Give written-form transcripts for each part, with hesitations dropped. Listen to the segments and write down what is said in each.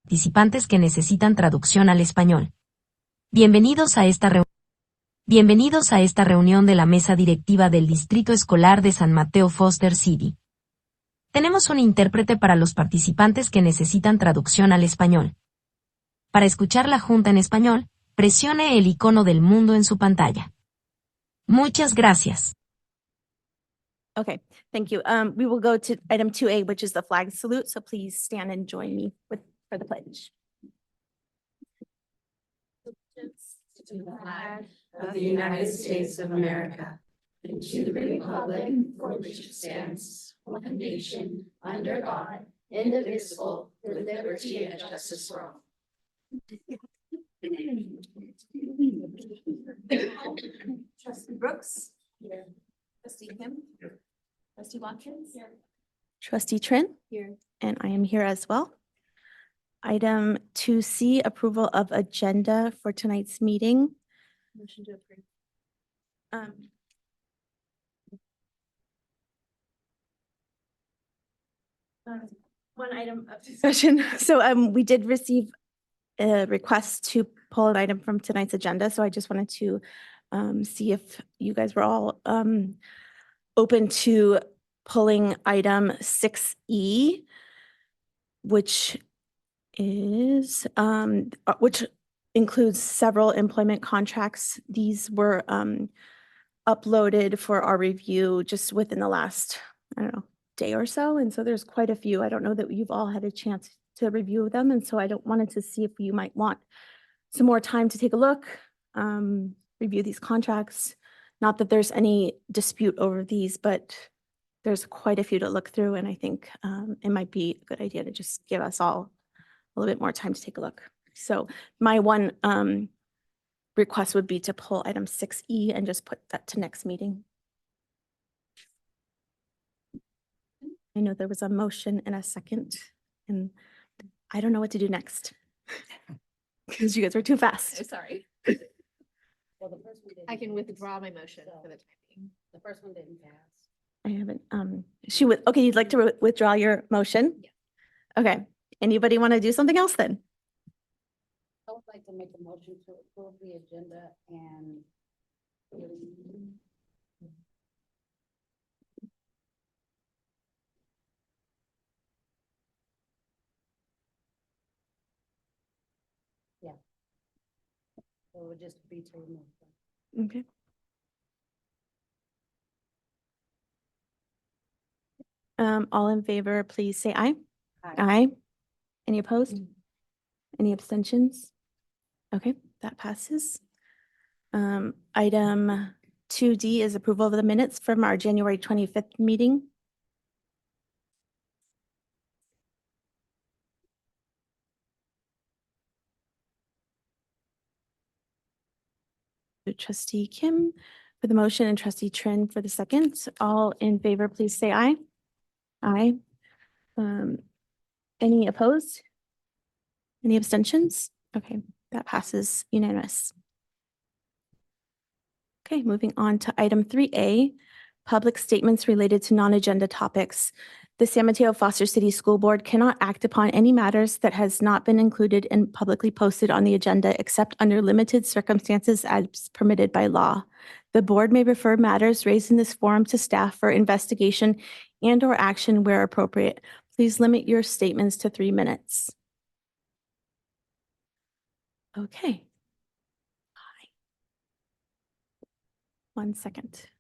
participantes que necesitan traducción al español. Bienvenidos a esta reunión de la mesa directiva del Distrito Escolar de San Mateo-Foster City. Tenemos un intérprete para los participantes que necesitan traducción al español. Para escuchar la junta en español, presione el icono del mundo en su pantalla. Muchas gracias. Okay, thank you. We will go to item 2A, which is the flag salute. So please stand and join me for the pledge. To the flag of the United States of America, and to the republic for which it stands, one nation, under God, indivisible, with liberty and justice for all. Trustee Brooks. Here. Trustee Kim. Here. Trustee Watkins. Here. Trustee Trin. Here. And I am here as well. Item 2C, approval of agenda for tonight's meeting. Motion to approve. One item of discussion. So we did receive a request to pull an item from tonight's agenda. So I just wanted to see if you guys were all open to pulling item 6E, which includes several employment contracts. These were uploaded for our review just within the last, I don't know, day or so. And so there's quite a few. I don't know that you've all had a chance to review them. And so I wanted to see if you might want some more time to take a look, review these contracts. Not that there's any dispute over these, but there's quite a few to look through. And I think it might be a good idea to just give us all a little bit more time to take a look. So my one request would be to pull item 6E and just put that to next meeting. I know there was a motion and a second, and I don't know what to do next because you guys were too fast. Sorry. Well, the first one didn't I can pass. withdraw my motion for the time being. The first one didn't pass. I haven't, okay, you'd like to withdraw your motion? Yes. Okay, anybody want to do something else then? I would like to make a motion to approve the agenda and yeah. So it would just be to remove them. Okay. All in favor, please say aye. Aye. Aye. Any opposed? Any abstentions? Okay, that passes. Item 2D is approval of the minutes from our January 25th meeting. Trustee Kim for the motion and trustee Trin for the second. All in favor, please say aye. Aye. Any opposed? Any abstentions? Okay, that passes unanimous. Okay, moving on to item 3A, public statements related to non-agenda topics. The San Mateo-Foster City School Board cannot act upon any matters that has not been included and publicly posted on the agenda except under limited circumstances as permitted by law. The board may refer matters raised in this forum to staff for investigation and/or action where appropriate. Please limit your statements to 3 minutes. Okay. 1 second.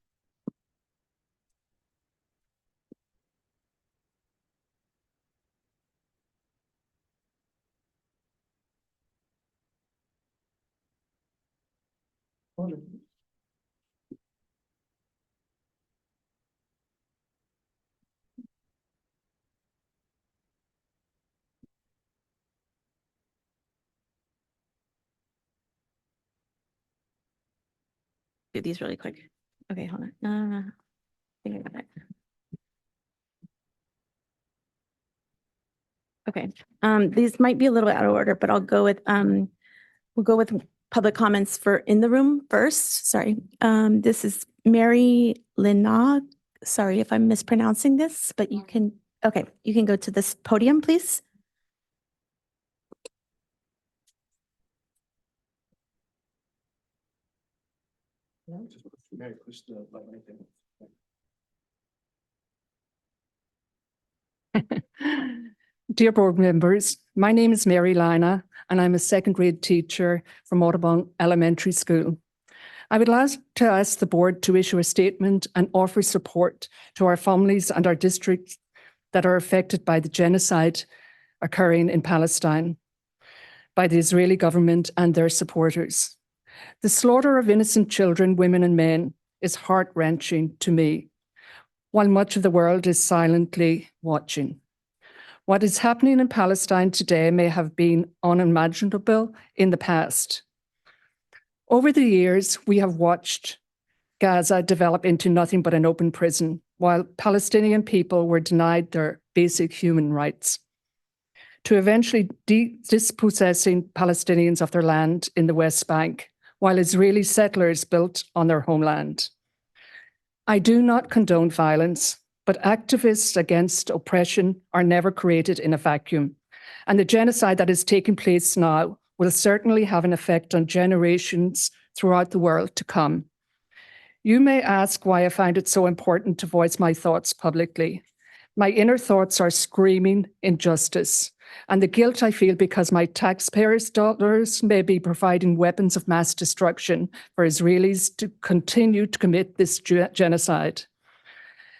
Do these really quick. Okay, hold on. I think I got it. Okay, these might be a little bit out of order, but I'll go with we'll go with public comments for in the room first. Sorry. This is Mary Linnaugh. Sorry if I'm mispronouncing this, but you can, okay, you can go to this podium, please. May I push the button right there? Dear board members, my name is Mary Lina, and I'm a second grade teacher from Audubon Elementary School. I would like to ask the board to issue a statement and offer support to our families and our districts that are affected by the genocide occurring in Palestine by the Israeli government and their supporters. The slaughter of innocent children, women, and men is heart-wrenching to me, while much of the world is silently watching. What is happening in Palestine today may have been unimaginable in the past. Over the years, we have watched Gaza develop into nothing but an open prison, while Palestinian people were denied their basic human rights, to eventually dispossessing Palestinians of their land in the West Bank, while Israeli settlers built on their homeland. I do not condone violence, but activists against oppression are never created in a vacuum. And the genocide that is taking place now will certainly have an effect on generations throughout the world to come. You may ask why I find it so important to voice my thoughts publicly. My inner thoughts are screaming injustice, and the guilt I feel because my taxpayers' dollars may be providing weapons of mass destruction for Israelis to continue to commit this genocide.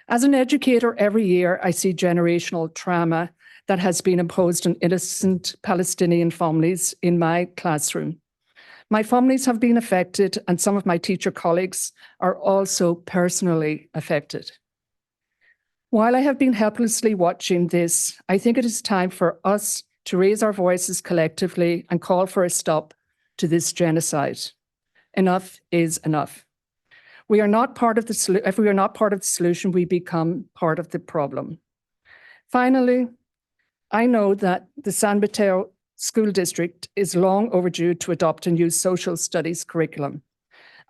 As an educator, every year I see generational trauma that has been imposed on innocent Palestinian families in my classroom. My families have been affected, and some of my teacher colleagues are also personally affected. While I have been helplessly watching this, I think it is time for us to raise our voices collectively and call for a stop to this genocide. Enough is enough. If we are not part of the solution, we become part of the problem. Finally, I know that the San Mateo School District is long overdue to adopt a new social studies curriculum.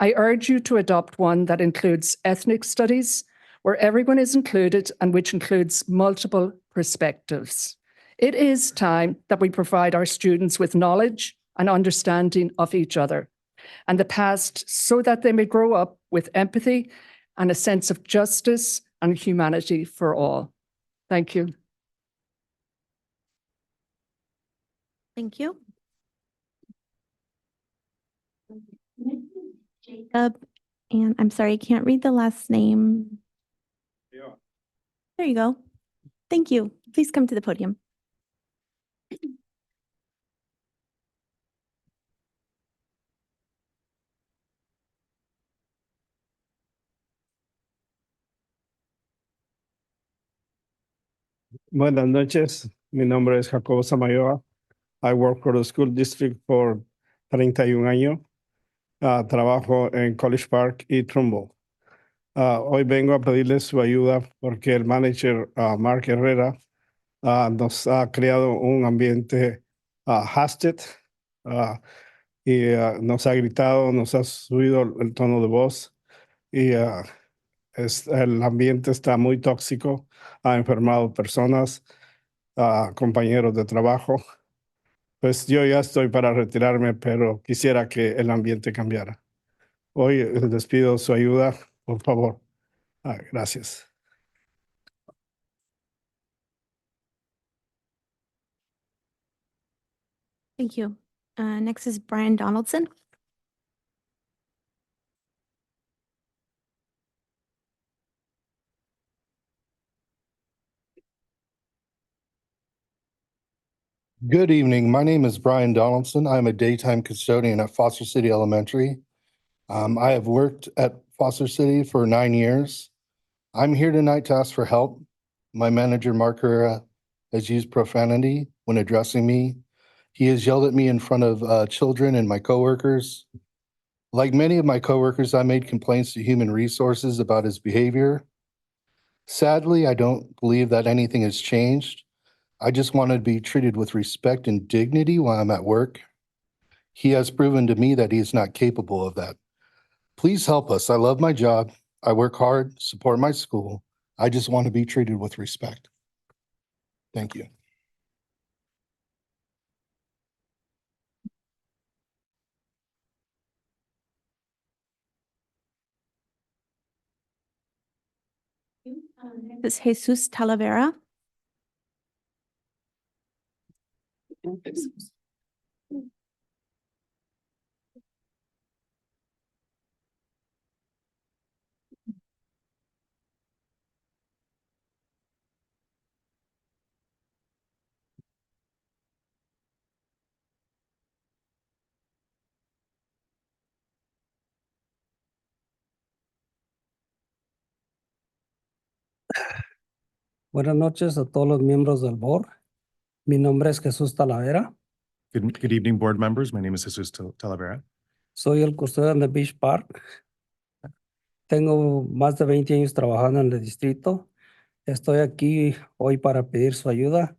I urge you to adopt one that includes ethnic studies, where everyone is included and which includes multiple perspectives. It is time that we provide our students with knowledge and understanding of each other and the past so that they may grow up with empathy and a sense of justice and humanity for all. Thank you. Thank you. Jacob, and I'm sorry, I can't read the last name. Yeah. There you go. Thank you. Please come to the podium. Buenas noches, mi nombre es Jacobo Samayoa. I work for the school district for 31 años. Trabajo en College Park y Trumbull. Hoy vengo a pedirles su ayuda porque el manager Mark Herrera nos ha creado un ambiente hostil y nos ha gritado, nos ha subido el tono de voz y el ambiente está muy tóxico, ha enfermado personas, compañeros de trabajo. Pues yo ya estoy para retirarme, pero quisiera que el ambiente cambiara. Hoy les pido su ayuda, por favor. Gracias. Thank you. Next is Brian Donaldson. Good evening. My name is Brian Donaldson. I'm a daytime custodian at Foster City Elementary. I have worked at Foster City for 9 years. I'm here tonight to ask for help. My manager, Mark Herrera, has used profanity when addressing me. He has yelled at me in front of children and my coworkers. Like many of my coworkers, I made complaints to Human Resources about his behavior. Sadly, I don't believe that anything has changed. I just want to be treated with respect and dignity while I'm at work. He has proven to me that he is not capable of that. Please help us. I love my job. I work hard, support my school. I just want to be treated with respect. Thank you. This is Jesus Talavera. Buenas noches a todos los miembros del board. Mi nombre es Jesús Talavera. Good evening, board members. My name is Jesus Talavera. Soy el custodian de Beach Park. Tengo más de 20 años trabajando en el distrito. Estoy aquí hoy para pedir su ayuda.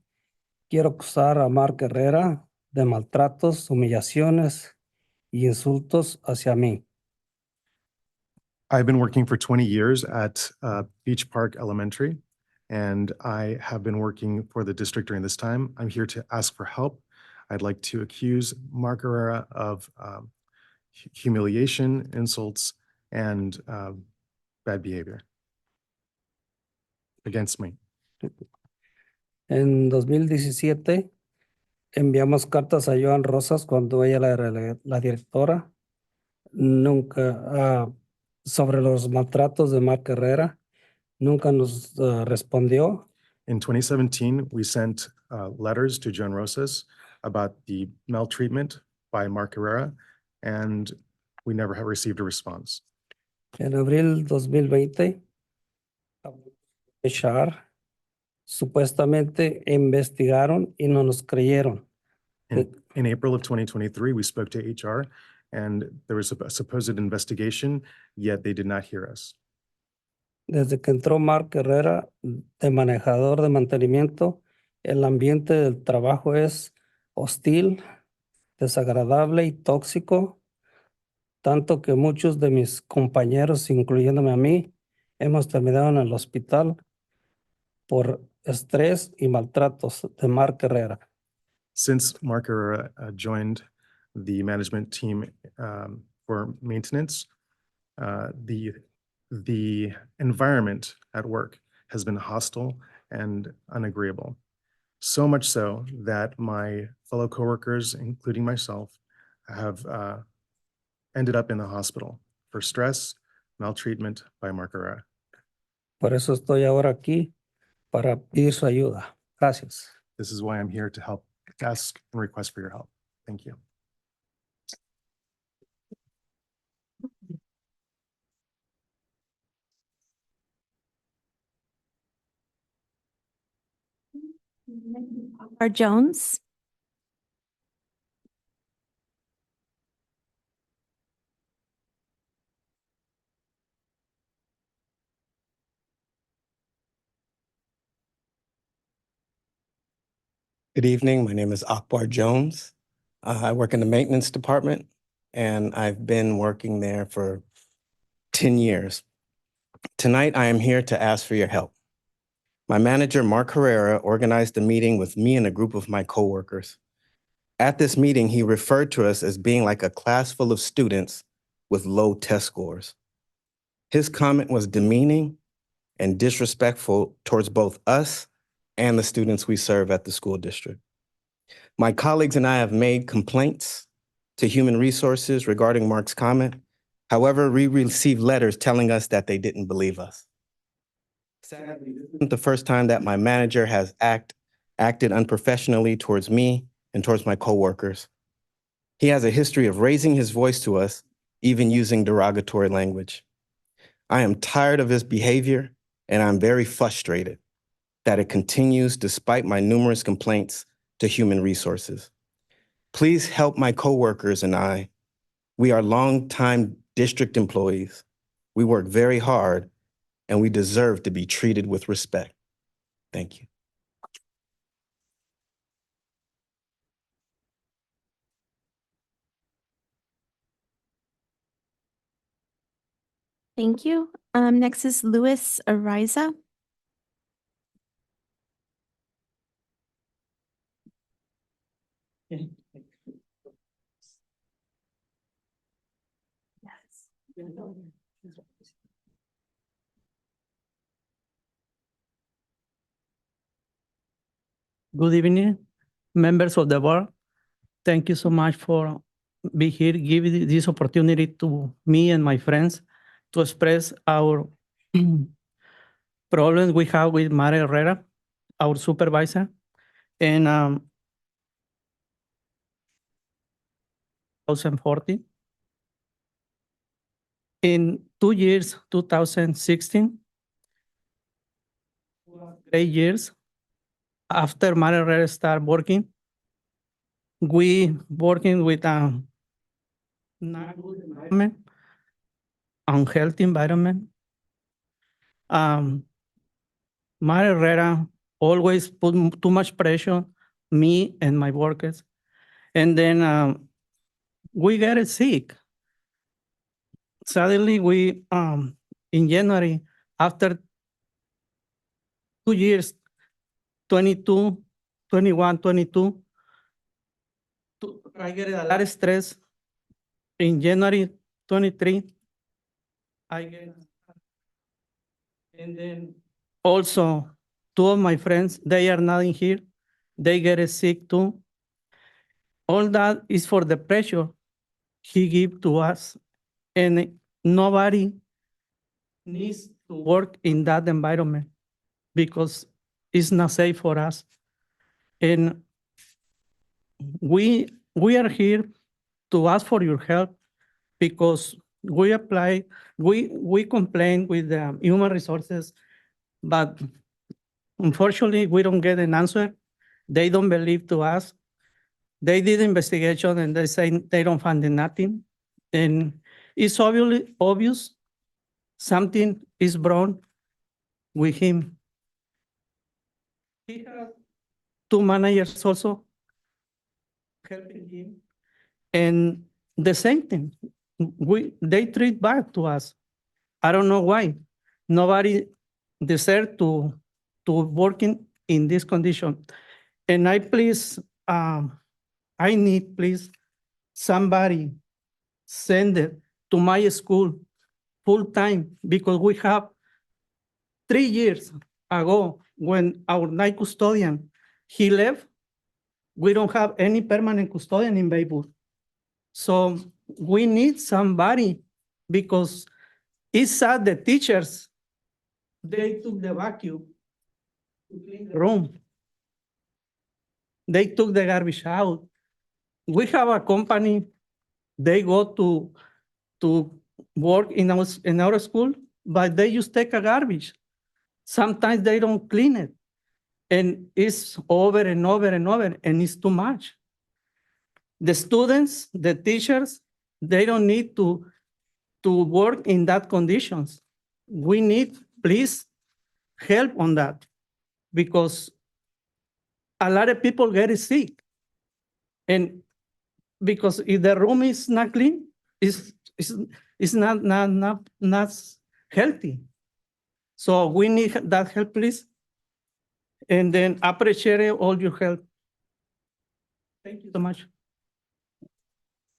Quiero acusar a Mark Herrera de maltratos, humillaciones y insultos hacia mí. I've been working for 20 years at Beach Park Elementary, and I have been working for the district during this time. I'm here to ask for help. I'd like to accuse Mark Herrera of humiliation, insults, and bad behavior against me. En 2017 enviamos cartas a Joan Rosas cuando ella era la directora. Nunca sobre los maltratos de Mark Herrera. Nunca nos respondió. In 2017, we sent letters to Joan Rosas about the maltreatment by Mark Herrera, and we never have received a response. En abril 2020, HR supuestamente investigaron y no nos creyeron. In April of 2023, we spoke to HR, and there was a supposed investigation, yet they did not hear us. Desde que entró Mark Herrera de manejador de mantenimiento, el ambiente del trabajo es hostil, desagradable y tóxico, tanto que muchos de mis compañeros, incluyéndome a mí, hemos terminado en el hospital por estrés y maltratos de Mark Herrera. Since Mark Herrera joined the management team for maintenance, the environment at work has been hostile and unagreeable. So much so that my fellow coworkers, including myself, have ended up in the hospital for stress, maltreatment by Mark Herrera. Por eso estoy ahora aquí para pedir su ayuda. Gracias. This is why I'm here to help, ask and request for your help. Thank you. Or Jones. Good evening. My name is Akbar Jones. I work in the maintenance department, and I've been working there for 10 years. Tonight, I am here to ask for your help. My manager, Mark Herrera, organized a meeting with me and a group of my coworkers. At this meeting, he referred to us as being like a class full of students with low test scores. His comment was demeaning and disrespectful towards both us and the students we serve at the school district. My colleagues and I have made complaints to Human Resources regarding Mark's comment. However, we received letters telling us that they didn't believe us. Sadly, this isn't the first time that my manager has acted unprofessionally towards me and towards my coworkers. He has a history of raising his voice to us, even using derogatory language. I am tired of his behavior, and I'm very frustrated that it continues despite my numerous complaints to Human Resources. Please help my coworkers and I. We are longtime district employees. We work very hard, and we deserve to be treated with respect. Thank you. Thank you. Next is Luis Ariza. Good evening, members of the board. Thank you so much for being here, giving this opportunity to me and my friends to express our problems we have with Mario Herrera, our supervisor. And 2014. In 2 years, 2016, great years, after Mario Herrera started working, we working with not good environment, unhealthy environment. Mario Herrera always put too much pressure me and my workers, and then we get sick. Suddenly, we in January, after 2 years, 22, 21, 22, I get a lot of stress. In January 23, I get, and then also 2 of my friends, they are not in here, they get sick too. All that is for the pressure he give to us, and nobody needs to work in that environment because it's not safe for us. And we are here to ask for your help because we complain with the human resources, but unfortunately we don't get an answer. They don't believe to us. They did investigation and they say they don't find nothing. And it's obvious something is wrong with him. He has 2 managers also helping him. And the same thing, they treat bad to us. I don't know why. Nobody deserves to work in this condition. And I need please somebody send it to my school full time because we have 3 years ago when our night custodian, he left, we don't have any permanent custodian in Baywood. So we need somebody because it's sad the teachers, they took the vacuum to clean the room. They took the garbage out. We have a company, they go to work in our school, but they just take a garbage. Sometimes they don't clean it. And it's over and over and over, and it's too much. The students, the teachers, they don't need to work in that conditions. We need, please, help on that because a lot of people get sick. And because if the room is not clean, it's not healthy. So we need that help, please. And then appreciate all your help. Thank you so much.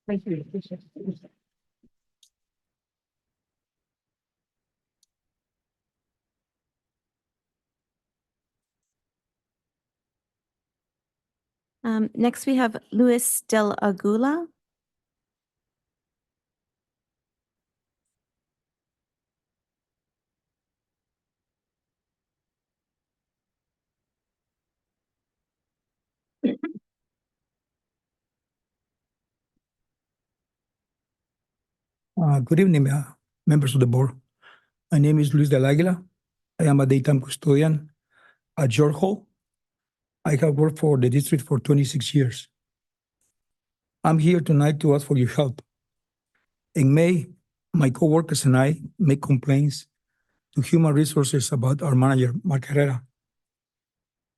Thank you. Next, we have Luis Del Agula. Good evening, members of the board. My name is Luis Del Aguila. I am a daytime custodian at York Hall. I have worked for the district for 26 years. I'm here tonight to ask for your help. In May, my coworkers and I make complaints to Human Resources about our manager, Mark Herrera,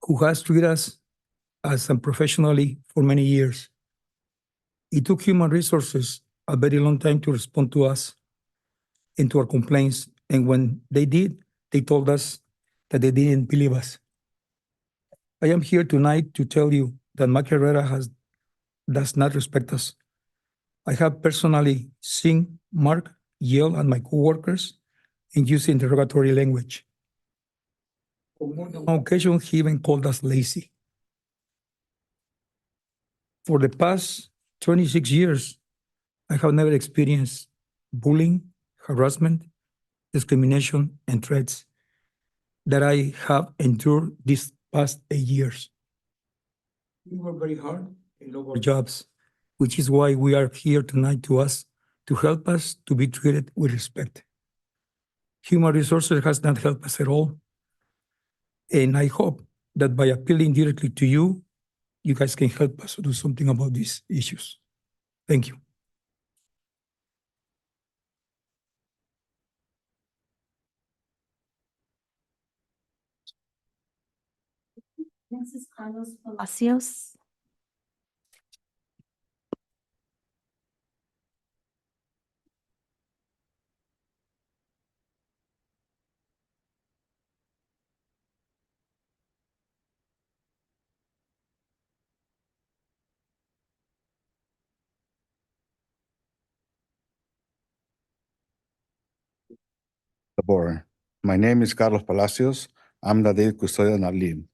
who has treated us as unprofessionally for many years. It took Human Resources a very long time to respond to us and to our complaints. And when they did, they told us that they didn't believe us. I am here tonight to tell you that Mark Herrera does not respect us. I have personally seen Mark yell at my coworkers and use derogatory language. On more than one occasion, he even called us lazy. For the past 26 years, I have never experienced bullying, harassment, discrimination, and threats that I have endured these past 8 years. We work very hard in our jobs, which is why we are here tonight to help us to be treated with respect. Human resources has not helped us at all. And I hope that by appealing directly to you, you guys can help us do something about these issues. Thank you. Mrs. Carlos Palacios. The board. My name is Carlos Palacios. I'm the date custodian at LIB.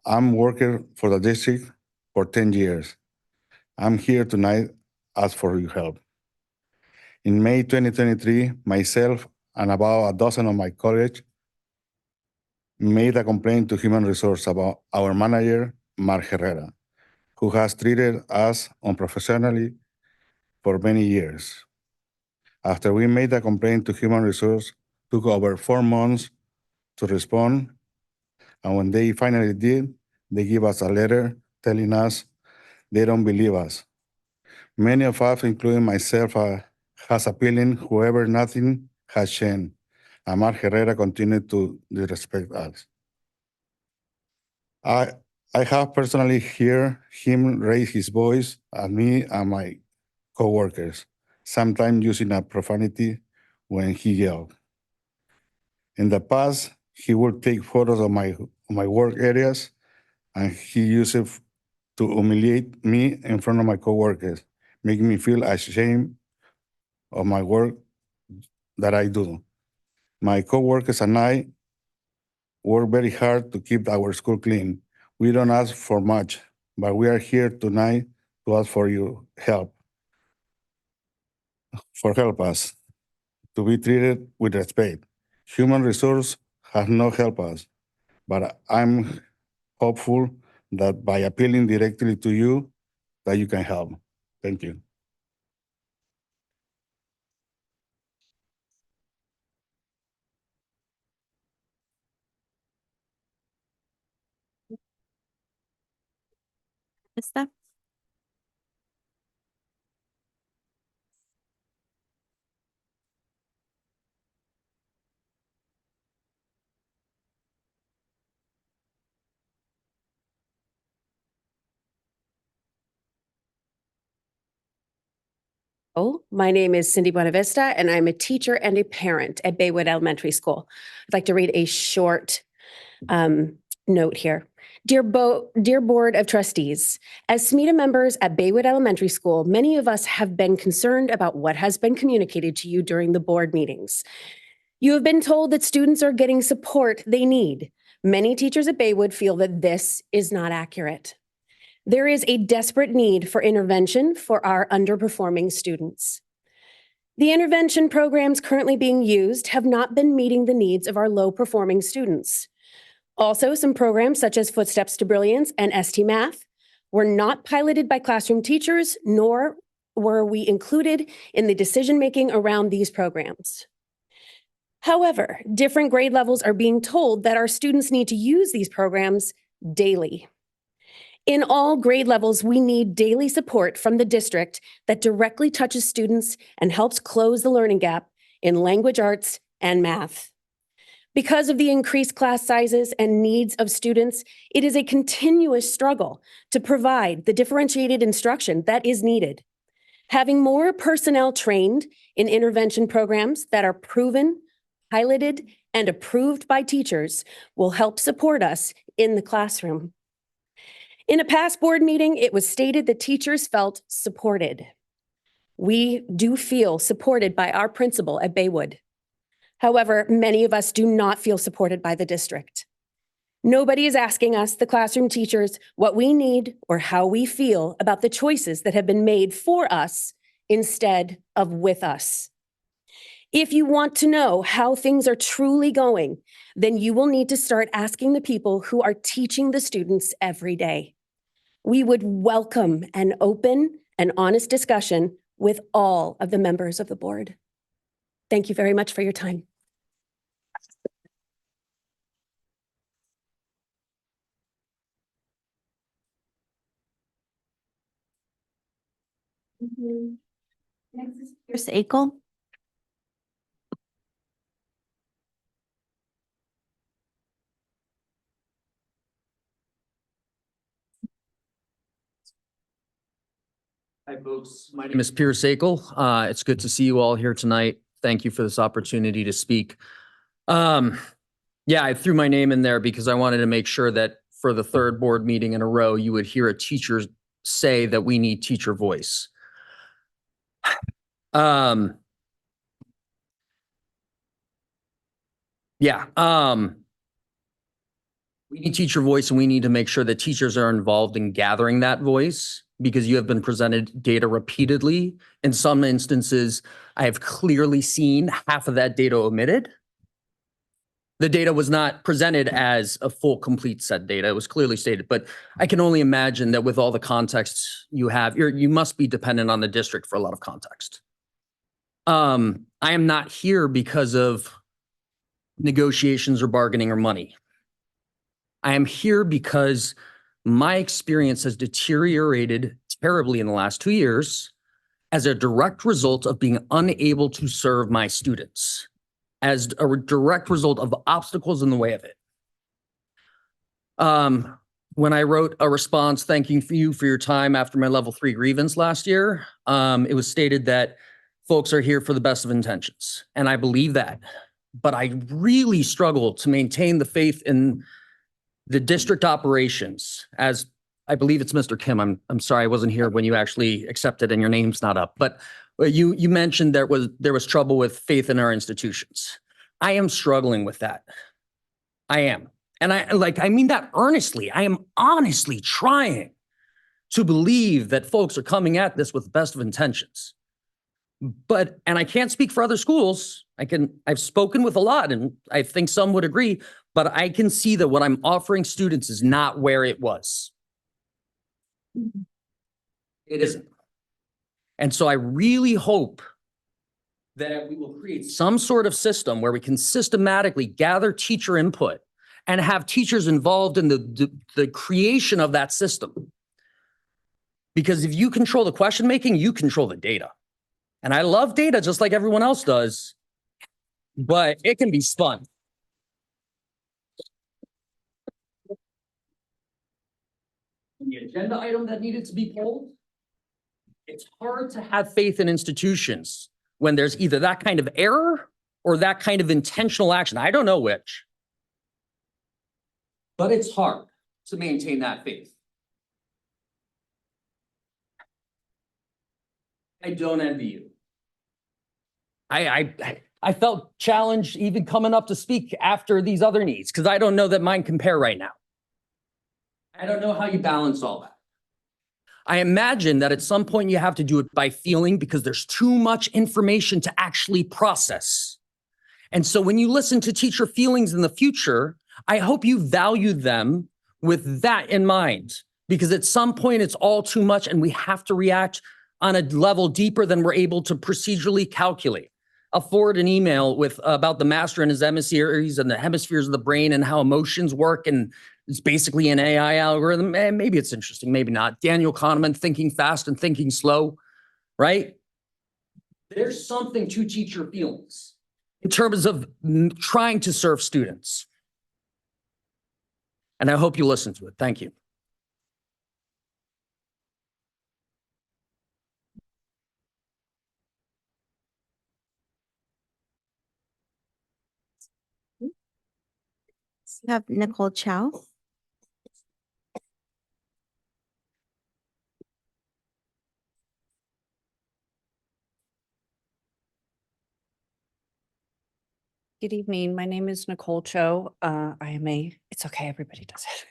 I'm working for the district for 10 years. I'm here tonight ask for your help. In May 2023, myself and about a dozen of my colleagues made a complaint to Human Resource about our manager, Mark Herrera, who has treated us unprofessionally for many years. After we made a complaint to Human Resource, took over 4 months to respond. And when they finally did, they give us a letter telling us they don't believe us. Many of us, including myself, has appealing, however, nothing has changed. Amar Herrera continued to disrespect us. I have personally heard him raise his voice at me and my coworkers, sometimes using a profanity when he yelled. In the past, he would take photos of my work areas, and he used it to humiliate me in front of my coworkers, making me feel ashamed of my work that I do. My coworkers and I work very hard to keep our school clean. We don't ask for much, but we are here tonight to ask for your help, help us to be treated with respect. Human Resource has not helped us, but I'm hopeful that by appealing directly to you, that you can help. Thank you. Esta. My name is Cindy Buenavista, and I'm a teacher and a parent at Baywood Elementary School. I'd like to read a short note here. Dear Board of Trustees, as SMETA members at Baywood Elementary School, many of us have been concerned about what has been communicated to you during the board meetings. You have been told that students are getting support they need. Many teachers at Baywood feel that this is not accurate. There is a desperate need for intervention for our underperforming students. The intervention programs currently being used have not been meeting the needs of our low-performing students. Also, some programs such as Footsteps to Brilliance and ST Math were not piloted by classroom teachers, nor were we included in the decision-making around these programs. However, different grade levels are being told that our students need to use these programs daily. In all grade levels, we need daily support from the district that directly touches students and helps close the learning gap in language arts and math. Because of the increased class sizes and needs of students, it is a continuous struggle to provide the differentiated instruction that is needed. Having more personnel trained in intervention programs that are proven, piloted, and approved by teachers will help support us in the classroom. In a past board meeting, it was stated that teachers felt supported. We do feel supported by our principal at Baywood. However, many of us do not feel supported by the district. Nobody is asking us, the classroom teachers, what we need or how we feel about the choices that have been made for us instead of with us. If you want to know how things are truly going, then you will need to start asking the people who are teaching the students every day. We would welcome an open and honest discussion with all of the members of the board. Thank you very much for your time. Next is Pierce Akel. Hi, folks. My name is Pierce Akel. It's good to see you all here tonight. Thank you for this opportunity to speak. Yeah, I threw my name in there because I wanted to make sure that for the third board meeting in a row, you would hear a teacher say that we need teacher voice. We need teacher voice, and we need to make sure that teachers are involved in gathering that voice, because you have been presented data repeatedly. In some instances, I have clearly seen half of that data omitted. The data was not presented as a full, complete set data. It was clearly stated, but I can only imagine that with all the context you have, you must be dependent on the district for a lot of context. I am not here because of negotiations or bargaining or money. I am here because my experience has deteriorated terribly in the last 2 years as a direct result of being unable to serve my students, as a direct result of obstacles in the way of it. When I wrote a response thanking you for your time after my level 3 grievance last year, it was stated that folks are here for the best of intentions. And I believe that, but I really struggle to maintain the faith in the district operations, as I believe it's Mr. Kim. I'm sorry, I wasn't here when you actually accepted and your name's not up, but you mentioned there was trouble with faith in our institutions. I am struggling with that. I am. And I mean that earnestly. I am honestly trying to believe that folks are coming at this with the best of intentions. And I can't speak for other schools. I've spoken with a lot, and I think some would agree, but I can see that what I'm offering students is not where it was. It isn't. And so I really hope that we will create some sort of system where we can systematically gather teacher input and have teachers involved in the creation of that system. Because if you control the question making, you control the data. And I love data just like everyone else does, but it can be spun. The agenda item that needed to be pulled, it's hard to have faith in institutions when there's either that kind of error or that kind of intentional action. I don't know which, but it's hard to maintain that faith. I don't envy you. I felt challenged even coming up to speak after these other needs, because I don't know that mine compare right now. I don't know how you balance all that. I imagine that at some point you have to do it by feeling, because there's too much information to actually process. And so when you listen to teacher feelings in the future, I hope you value them with that in mind, because at some point it's all too much and we have to react on a level deeper than we're able to procedurally calculate. I'll forward an email about the master and his emissaries and the hemispheres of the brain and how emotions work. And it's basically an AI algorithm. Maybe it's interesting, maybe not. Daniel Kahneman, thinking fast and thinking slow, right? There's something to teacher feelings in terms of trying to serve students. And I hope you listen to it. Thank you. You have Nicole Chow. Good evening. My name is Nicole Cho. It's okay, everybody does it.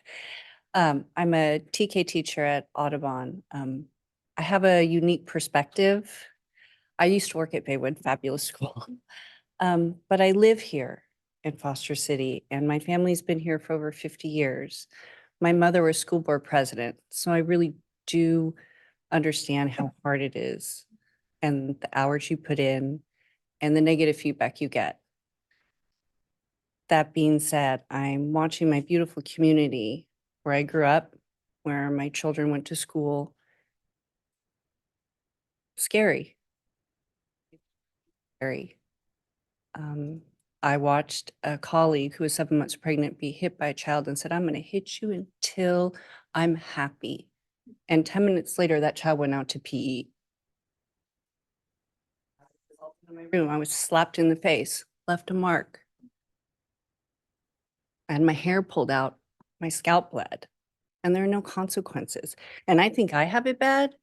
I'm a TK teacher at Audubon. I have a unique perspective. I used to work at Baywood, fabulous school. But I live here in Foster City and my family's been here for over 50 years. My mother was school board president, so I really do understand how hard it is and the hours you put in and the negative feedback you get. That being said, I'm watching my beautiful community where I grew up, where my children went to school. Scary. Scary. I watched a colleague who was 7 months pregnant be hit by a child and said, I'm going to hit you until I'm happy. And 10 minutes later, that child went out to PE. In my room, I was slapped in the face, left a mark. I had my hair pulled out, my scalp bled, and there are no consequences. And I think I have it bad.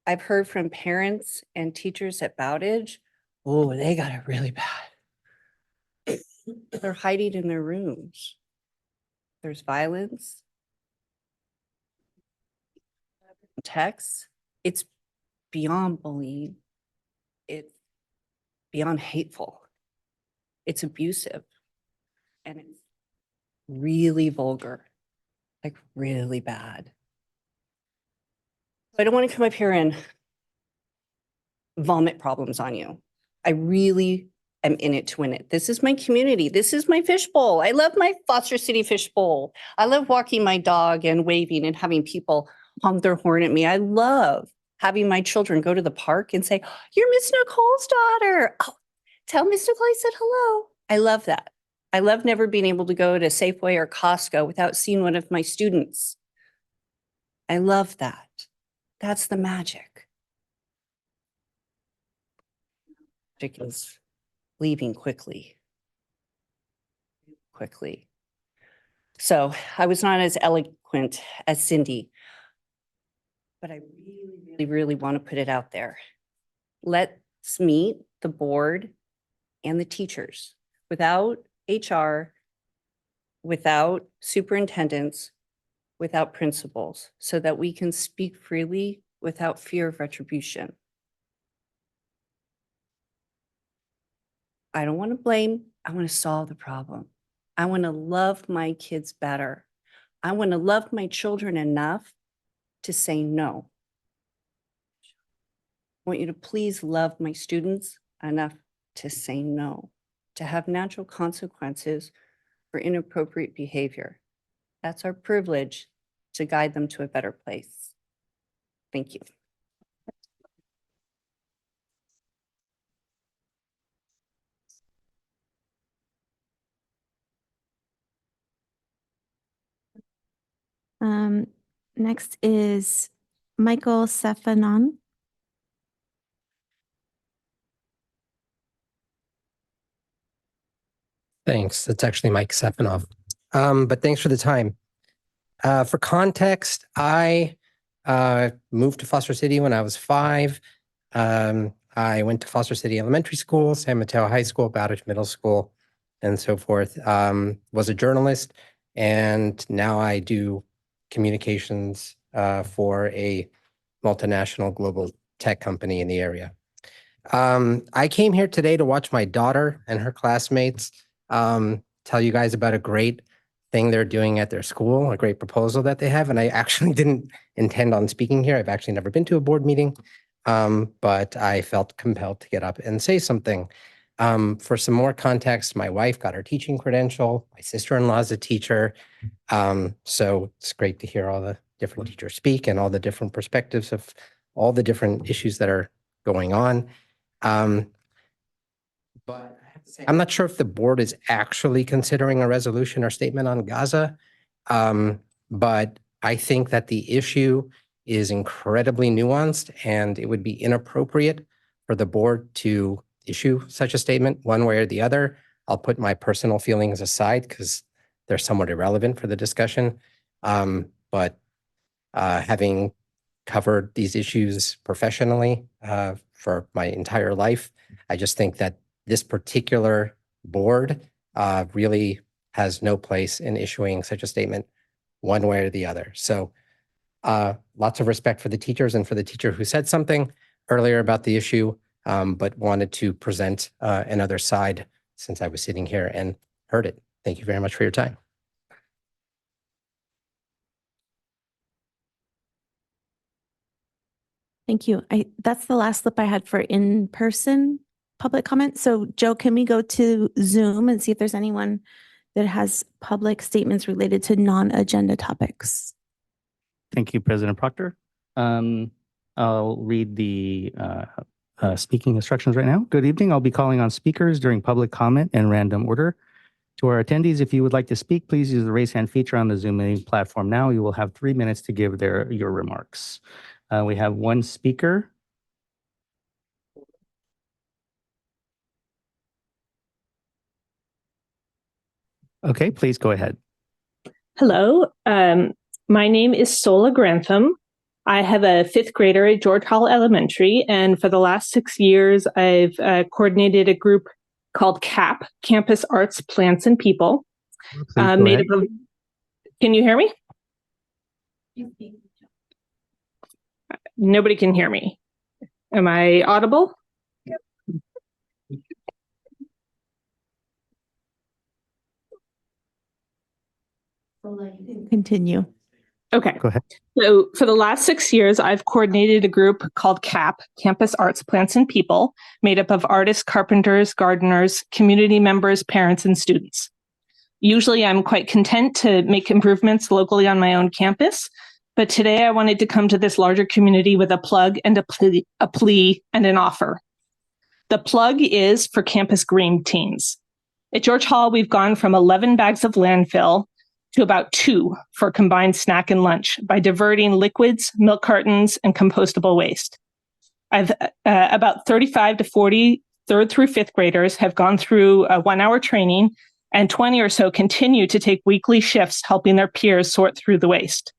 I've heard from parents and teachers at Bowditch, oh, they got it really bad. They're hiding in their rooms. There's violence. Texts. It's beyond bullying. It's beyond hateful. It's abusive. And it's really vulgar, like really bad. I don't want to come up here and vomit problems on you. I really am in it to win it. This is my community. This is my fishbowl. I love my Foster City fishbowl. I love walking my dog and waving and having people honk their horn at me. I love having my children go to the park and say, you're Miss Nicole's daughter. Oh, tell Miss Nicole I said hello. I love that. I love never being able to go to Safeway or Costco without seeing one of my students. I love that. That's the magic. Magic is leaving quickly. So I was not as eloquent as Cindy, but I really want to put it out there. Let's meet the board and the teachers without HR, without superintendents, without principals, so that we can speak freely without fear of retribution. I don't want to blame, I want to solve the problem. I want to love my kids better. I want to love my children enough to say no. I want you to please love my students enough to say no, to have natural consequences for inappropriate behavior. That's our privilege to guide them to a better place. Thank you. Next is Michael Stefanon. Thanks. That's actually Mike Stefanov. But thanks for the time. For context, I moved to Foster City when I was 5. I went to Foster City Elementary School, San Mateo High School, Bowditch Middle School, and so forth. Was a journalist, and now I do communications for a multinational global tech company in the area. I came here today to watch my daughter and her classmates tell you guys about a great thing they're doing at their school, a great proposal that they have. And I actually didn't intend on speaking here. I've actually never been to a board meeting, but I felt compelled to get up and say something. For some more context, my wife got her teaching credential. My sister-in-law is a teacher. So it's great to hear all the different teachers speak and all the different perspectives of all the different issues that are going on. But I have to say, I'm not sure if the board is actually considering a resolution or statement on Gaza. But I think that the issue is incredibly nuanced, and it would be inappropriate for the board to issue such a statement one way or the other. I'll put my personal feelings aside because they're somewhat irrelevant for the discussion. But having covered these issues professionally for my entire life, I just think that this particular board really has no place in issuing such a statement one way or the other. So lots of respect for the teachers and for the teacher who said something earlier about the issue, but wanted to present another side since I was sitting here and heard it. Thank you very much for your time. Thank you. That's the last slip I had for in-person public comment. So Joe, can we go to Zoom and see if there's anyone that has public statements related to non-agenda topics? Thank you, President Proctor. I'll read the speaking instructions right now. Good evening. I'll be calling on speakers during public comment in random order. To our attendees, if you would like to speak, please use the raise hand feature on the Zoom meeting platform now. You will have 3 minutes to give your remarks. We have one speaker. Okay, please go ahead. Hello, my name is Sola Grantham. I have a 5th grader at George Hall Elementary, and for the last 6 years, I've coordinated a group called CAP, Campus Arts, Plants, and People. Made up of, can you hear me? Nobody can hear me. Am I audible? Continue. Okay. Go ahead. So for the last 6 years, I've coordinated a group called CAP, Campus Arts, Plants, and People, made up of artists, carpenters, gardeners, community members, parents, and students. Usually I'm quite content to make improvements locally on my own campus, but today I wanted to come to this larger community with a plug and a plea and an offer. The plug is for campus green teams. At George Hall, we've gone from 11 bags of landfill to about 2 for combined snack and lunch by diverting liquids, milk cartons, and compostable waste. I've about 35 to 40 3rd through 5th graders have gone through a 1-hour training, and 20 or so continue to take weekly shifts helping their peers sort through the waste.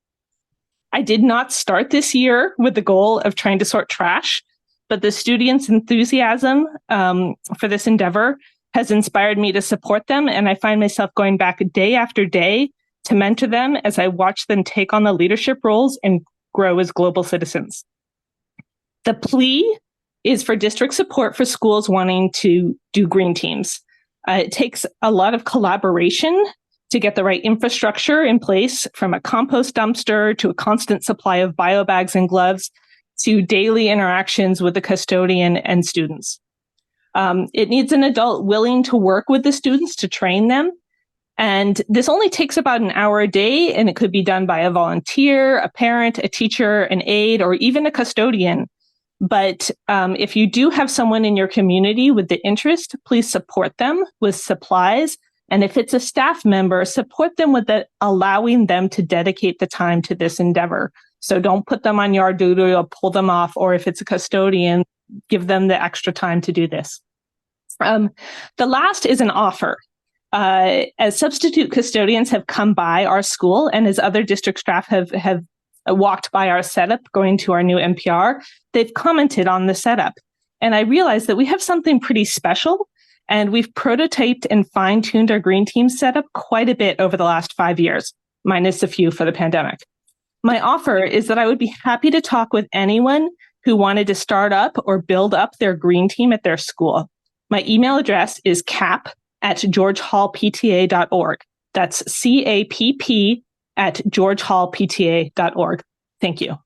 I did not start this year with the goal of trying to sort trash, but the students' enthusiasm for this endeavor has inspired me to support them, and I find myself going back day after day to mentor them as I watch them take on the leadership roles and grow as global citizens. The plea is for district support for schools wanting to do green teams. It takes a lot of collaboration to get the right infrastructure in place, from a compost dumpster to a constant supply of bio bags and gloves to daily interactions with the custodian and students. It needs an adult willing to work with the students to train them. And this only takes about an hour a day, and it could be done by a volunteer, a parent, a teacher, an aide, or even a custodian. But if you do have someone in your community with the interest, please support them with supplies. And if it's a staff member, support them with allowing them to dedicate the time to this endeavor. So don't put them on yard duty or pull them off, or if it's a custodian, give them the extra time to do this. The last is an offer. As substitute custodians have come by our school, and as other district staff have walked by our setup going to our new NPR, they've commented on the setup. And I realized that we have something pretty special, and we've prototyped and fine-tuned our green team setup quite a bit over the last 5 years, minus a few for the pandemic. My offer is that I would be happy to talk with anyone who wanted to start up or build up their green team at their school. My email address is cap@georgehallpta.org. That's CAPP@georgehallpta.org. Thank you.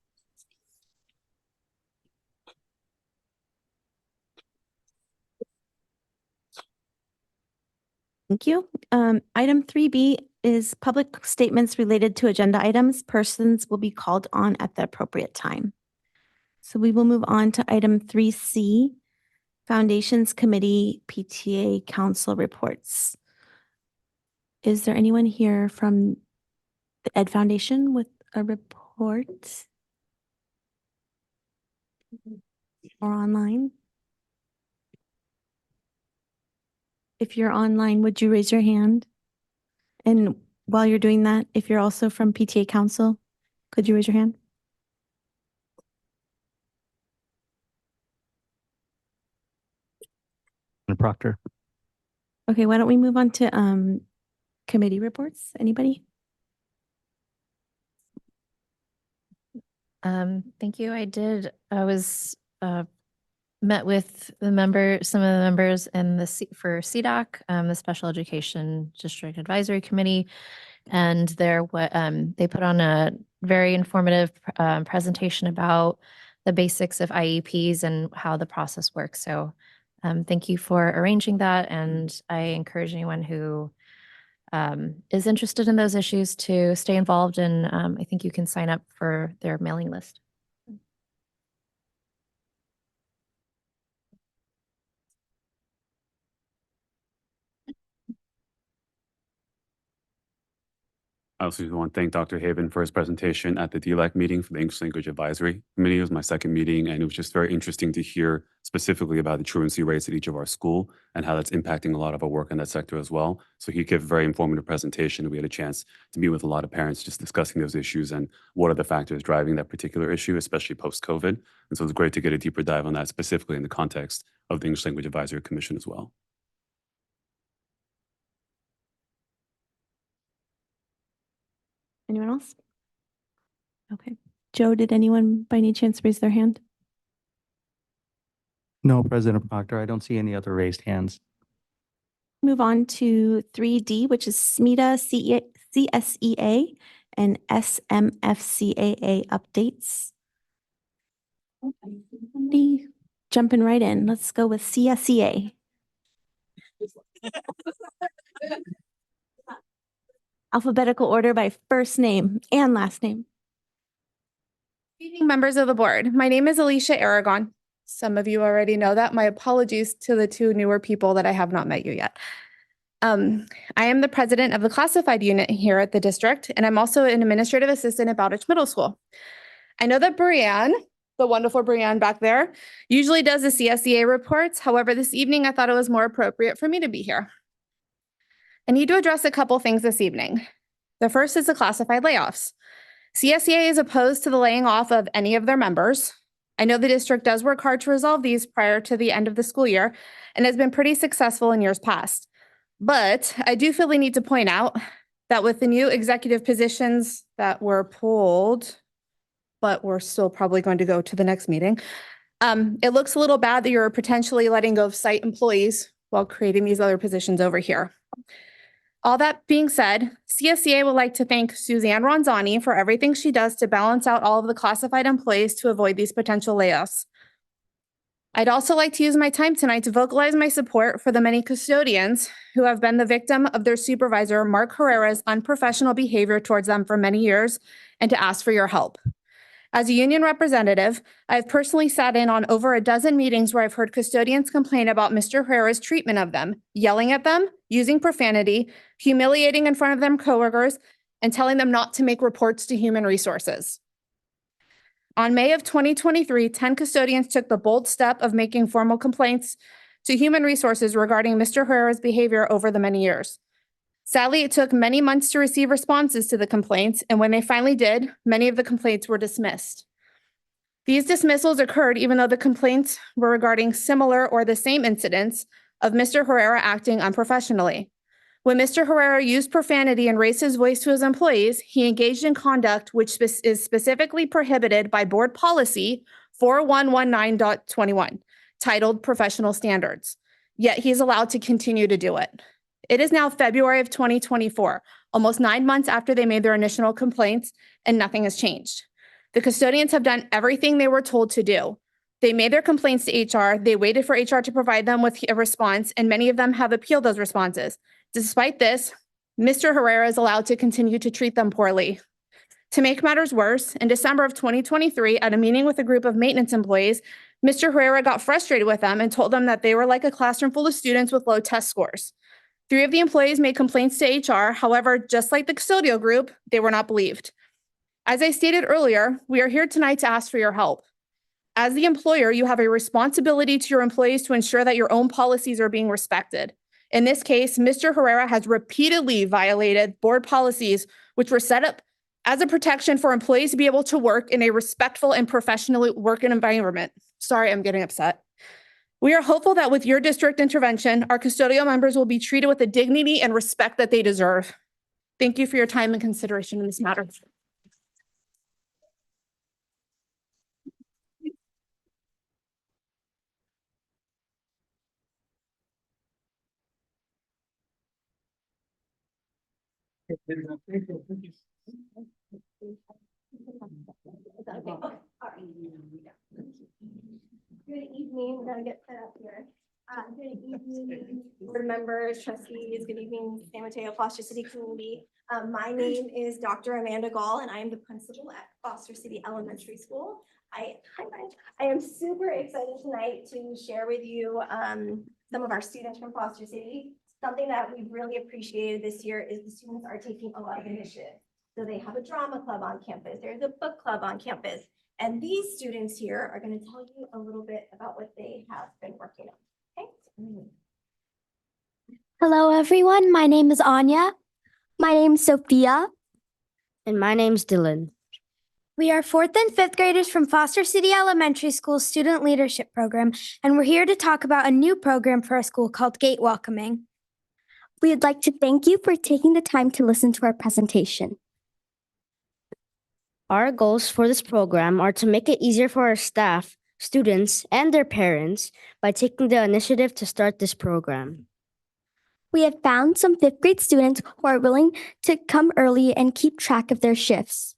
Thank you. Item 3B is public statements related to agenda items. Persons will be called on at the appropriate time. So we will move on to item 3C, Foundations Committee PTA Council reports. Is there anyone here from the Ed Foundation with a report? Or online? If you're online, would you raise your hand? And while you're doing that, if you're also from PTA Council, could you raise your hand? Proctor. Okay, why don't we move on to committee reports? Anybody? Thank you. I was met with some of the members in for CDOC, the Special Education District Advisory Committee, and they put on a very informative presentation about the basics of IEPs and how the process works. So thank you for arranging that, and I encourage anyone who is interested in those issues to stay involved, and I think you can sign up for their mailing list. I also want to thank Dr. Haven for his presentation at the DLAC meeting for the English Language Advisory Committee. It was my second meeting, and it was just very interesting to hear specifically about the truancy rates at each of our school and how that's impacting a lot of our work in that sector as well. So he gave a very informative presentation. We had a chance to meet with a lot of parents just discussing those issues and what are the factors driving that particular issue, especially post-COVID. And so it was great to get a deeper dive on that, specifically in the context of the English Language Advisory Commission as well. Anyone else? Okay. Joe, did anyone by any chance raise their hand? No, President Proctor, I don't see any other raised hands. Move on to 3D, which is SMETA, CSEA, and SMFCAA updates. Jumping right in. Let's go with CSEA. Alphabetical order by first name and last name. Good evening, members of the board. My name is Alicia Aragon. Some of you already know that. My apologies to the two newer people that I have not met you yet. I am the president of the classified unit here at the district, and I'm also an administrative assistant at Bowditch Middle School. I know that Brianne, the wonderful Brianne back there, usually does the CSEA reports. However, this evening I thought it was more appropriate for me to be here. I need to address a couple things this evening. The first is the classified layoffs. CSEA is opposed to the laying off of any of their members. I know the district does work hard to resolve these prior to the end of the school year and has been pretty successful in years past. But I do feel the need to point out that with the new executive positions that were pulled, but we're still probably going to go to the next meeting, it looks a little bad that you're potentially letting go of site employees while creating these other positions over here. All that being said, CSEA would like to thank Suzanne Ronzani for everything she does to balance out all of the classified employees to avoid these potential layoffs. I'd also like to use my time tonight to vocalize my support for the many custodians who have been the victim of their supervisor, Mark Herrera's unprofessional behavior towards them for many years, and to ask for your help. As a union representative, I've personally sat in on over a dozen meetings where I've heard custodians complain about Mr. Herrera's treatment of them, yelling at them, using profanity, humiliating in front of their coworkers, and telling them not to make reports to Human Resources. On May of 2023, 10 custodians took the bold step of making formal complaints to Human Resources regarding Mr. Herrera's behavior over the many years. Sadly, it took many months to receive responses to the complaints, and when they finally did, many of the complaints were dismissed. These dismissals occurred even though the complaints were regarding similar or the same incidents of Mr. Herrera acting unprofessionally. When Mr. Herrera used profanity and raised his voice to his employees, he engaged in conduct which is specifically prohibited by Board Policy 4119.21, titled Professional Standards. Yet he's allowed to continue to do it. It is now February of 2024, almost 9 months after they made their initial complaints, and nothing has changed. The custodians have done everything they were told to do. They made their complaints to HR, they waited for HR to provide them with a response, and many of them have appealed those responses. Despite this, Mr. Herrera is allowed to continue to treat them poorly. To make matters worse, in December of 2023, at a meeting with a group of maintenance employees, Mr. Herrera got frustrated with them and told them that they were like a classroom full of students with low test scores. 3 of the employees made complaints to HR. However, just like the custodial group, they were not believed. As I stated earlier, we are here tonight to ask for your help. As the employer, you have a responsibility to your employees to ensure that your own policies are being respected. In this case, Mr. Herrera has repeatedly violated board policies, which were set up as a protection for employees to be able to work in a respectful and professional work environment. Sorry, I'm getting upset. We are hopeful that with your district intervention, our custodial members will be treated with the dignity and respect that they deserve. Thank you for your time and consideration in this matter. Good evening. We're gonna get set up here. Good evening, board members, trustees. Good evening, San Mateo-Foster City community. My name is Dr. Amanda Gall, and I am the principal at Foster City Elementary School. I am super excited tonight to share with you some of our students from Foster City. Something that we've really appreciated this year is the students are taking a lot of initiative. So they have a drama club on campus. There's a book club on campus. And these students here are going to tell you a little bit about what they have been working on. Okay. Hello, everyone. My name is Anya. My name is Sophia. And my name's Dylan. We are 4th and 5th graders from Foster City Elementary School Student Leadership Program, and we're here to talk about a new program for our school called Gate Welcoming. We would like to thank you for taking the time to listen to our presentation. Our goals for this program are to make it easier for our staff, students, and their parents by taking the initiative to start this program. We have found some 5th grade students who are willing to come early and keep track of their shifts.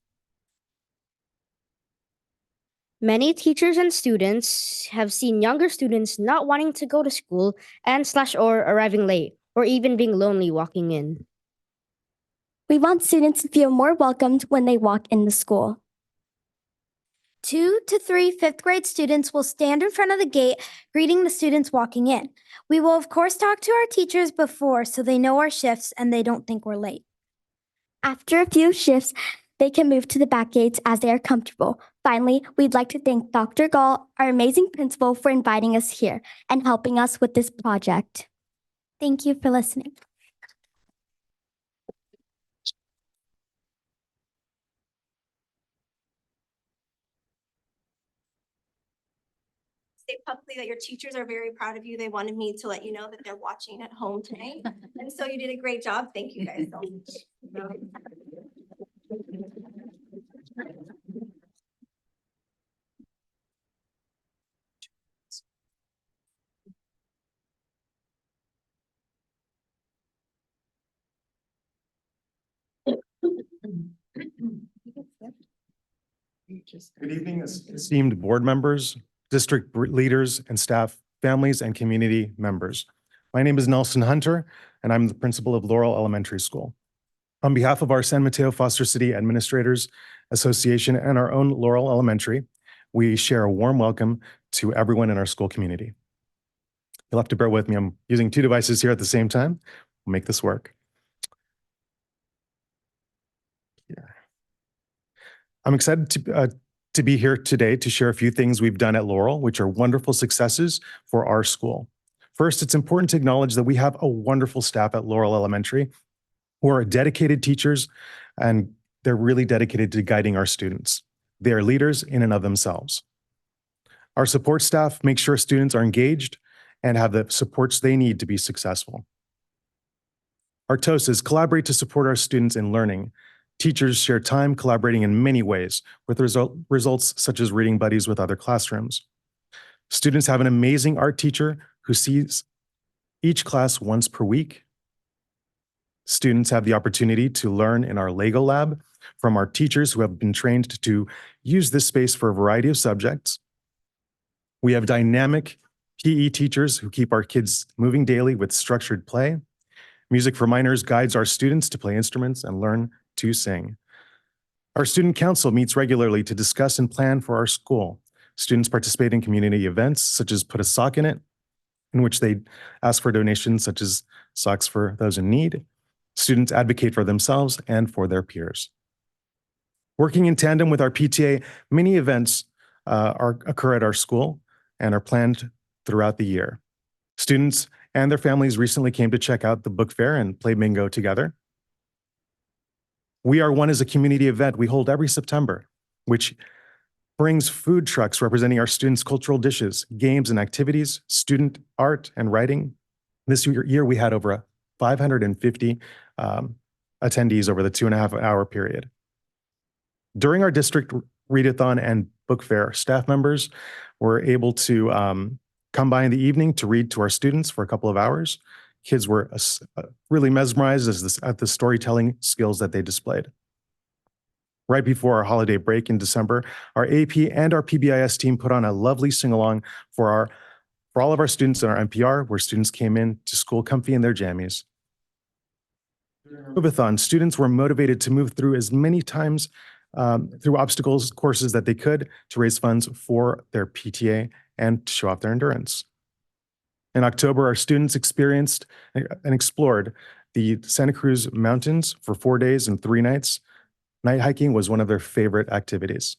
Many teachers and students have seen younger students not wanting to go to school or arriving late, or even being lonely walking in. We want students to feel more welcomed when they walk in the school. 2 to 3 5th grade students will stand in front of the gate, greeting the students walking in. We will, of course, talk to our teachers before so they know our shifts and they don't think we're late. After a few shifts, they can move to the back gates as they are comfortable. Finally, we'd like to thank Dr. Gall, our amazing principal, for inviting us here and helping us with this project. Thank you for listening. Say publicly that your teachers are very proud of you. They wanted me to let you know that they're watching at home tonight. And so you did a great job. Thank you guys so much. Good evening, esteemed board members, district leaders and staff, families, and community members. My name is Nelson Hunter, and I'm the principal of Laurel Elementary School. On behalf of our San Mateo Foster City Administrators Association and our own Laurel Elementary, we share a warm welcome to everyone in our school community. You'll have to bear with me. I'm using 2 devices here at the same time. We'll make this work. I'm excited to be here today to share a few things we've done at Laurel, which are wonderful successes for our school. First, it's important to acknowledge that we have a wonderful staff at Laurel Elementary who are dedicated teachers, and they're really dedicated to guiding our students. They are leaders in and of themselves. Our support staff make sure students are engaged and have the supports they need to be successful. Our TOSAs collaborate to support our students in learning. Teachers share time collaborating in many ways, with results such as reading buddies with other classrooms. Students have an amazing art teacher who sees each class once per week. Students have the opportunity to learn in our Lego lab from our teachers who have been trained to use this space for a variety of subjects. We have dynamic PE teachers who keep our kids moving daily with structured play. Music for Minors guides our students to play instruments and learn to sing. Our student council meets regularly to discuss and plan for our school. Students participate in community events such as Put a Sock in It, in which they ask for donations such as socks for those in need. Students advocate for themselves and for their peers. Working in tandem with our PTA, many events occur at our school and are planned throughout the year. Students and their families recently came to check out the book fair and play bingo together. We Are One is a community event we hold every September, which brings food trucks representing our students' cultural dishes, games and activities, student art and writing. This year we had over 550 attendees over the 2.5-hour period. During our district readathon and book fair, staff members were able to come by in the evening to read to our students for a couple of hours. Kids were really mesmerized at the storytelling skills that they displayed. Right before our holiday break in December, our AP and our PBIS team put on a lovely sing-along for all of our students in our NPR, where students came in to school comfy in their jammies. Movathon, students were motivated to move through as many times through obstacles courses that they could to raise funds for their PTA and to show off their endurance. In October, our students experienced and explored the Santa Cruz Mountains for 4 days and 3 nights. Night hiking was one of their favorite activities.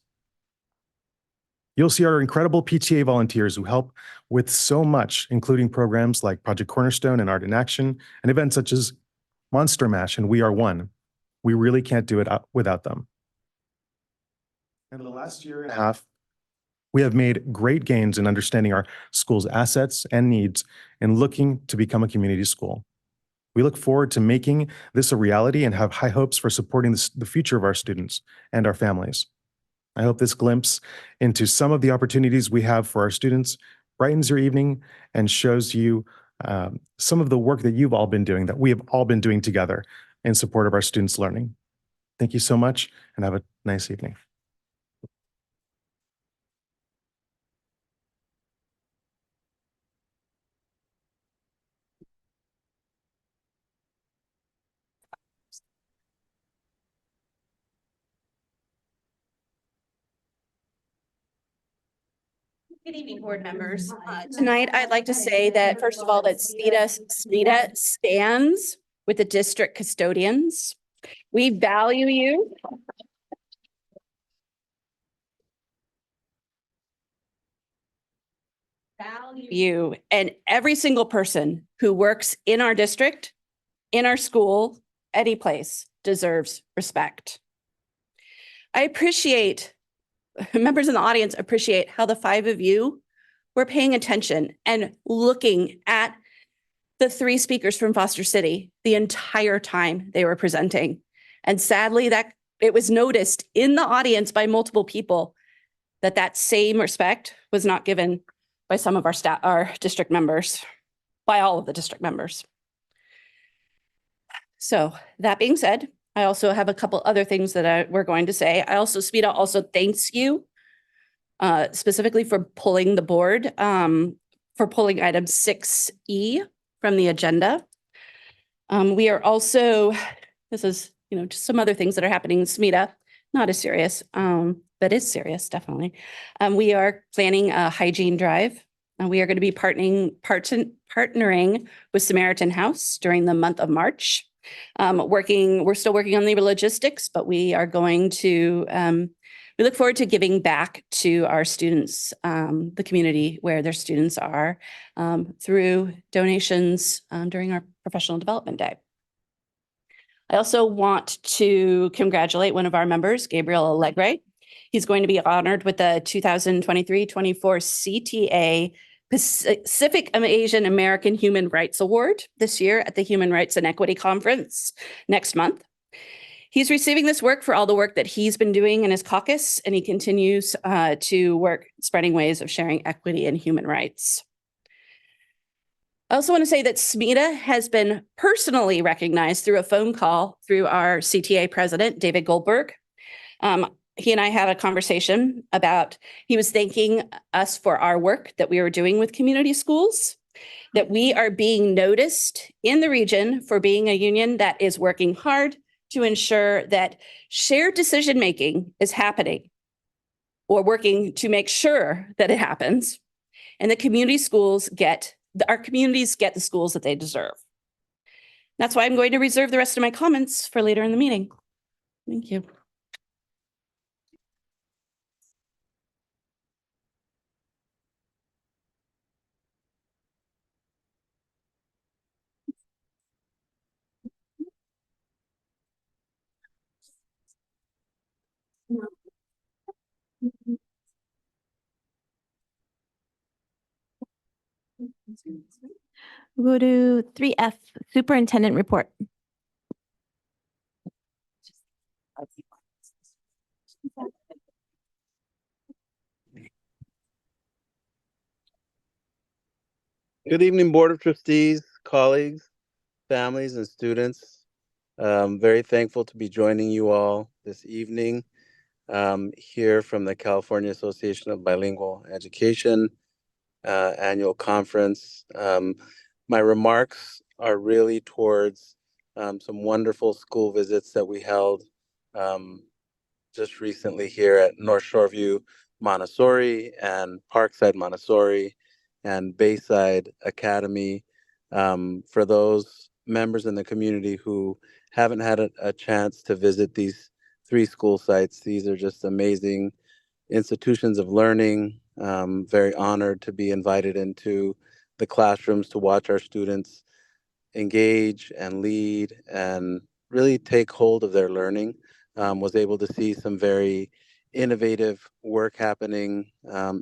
You'll see our incredible PTA volunteers who help with so much, including programs like Project Cornerstone and Art in Action, and events such as Monster Mash and We Are One. We really can't do it without them. In the last year and a half, we have made great gains in understanding our school's assets and needs and looking to become a community school. We look forward to making this a reality and have high hopes for supporting the future of our students and our families. I hope this glimpse into some of the opportunities we have for our students brightens your evening and shows you some of the work that you've all been doing, that we have all been doing together in support of our students' learning. Thank you so much and have a nice evening. Good evening, board members. Tonight, I'd like to say that, first of all, that SMFCSD stands with the district custodians. We value you. You and every single person who works in our district, in our school, any place deserves respect. I appreciate, members in the audience appreciate how the 5 of you were paying attention and looking at the 3 speakers from Foster City the entire time they were presenting. And sadly, that it was noticed in the audience by multiple people that same respect was not given by some of our staff, our district members, by all of the district members. So that being said, I also have a couple other things that we're going to say. Smita also thanks you specifically for pulling the board, for pulling item 6E from the agenda. We are also, this is, just some other things that are happening in SMETA, not as serious, but is serious, definitely. We are planning a hygiene drive. And we are going to be partnering with Samaritan House during the month of March. We're still working on the logistics, but we are going to, we look forward to giving back to our students, the community where their students are, through donations during our professional development day. I also want to congratulate one of our members, Gabriel Allegre. He's going to be honored with the 2023-24 CTA Pacific Asian American Human Rights Award this year at the Human Rights and Equity Conference next month. He's receiving this work for all the work that he's been doing in his caucus, and he continues to work spreading ways of sharing equity and human rights. I also want to say that SMETA has been personally recognized through a phone call through our CTA president, David Goldberg. He and I had a conversation about, he was thanking us for our work that we were doing with community schools, that we are being noticed in the region for being a union that is working hard to ensure that shared decision-making is happening, or working to make sure that it happens, and the community schools our communities get the schools that they deserve. That's why I'm going to reserve the rest of my comments for later in the meeting. Thank you. We'll go to 3F, Superintendent Report. Good evening, Board of Trustees, colleagues, families, and students. Very thankful to be joining you all this evening here from the California Association of Bilingual Education annual conference. My remarks are really towards some wonderful school visits that we held just recently here at North Shoreview Montessori and Parkside Montessori and Bayside Academy. For those members in the community who haven't had a chance to visit these 3 school sites, these are just amazing institutions of learning. Very honored to be invited into the classrooms to watch our students engage and lead and really take hold of their learning. Was able to see some very innovative work happening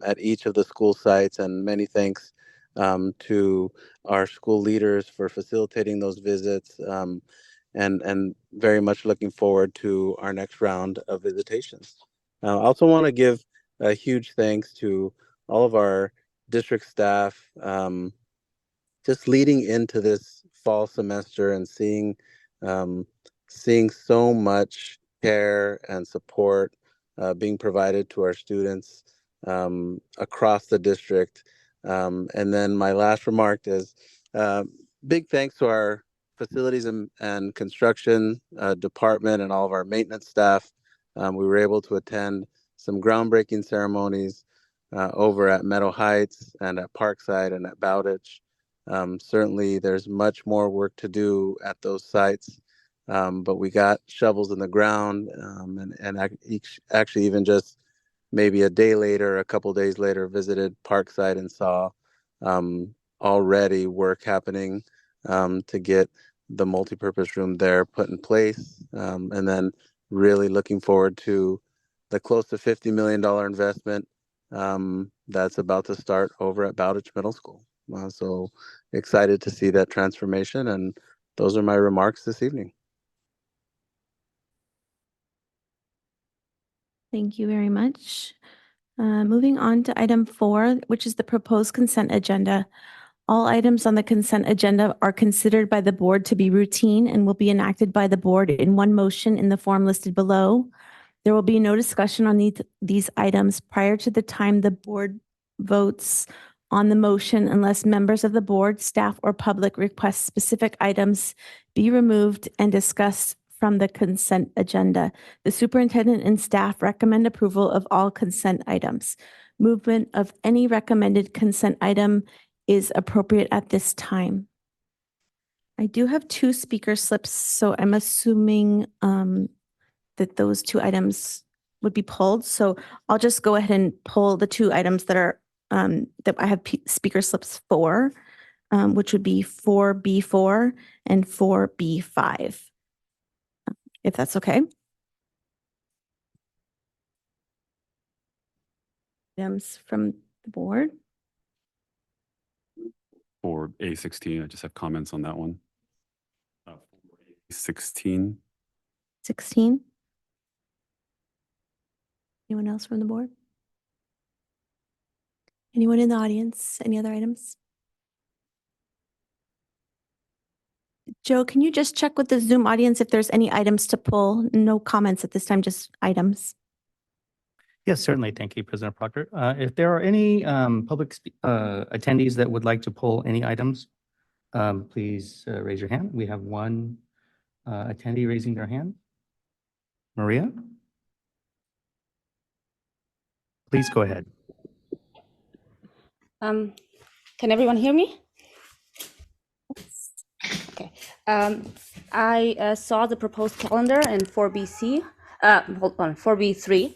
at each of the school sites, and many thanks to our school leaders for facilitating those visits, and very much looking forward to our next round of visitations. I also want to give a huge thanks to all of our district staff, just leading into this fall semester and seeing so much care and support being provided to our students across the district. And then my last remark is big thanks to our facilities and construction department and all of our maintenance staff. We were able to attend some groundbreaking ceremonies over at Meadow Heights and at Parkside and at Bowditch. Certainly there's much more work to do at those sites, but we got shovels in the ground, and actually even just maybe a day later, a couple days later, visited Parkside and saw already work happening to get the multipurpose room there put in place, and then really looking forward to the close to $50 million investment that's about to start over at Bowditch Middle School. So excited to see that transformation, and those are my remarks this evening. Thank you very much. Moving on to item 4, which is the proposed consent agenda. All items on the consent agenda are considered by the board to be routine and will be enacted by the board in one motion in the form listed below. There will be no discussion on these items prior to the time the board votes on the motion unless members of the board, staff, or public request specific items be removed and discussed from the consent agenda. The superintendent and staff recommend approval of all consent items. Movement of any recommended consent item is appropriate at this time. I do have 2 speaker slips, so I'm assuming that those 2 items would be pulled. So I'll just go ahead and pull the 2 items that are that I have speaker slips for, which would be 4B4 and 4B5, if that's okay. Items from the board. For A16, I just have comments on that one. 16. 16. Anyone else from the board? Anyone in the audience? Any other items? Joe, can you just check with the Zoom audience if there's any items to pull? No comments at this time, just items. Yes, certainly. Thank you, President Proctor. If there are any public attendees that would like to pull any items, please raise your hand. We have one attendee raising their hand. Maria? Please go ahead. Can everyone hear me? Okay. I saw the proposed calendar in 4BC, hold on, 4B3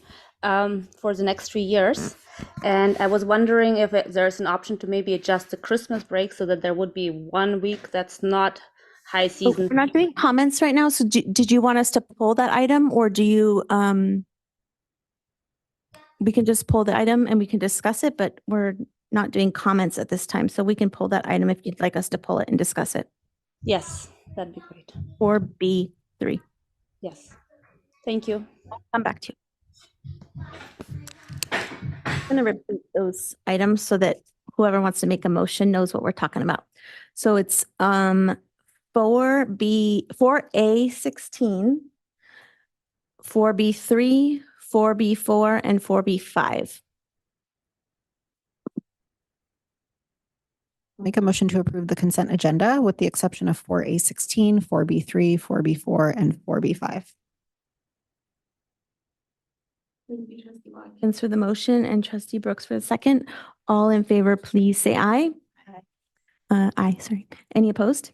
for the next 3 years. And I was wondering if there's an option to maybe adjust the Christmas break so that there would be 1 week that's not high season. We're not doing comments right now. So did you want us to pull that item, or do you, we can just pull the item and we can discuss it, but we're not doing comments at this time, so we can pull that item if you'd like us to pull it and discuss it. Yes, that'd be great. 4B3. Yes. Thank you. I'll come back to you. I'm going to repeat those items so that whoever wants to make a motion knows what we're talking about. So it's 4A16, 4B3, 4B4, and 4B5. Make a motion to approve the consent agenda with the exception of 4A16, 4B3, 4B4, and 4B5. Thank you, Trustee Watkins for the motion and Trustee Brooks for the second. All in favor, please say aye. Aye, sorry. Any opposed?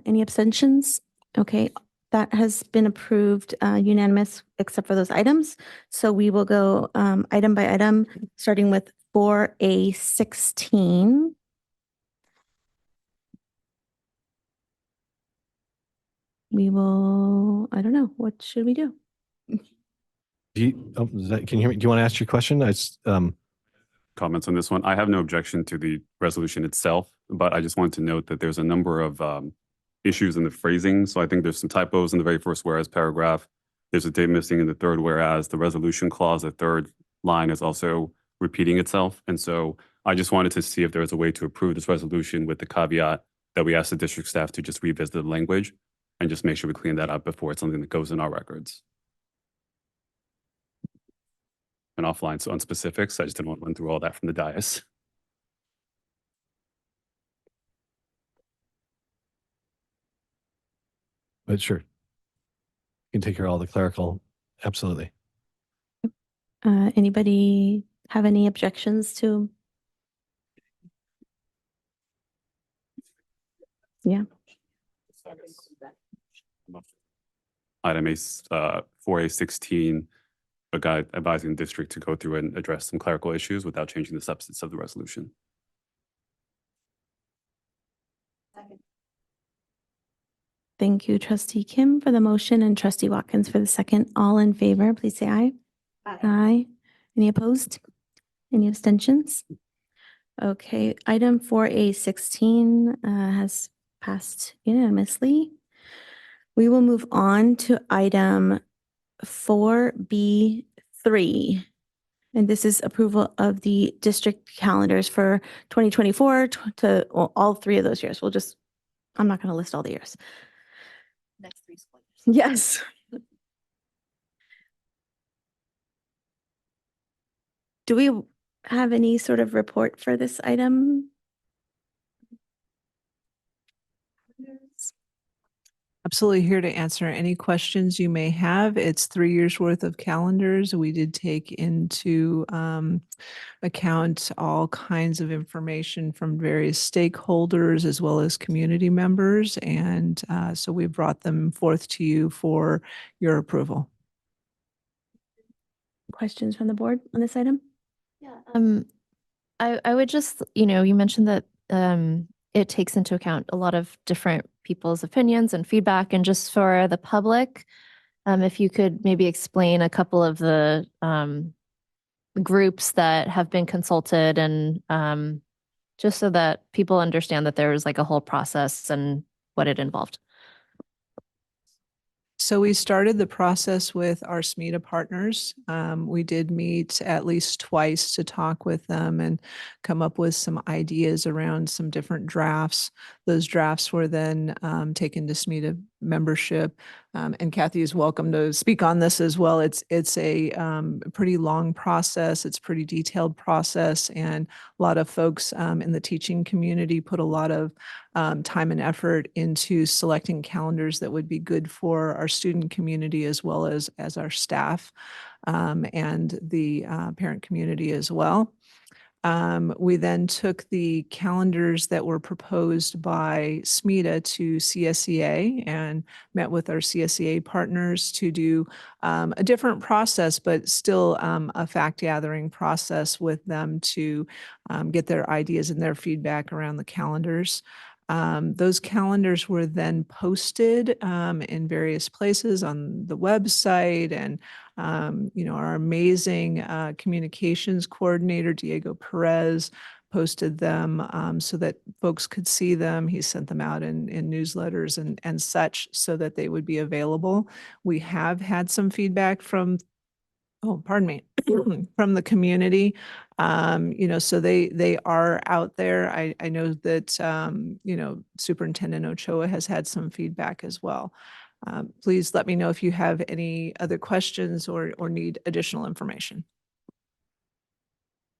Any abstentions? Okay, that has been approved unanimous except for those items. So we will go item by item, starting with 4A16. We will, I don't know, what should we do? Can you hear me? Do you want to ask your question? Comments on this one. I have no objection to the resolution itself, but I just wanted to note that there's a number of issues in the phrasing. So I think there's some typos in the very first whereas paragraph. There's a date missing in the third whereas. The resolution clause, the third line is also repeating itself. And so I just wanted to see if there was a way to approve this resolution with the caveat that we ask the district staff to just revisit the language and just make sure we clean that up before it's something that goes in our records. And offline, so on specifics, I just didn't want to run through all that from the dais. But sure. You can take care of all the clerical. Absolutely. Anybody have any objections to? Yeah. Item 4A16, a guide advising the district to go through and address some clerical issues without changing the substance of the resolution. Thank you, Trustee Kim for the motion and Trustee Watkins for the second. All in favor, please say aye. Aye. Any opposed? Any abstentions? Okay, item 4A16 has passed unanimously. We will move on to item 4B3. And this is approval of the district calendars for 2024 to all 3 of those years. I'm not going to list all the years. Next 3 school years. Yes. Do we have any sort of report for this item? Absolutely here to answer any questions you may have. It's 3 years worth of calendars. We did take into account all kinds of information from various stakeholders as well as community members. And so we brought them forth to you for your approval. Questions from the board on this item? Yeah. I would just, you mentioned that it takes into account a lot of different people's opinions and feedback. And just for the public, if you could maybe explain a couple of the groups that have been consulted and just so that people understand that there was like a whole process and what it involved. So we started the process with our SMETA partners. We did meet at least twice to talk with them and come up with some ideas around some different drafts. Those drafts were then taken to SMETA membership. And Kathy is welcome to speak on this as well. It's a pretty long process. It's a pretty detailed process. And a lot of folks in the teaching community put a lot of time and effort into selecting calendars that would be good for our student community as well as our staff and the parent community as well. We then took the calendars that were proposed by SMETA to CSEA and met with our CSEA partners to do a different process, but still a fact-gathering process with them to get their ideas and their feedback around the calendars. Those calendars were then posted in various places on the website, and our amazing communications coordinator, Diego Perez, posted them so that folks could see them. He sent them out in newsletters and such so that they would be available. We have had some feedback from, oh, pardon me, from the community. So they are out there. I know that, Superintendent Ochoa has had some feedback as well. Please let me know if you have any other questions or need additional information.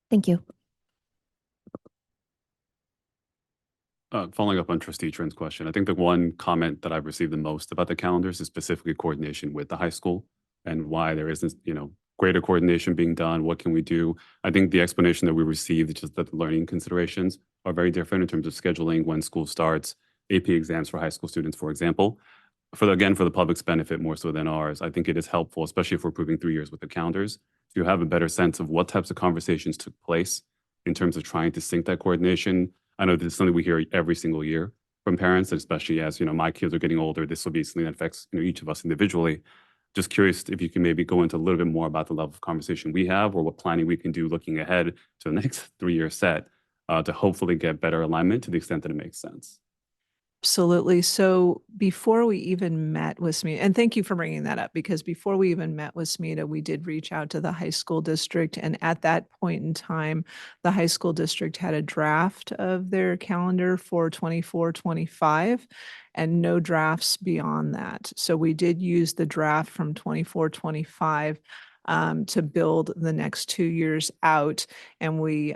Thank you. Following up on Trustee Trent's question, I think the one comment that I've received the most about the calendars is specifically coordination with the high school and why there isn't, greater coordination being done. What can we do? I think the explanation that we received is just that the learning considerations are very different in terms of scheduling when school starts, AP exams for high school students, for example. For the public's benefit more so than ours, I think it is helpful, especially if we're proving 3 years with the calendars, to have a better sense of what types of conversations took place in terms of trying to sync that coordination. I know this is something we hear every single year from parents, especially as my kids are getting older. This will be something that affects each of us individually. Just curious if you can maybe go into a little bit more about the level of conversation we have or what planning we can do looking ahead to the next 3-year set to hopefully get better alignment to the extent that it makes sense. Absolutely. So before we even met with SMETA, and thank you for bringing that up, because before we even met with SMETA, we did reach out to the high school district. And at that point in time, the high school district had a draft of their calendar for 24-25 and no drafts beyond that. So we did use the draft from 24-25 to build the next 2 years out. And we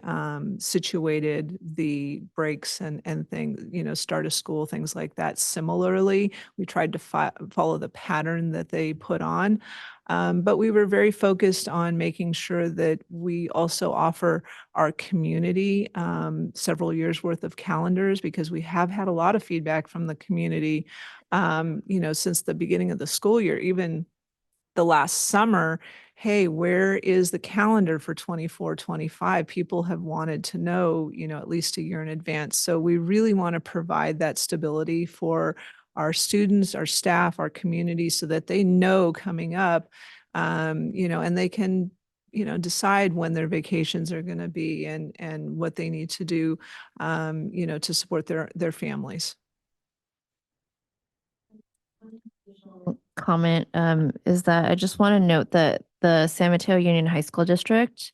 situated the breaks and things, start of school, things like that. Similarly, we tried to follow the pattern that they put on. But we were very focused on making sure that we also offer our community several years worth of calendars, because we have had a lot of feedback from the community, since the beginning of the school year, even the last summer. Hey, where is the calendar for 24-25? People have wanted to know, at least a year in advance. So we really want to provide that stability for our students, our staff, our community, so that they know coming up, and they can, decide when their vacations are going to be and what they need to do, to support their families. Comment is that I just want to note that the San Mateo Union High School District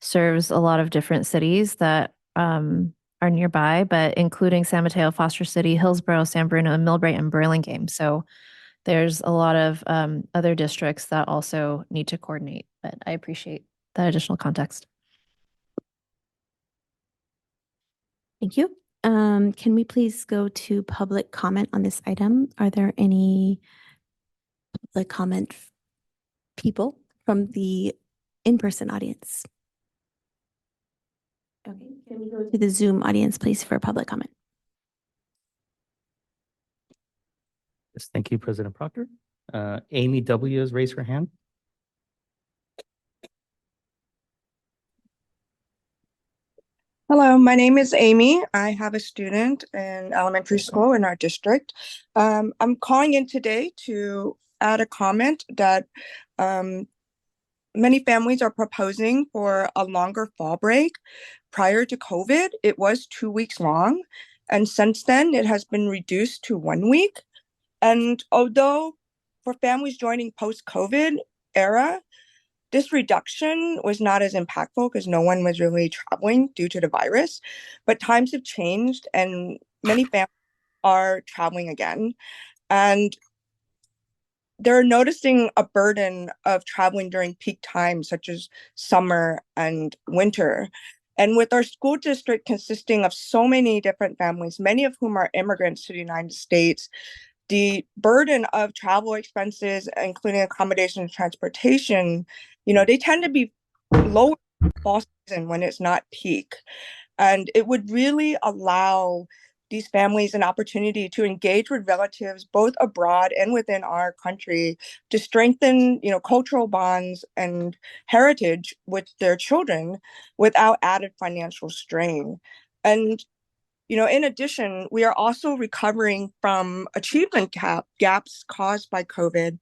serves a lot of different cities that are nearby, but including San Mateo, Foster City, Hillsborough, San Bruno, and Millbrae and Burlingame. So there's a lot of other districts that also need to coordinate, but I appreciate that additional context. Thank you. Can we please go to public comment on this item? Are there any public comment people from the in-person audience? Okay, can we go to the Zoom audience, please, for public comment? Yes, thank you, President Proctor. Amy W. has raised her hand. Hello, my name is Amy. I have a student in elementary school in our district. I'm calling in today to add a comment that many families are proposing for a longer fall break. Prior to COVID, it was 2 weeks long, and since then it has been reduced to 1 week. And although for families joining post-COVID era, this reduction was not as impactful because no one was really traveling due to the virus, but times have changed and many families are traveling again. And they're noticing a burden of traveling during peak times, such as summer and winter. And with our school district consisting of so many different families, many of whom are immigrants to the United States, the burden of travel expenses, including accommodation and transportation, they tend to be lower in fall season when it's not peak. And it would really allow these families an opportunity to engage with relatives both abroad and within our country to strengthen, cultural bonds and heritage with their children without added financial strain. And in addition, we are also recovering from achievement gaps caused by COVID,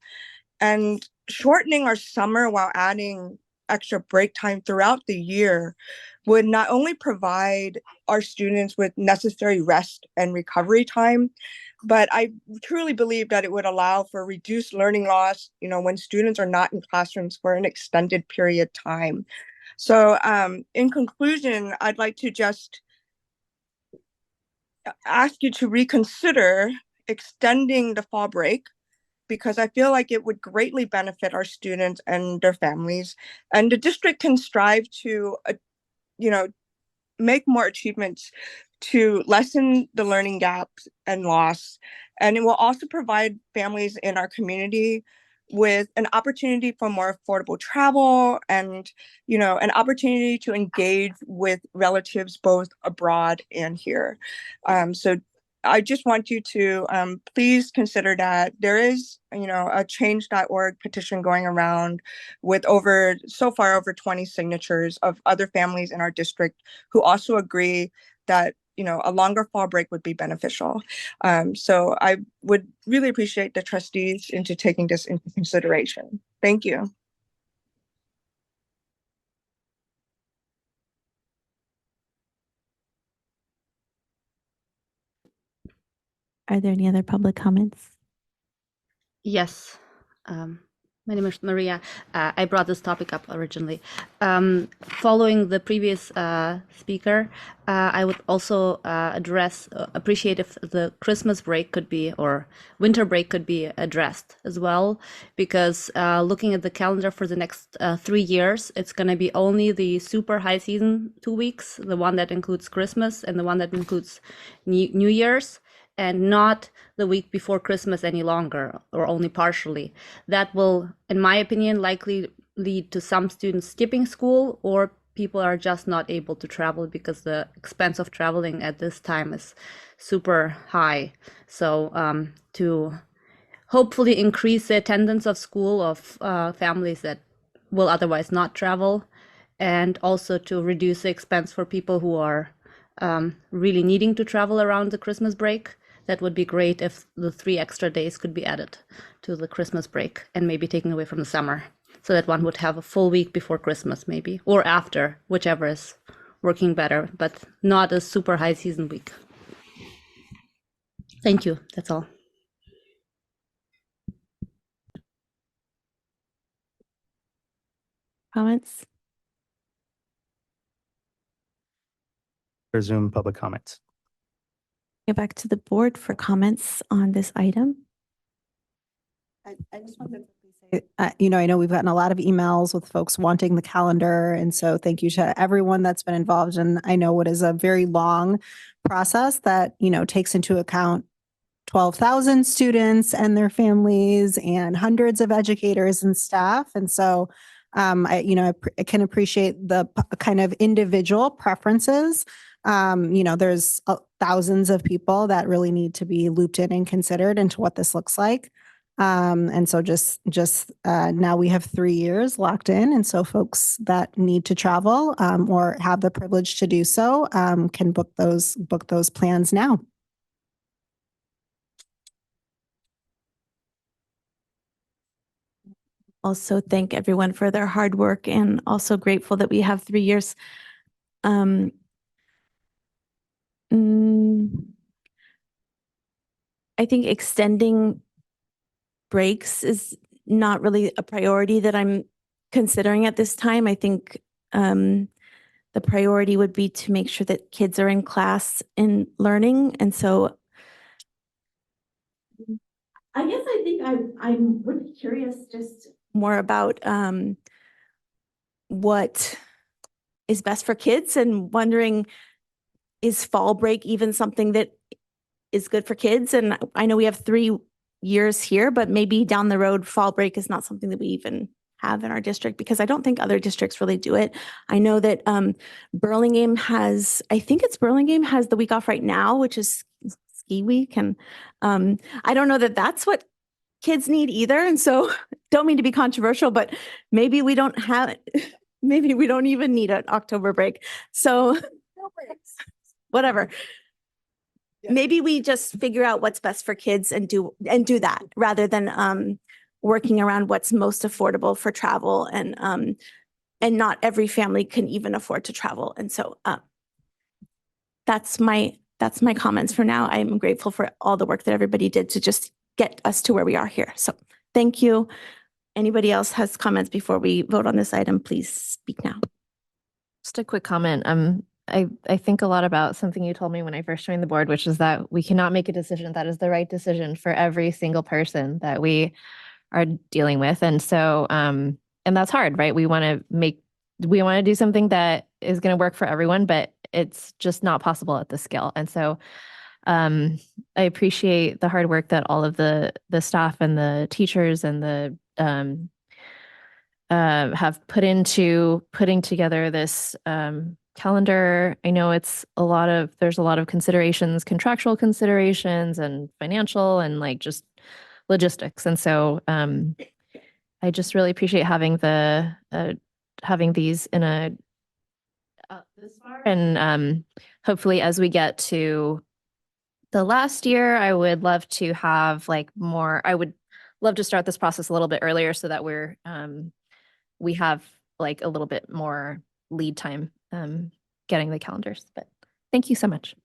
and shortening our summer while adding extra break time throughout the year would not only provide our students with necessary rest and recovery time, but I truly believe that it would allow for reduced learning loss, when students are not in classrooms for an extended period of time. So in conclusion, I'd like to just ask you to reconsider extending the fall break, because I feel like it would greatly benefit our students and their families. And the district can strive to, make more achievements to lessen the learning gaps and loss. And it will also provide families in our community with an opportunity for more affordable travel and, an opportunity to engage with relatives both abroad and here. So I just want you to please consider that there is, a change.org petition going around with so far over 20 signatures of other families in our district who also agree that, a longer fall break would be beneficial. So I would really appreciate the trustees into taking this into consideration. Thank you. Are there any other public comments? Yes. My name is Maria. I brought this topic up originally. Following the previous speaker, I would also appreciate if the Christmas break could be, or winter break could be addressed as well, because looking at the calendar for the next 3 years, it's going to be only the super high season 2 weeks, the one that includes Christmas and the one that includes New Year's, and not the week before Christmas any longer, or only partially. That will, in my opinion, likely lead to some students skipping school, or people are just not able to travel because the expense of traveling at this time is super high. So to hopefully increase the attendance of school of families that will otherwise not travel, and also to reduce the expense for people who are really needing to travel around the Christmas break. That would be great if the 3 extra days could be added to the Christmas break and maybe taken away from the summer, so that one would have a full week before Christmas maybe, or after, whichever is working better, but not a super high season week. Thank you. That's all. Comments? Resume public comments. Go back to the board for comments on this item. I just wanted to say, I know we've gotten a lot of emails with folks wanting the calendar. And so thank you to everyone that's been involved. And I know what is a very long process that, takes into account 12,000 students and their families and hundreds of educators and staff. And so I can appreciate the kind of individual preferences. There's thousands of people that really need to be looped in and considered into what this looks like. And so just now we have 3 years locked in. And so folks that need to travel or have the privilege to do so can book those plans now. Also thank everyone for their hard work, and also grateful that we have 3 years. I think extending breaks is not really a priority that I'm considering at this time. I think the priority would be to make sure that kids are in class and learning. And so I guess I think I'm really curious just more about what is best for kids, and wondering, is fall break even something that is good for kids? And I know we have 3 years here, but maybe down the road, fall break is not something that we even have in our district, because I don't think other districts really do it. I know that Burlingame has the week off right now, which is ski week. And I don't know that that's what kids need either. And so don't mean to be controversial, but maybe we don't even need an October break. So whatever. Maybe we just figure out what's best for kids and do that, rather than working around what's most affordable for travel. And and not every family can even afford to travel. And so that's my comments for now. I'm grateful for all the work that everybody did to just get us to where we are here. So thank you. Anybody else has comments before we vote on this item, please speak now. Just a quick comment. I think a lot about something you told me when I first joined the board, which is that we cannot make a decision that is the right decision for every single person that we are dealing with. And so, and that's hard, right? We want to do something that is going to work for everyone, but it's just not possible at this scale. And so, I appreciate the hard work that all of the staff and the teachers and the have put into putting together this calendar. I know there's a lot of considerations, contractual considerations and financial and like just logistics. And so I just really appreciate having having these in this far. And hopefully as we get to the last year, I would love to have I would love to start this process a little bit earlier so that we have like a little bit more lead time getting the calendars. But thank you so much.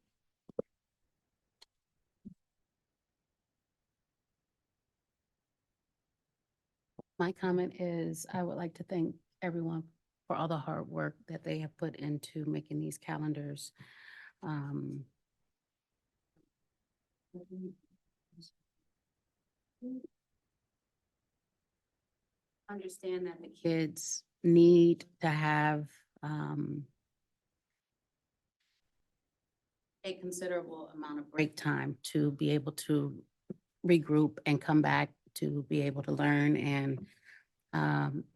My comment is I would like to thank everyone for all the hard work that they have put into making these calendars. Understand that the kids need to have a considerable amount of break time to be able to regroup and come back to be able to learn and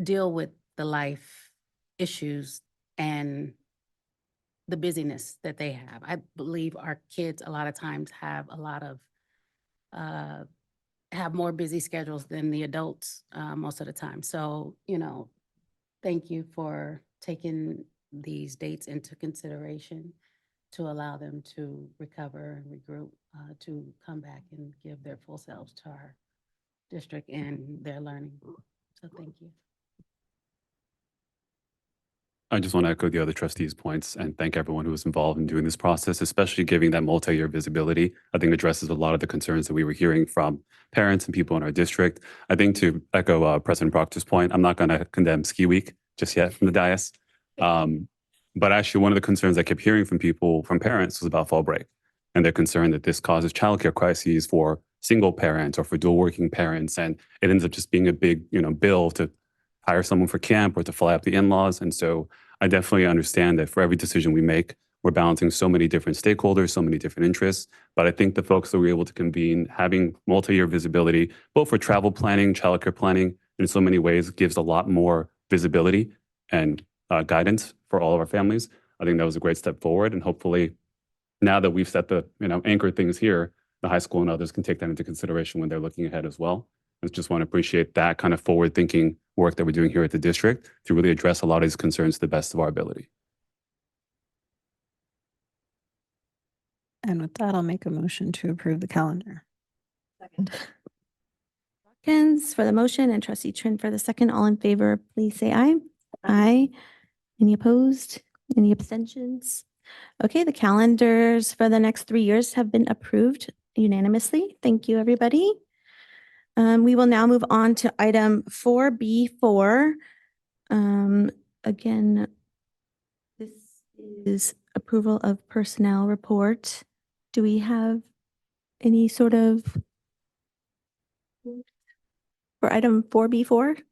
deal with the life issues and the busyness that they have. I believe our kids a lot of times have a lot of have more busy schedules than the adults most of the time. So, thank you for taking these dates into consideration to allow them to recover and regroup, to come back and give their full selves to our district and their learning. So thank you. I just want to echo the other trustees' points and thank everyone who was involved in doing this process, especially giving that multi-year visibility. I think addresses a lot of the concerns that we were hearing from parents and people in our district. I think to echo President Proctor's point, I'm not going to condemn ski week just yet from the dais. But actually one of the concerns I kept hearing from parents was about fall break. And they're concerned that this causes childcare crises for single parents or for dual working parents. And it ends up just being a big, bill to hire someone for camp or to fly up the in-laws. And so I definitely understand that for every decision we make, we're balancing so many different stakeholders, so many different interests. But I think the folks that we're able to convene, having multi-year visibility, both for travel planning, childcare planning, in so many ways gives a lot more visibility and guidance for all of our families. I think that was a great step forward. And hopefully now that we've set the, anchor things here, the high school and others can take that into consideration when they're looking ahead as well. I just want to appreciate that kind of forward-thinking work that we're doing here at the district to really address a lot of these concerns to the best of our ability. And with that, I'll make a motion to approve the calendar. Second. Watkins for the motion and trustee Trin for the second. All in favor, please say aye. Aye. Any opposed? Any abstentions? Okay, the calendars for the next 3 years have been approved unanimously. Thank you, everybody. We will now move on to item 4B4. Again, this is approval of personnel report. Do we have any sort of for item 4B4?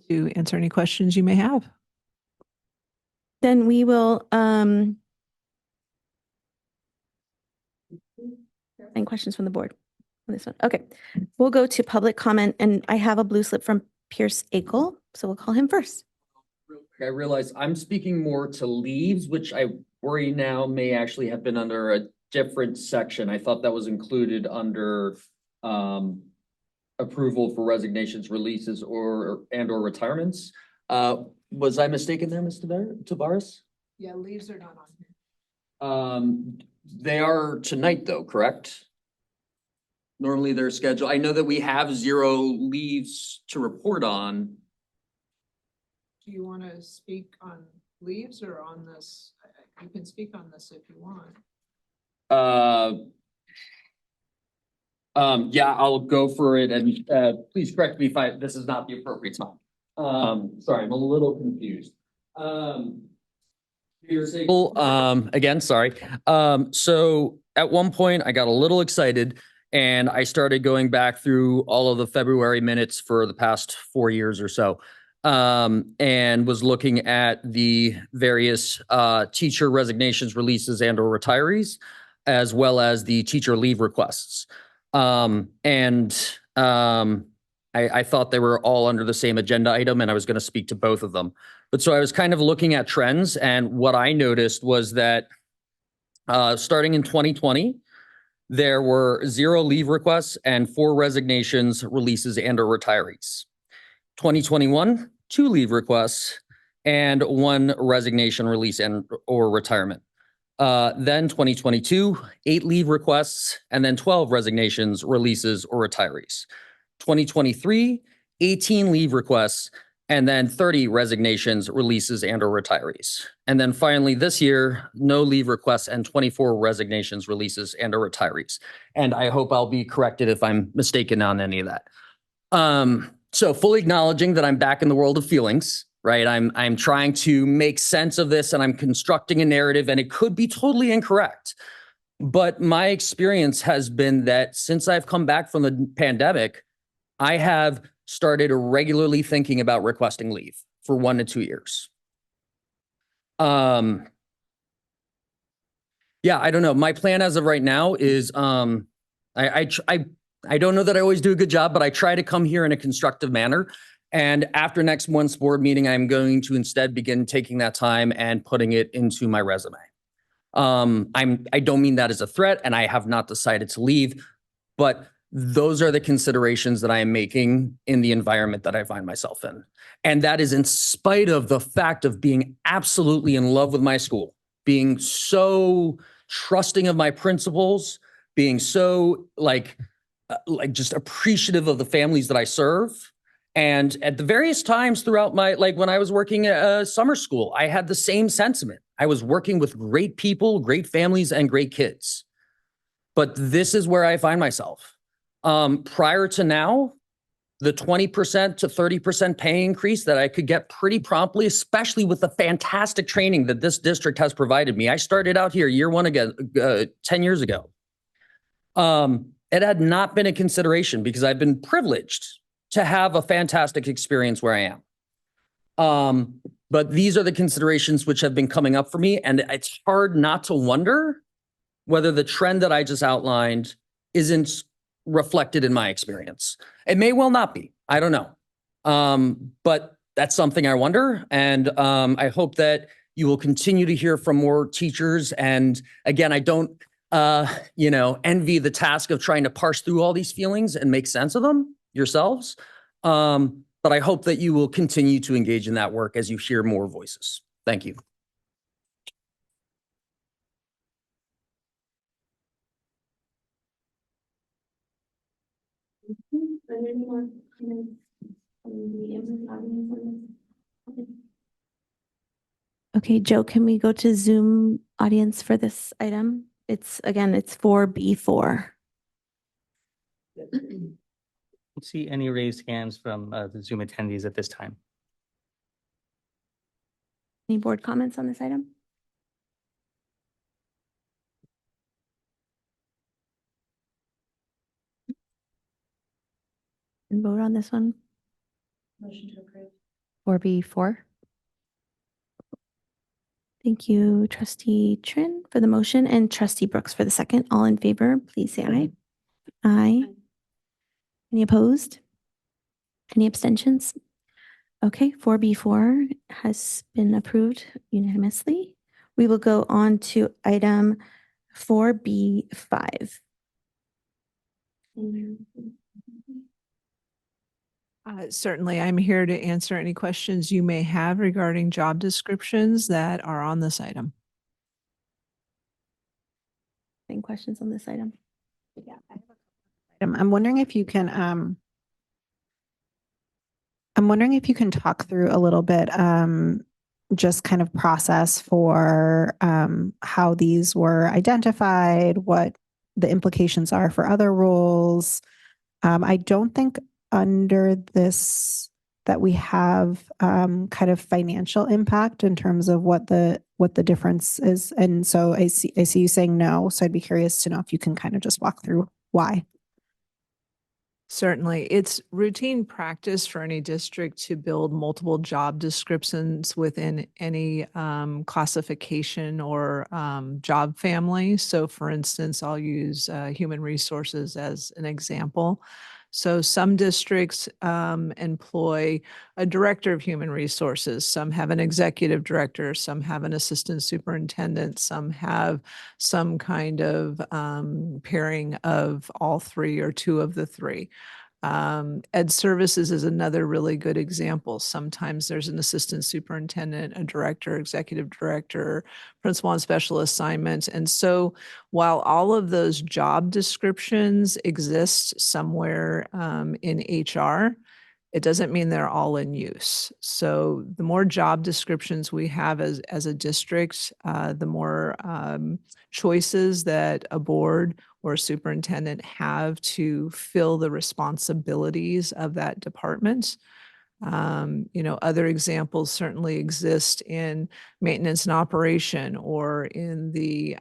To answer any questions you may have. Then we will any questions from the board on this one? Okay, we'll go to public comment, and I have a blue slip from Pierce Akel, so we'll call him first. I realize I'm speaking more to leaves, which I worry now may actually have been under a different section. I thought that was included under approval for resignations, releases, or retirements. Was I mistaken there, Mr. Tavares? Yeah, leaves are not on here. They are tonight though, correct? normally their schedule. I know that we have 0 leaves to report on. Do you want to speak on leaves or on this? You can speak on this if you want. Yeah, I'll go for it, and please correct me if this is not the appropriate time. Sorry, I'm a little confused. Again, sorry. So at one point I got a little excited and I started going back through all of the February minutes for the past 4 years or so. And was looking at the various teacher resignations, releases, and or retirees, as well as the teacher leave requests. I thought they were all under the same agenda item and I was going to speak to both of them. But so I was kind of looking at trends, and what I noticed was that starting in 2020, there were 0 leave requests and 4 resignations, releases, and or retirees. 2021, 2 leave requests and 1 resignation, release, and or retirement. Then 2022, 8 leave requests and then 12 resignations, releases, or retirees. 2023, 18 leave requests and then 30 resignations, releases, and or retirees. And then finally this year, no leave requests and 24 resignations, releases, and or retirees. And I hope I'll be corrected if I'm mistaken on any of that. So fully acknowledging that I'm back in the world of feelings, right? I'm trying to make sense of this and I'm constructing a narrative, and it could be totally incorrect. But my experience has been that since I've come back from the pandemic, I have started regularly thinking about requesting leave for 1 to 2 years. Yeah, I don't know. My plan as of right now is I don't know that I always do a good job, but I try to come here in a constructive manner. And after next month's board meeting, I'm going to instead begin taking that time and putting it into my resume. I don't mean that as a threat, and I have not decided to leave, but those are the considerations that I am making in the environment that I find myself in. And that is in spite of the fact of being absolutely in love with my school, being so trusting of my principals, being so like just appreciative of the families that I serve. And at the various times throughout my, like when I was working at summer school, I had the same sentiment. I was working with great people, great families, and great kids. But this is where I find myself. Prior to now, the 20% to 30% pay increase that I could get pretty promptly, especially with the fantastic training that this district has provided me. I started out here year 1 again, 10 years ago. It had not been a consideration because I've been privileged to have a fantastic experience where I am. But these are the considerations which have been coming up for me. And it's hard not to wonder whether the trend that I just outlined isn't reflected in my experience. It may well not be. I don't know. But that's something I wonder. And I hope that you will continue to hear from more teachers. And again, I don't, envy the task of trying to parse through all these feelings and make sense of them yourselves. But I hope that you will continue to engage in that work as you hear more voices. Thank you. Are there any more comments from the in-person audience on this? Okay, Joe, can we go to Zoom audience for this item? It's 4B4. Don't see any raised hands from the Zoom attendees at this time. Any board comments on this item? And vote on this one. Motion to approve. 4B4. Thank you, Trustee Trin for the motion and Trustee Brooks for the second. All in favor, please say aye. Aye. Any opposed? Any abstentions? Okay, 4B4 has been approved unanimously. We will go on to item 4B5. Certainly, I'm here to answer any questions you may have regarding job descriptions that are on this item. Any questions on this item? Yeah, I have a couple of I'm wondering if you can, I'm wondering if you can talk through a little bit, just kind of process for how these were identified, what the implications are for other roles. I don't think under this that we have kind of financial impact in terms of what the difference is. And so I see you saying no. So I'd be curious to know if you can kind of just walk through why. Certainly. It's routine practice for any district to build multiple job descriptions within any classification or job family. So for instance, I'll use human resources as an example. So some districts employ a director of human resources. Some have an executive director. Some have an assistant superintendent. Some have some kind of pairing of all three or two of the three. Ed services is another really good example. Sometimes there's an assistant superintendent, a director, executive director, principal on special assignments. And so while all of those job descriptions exist somewhere in HR, it doesn't mean they're all in use. So the more job descriptions we have as a district, the more choices that a board or a superintendent have to fill the responsibilities of that department. Other examples certainly exist in maintenance and operation or in the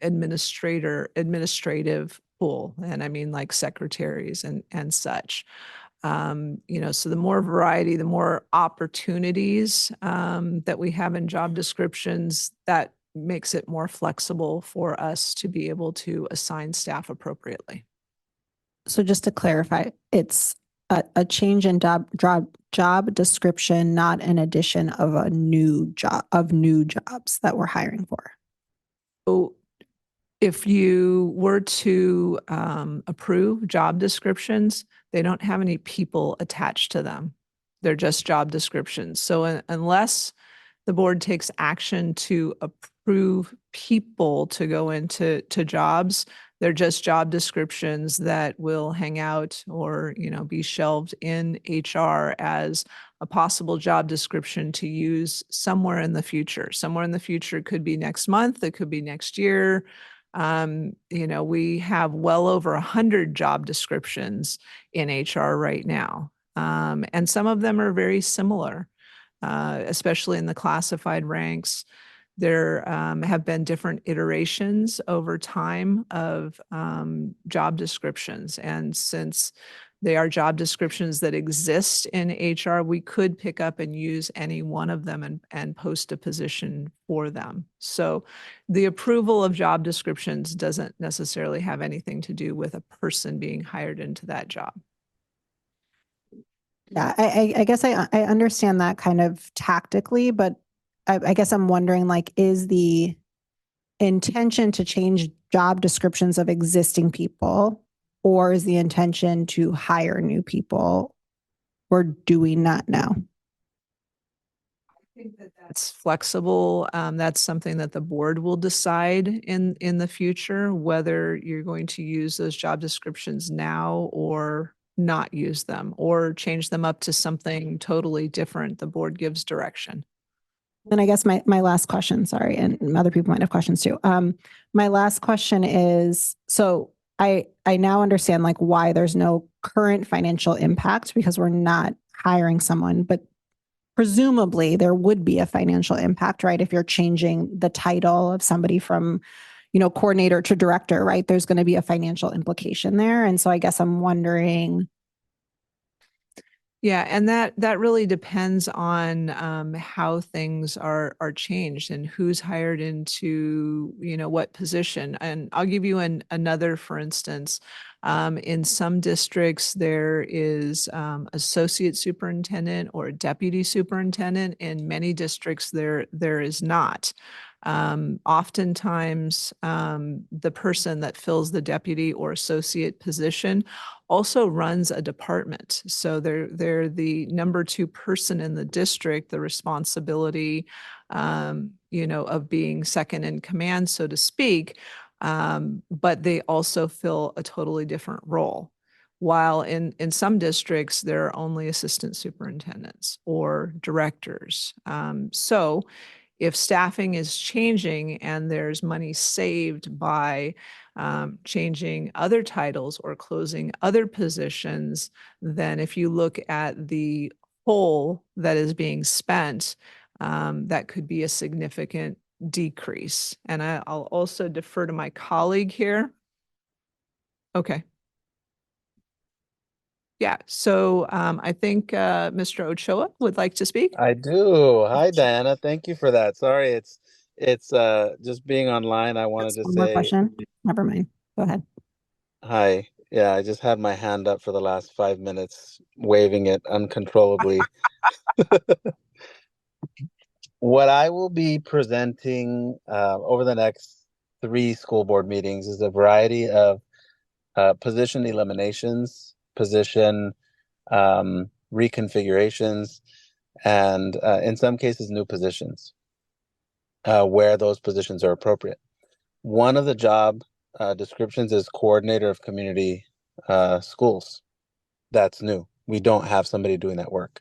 administrative pool. And I mean like secretaries and such. So the more variety, the more opportunities that we have in job descriptions, that makes it more flexible for us to be able to assign staff appropriately. So just to clarify, it's a change in job description, not an addition of a new jobs that we're hiring for. So if you were to approve job descriptions, they don't have any people attached to them. They're just job descriptions. So unless the board takes action to approve people to go into jobs, they're just job descriptions that will hang out or be shelved in HR as a possible job description to use somewhere in the future. Somewhere in the future, it could be next month, it could be next year. We have well over 100 job descriptions in HR right now. And some of them are very similar, especially in the classified ranks. There have been different iterations over time of job descriptions. And since they are job descriptions that exist in HR, we could pick up and use any one of them and post a position for them. So the approval of job descriptions doesn't necessarily have anything to do with a person being hired into that job. Yeah, I guess I understand that kind of tactically, but I guess I'm wondering, like, is the intention to change job descriptions of existing people, or is the intention to hire new people, or do we not know? I think that that's flexible. That's something that the board will decide in the future, whether you're going to use those job descriptions now or not use them or change them up to something totally different. The board gives direction. And I guess my last question, sorry, and other people might have questions too. My last question is, so I now understand like why there's no current financial impact because we're not hiring someone, but presumably there would be a financial impact, right? If you're changing the title of somebody from, coordinator to director, right? There's going to be a financial implication there. And so I guess I'm wondering. Yeah, and that really depends on how things are changed and who's hired into what position. And I'll give you another, for instance. In some districts, there is associate superintendent or deputy superintendent. In many districts, there is not. Oftentimes, the person that fills the deputy or associate position also runs a department. So they're the number 2 person in the district, the responsibility, of being second in command, so to speak. but they also fill a totally different role. While in some districts, there are only assistant superintendents or directors. So if staffing is changing and there's money saved by changing other titles or closing other positions, then if you look at the whole that is being spent, that could be a significant decrease. And I'll also defer to my colleague here. Okay. Yeah, so I think Mr. Ochoa would like to speak. I do. Hi, Diana. Thank you for that. Sorry, it's just being online. I wanted to One more say question. Never mind. Go ahead. hi. Yeah, I just had my hand up for the last 5 minutes, waving it uncontrollably. What I will be presenting over the next 3 school board meetings is a variety of position eliminations, position reconfigurations, and in some cases, new positions where those positions are appropriate. One of the job descriptions is coordinator of community schools. That's new. We don't have somebody doing that work.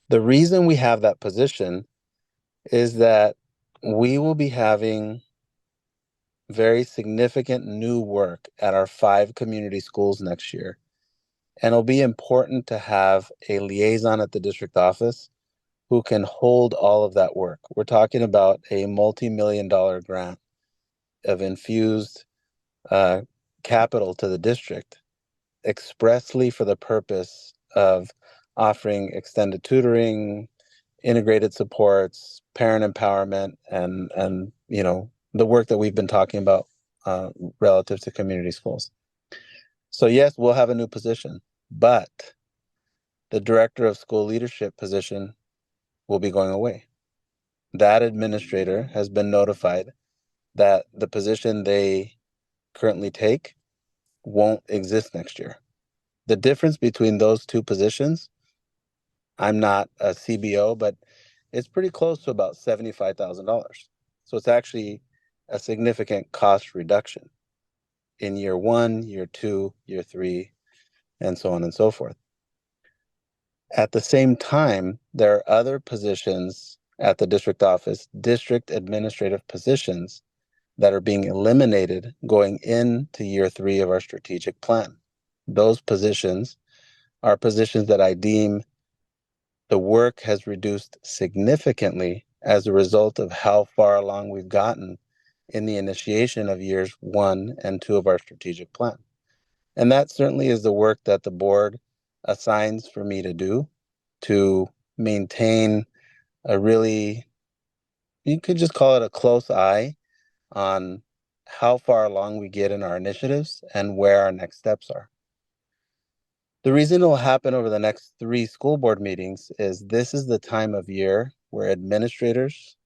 The reason we have that position is that we will be having very significant new work at our 5 community schools next year. And it'll be important to have a liaison at the district office who can hold all of that work. We're talking about a multi-million-dollar grant of infused capital to the district expressly for the purpose of offering extended tutoring, integrated supports, parent empowerment, and you know, the work that we've been talking about relative to community schools. So yes, we'll have a new position, but the director of school leadership position will be going away. That administrator has been notified that the position they currently take won't exist next year. The difference between those 2 positions, I'm not a CBO, but it's pretty close to about $75,000. So it's actually a significant cost reduction in year 1, year 2, year 3, and so on and so forth. At the same time, there are other positions at the district office, district administrative positions, that are being eliminated going into year 3 of our strategic plan. Those positions are positions that I deem the work has reduced significantly as a result of how far along we've gotten in the initiation of years 1 and 2 of our strategic plan. And that certainly is the work that the board assigns for me to do to maintain a really, you could just call it a close eye on how far along we get in our initiatives and where our next steps are. The reason it will happen over the next 3 school board meetings is this is the time of year where administrators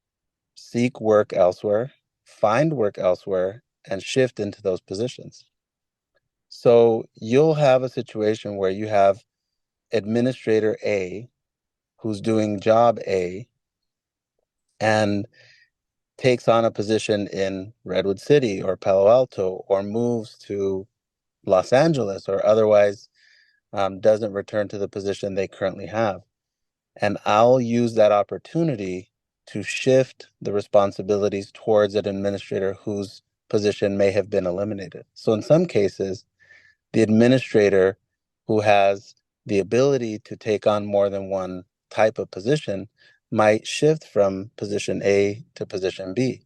seek work elsewhere, find work elsewhere, and shift into those positions. So you'll have a situation where you have administrator A who's doing job A and takes on a position in Redwood City or Palo Alto or moves to Los Angeles or otherwise doesn't return to the position they currently have. And I'll use that opportunity to shift the responsibilities towards an administrator whose position may have been eliminated. So in some cases, the administrator who has the ability to take on more than one type of position might shift from position A to position B.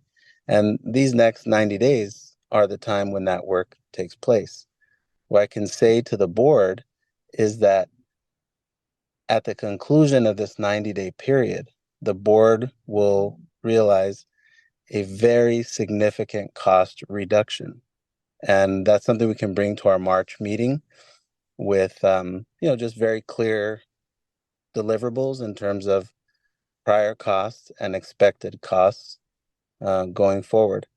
And these next 90 days are the time when that work takes place. What I can say to the board is that at the conclusion of this 90-day period, the board will realize a very significant cost reduction. And that's something we can bring to our March meeting with, just very clear deliverables in terms of prior costs and expected costs going forward.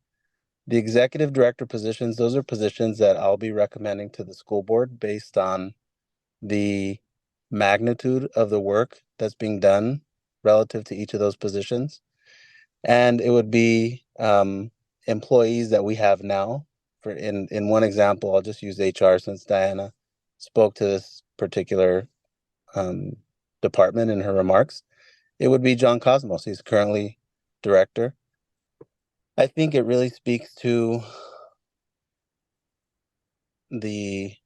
The executive director positions, those are positions that I'll be recommending to the school board based on the magnitude of the work that's being done relative to each of those positions. And it would be in employees that we have now. For in one example, I'll just use HR since Diana spoke to this particular department in her remarks. It would be John Cosmos. He's currently director. I think it really speaks to the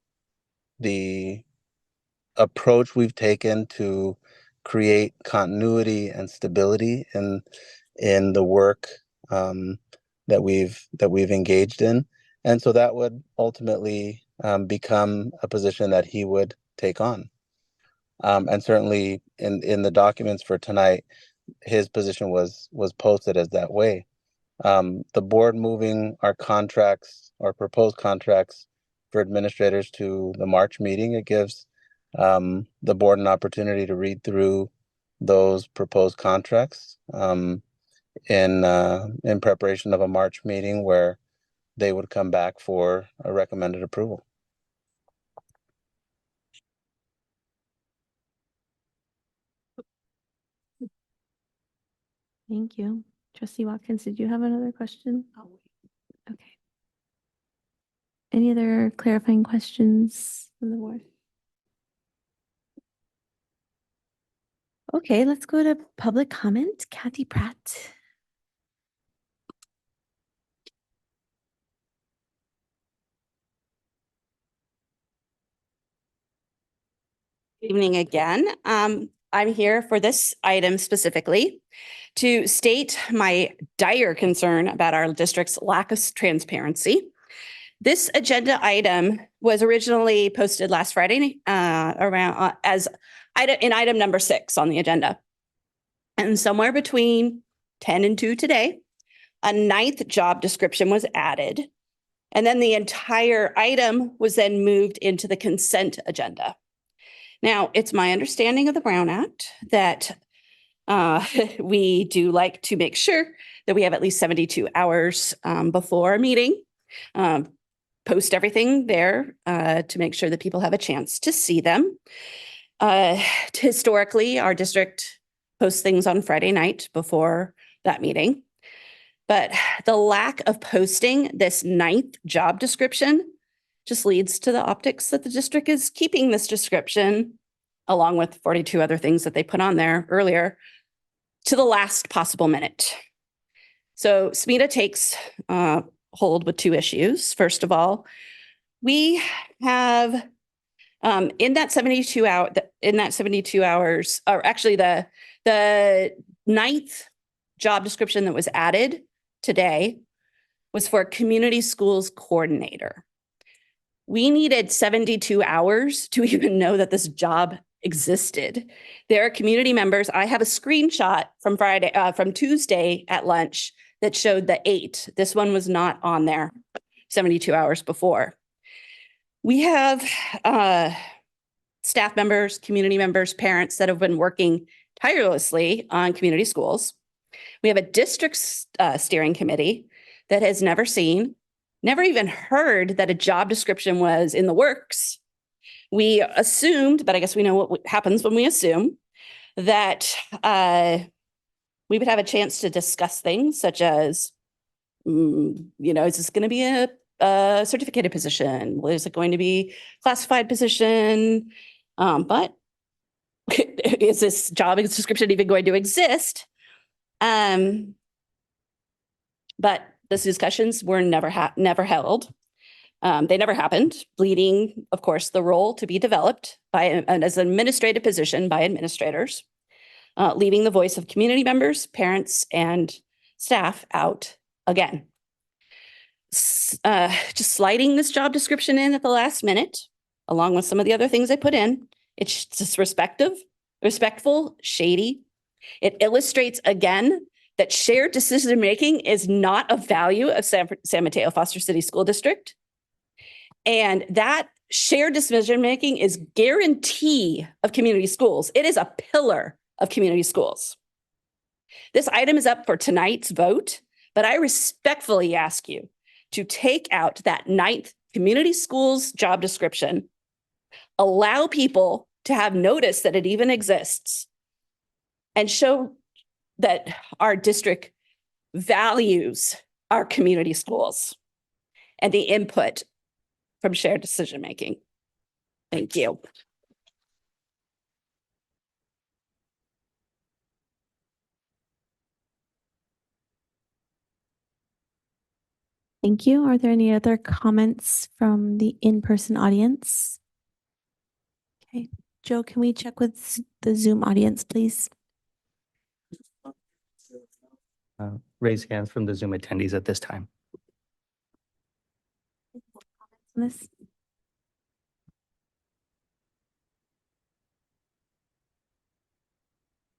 approach we've taken to create continuity and stability in the work that we've engaged in, and so that would ultimately become a position that he would take on. And certainly in the documents for tonight, his position was posted as that way. The board moving our contracts, our proposed contracts for administrators to the March meeting, it gives the board an opportunity to read through those proposed contracts in preparation of a March meeting where they would come back for a recommended approval. Thank you. Trustee Watkins, did you have another question? Okay. Any other clarifying questions from the board? Okay, let's go to public comment. Kathy Pratt. Good evening again. I'm here for this item specifically to state my dire concern about our district's lack of transparency. This agenda item was originally posted last Friday around as item number 6 on the agenda. And somewhere between 10 and 2 today, a 9th job description was added. And then the entire item was then moved into the consent agenda. Now, it's my understanding of the Brown Act that we do like to make sure that we have at least 72 hours before a meeting, post everything there to make sure that people have a chance to see them. Historically, our district posts things on Friday night before that meeting. But the lack of posting this 9th job description just leads to the optics that the district is keeping this description, along with 42 other things that they put on there earlier, to the last possible minute. So SMETA takes hold with 2 issues. First of all, we have in that 72 hours, or actually the 9th job description that was added today was for a community schools coordinator. We needed 72 hours to even know that this job existed. There are community members. I have a screenshot from from Tuesday at lunch that showed the 8. This one was not on there 72 hours before. We have staff members, community members, parents that have been working tirelessly on community schools. We have a district steering committee that has never seen, never even heard that a job description was in the works. We assumed, but I guess we know what happens when we assume, that we would have a chance to discuss things such as, is this going to be a certificated position? Is it going to be classified position? But is this job description even going to exist? But those discussions were never held. They never happened, leading, of course, the role to be developed as an administrative position by administrators, leaving the voice of community members, parents, and staff out again. Just sliding this job description in at the last minute, along with some of the other things I put in, it's respectful, shady. It illustrates again that shared decision-making is not a value of San Mateo-Foster City School District. And that shared decision-making is guarantee of community schools. It is a pillar of community schools. This item is up for tonight's vote, but I respectfully ask you to take out that 9th community schools job description, allow people to have notice that it even exists, and show that our district values our community schools and the input from shared decision-making. Thank you. Thank you. Are there any other comments from the in-person audience? Okay, Joe, can we check with the Zoom audience, please? Raise hands from the Zoom attendees at this time. This.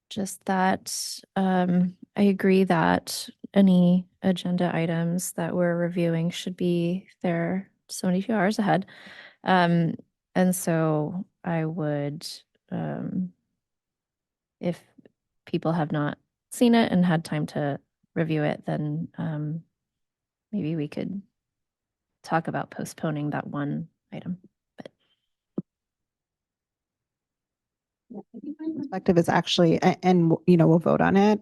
Just that I agree that any agenda items that we're reviewing should be there 72 hours ahead. And so I would, if people have not seen it and had time to review it, then maybe we could talk about postponing that one item. Perspective is actually, and we'll vote on it.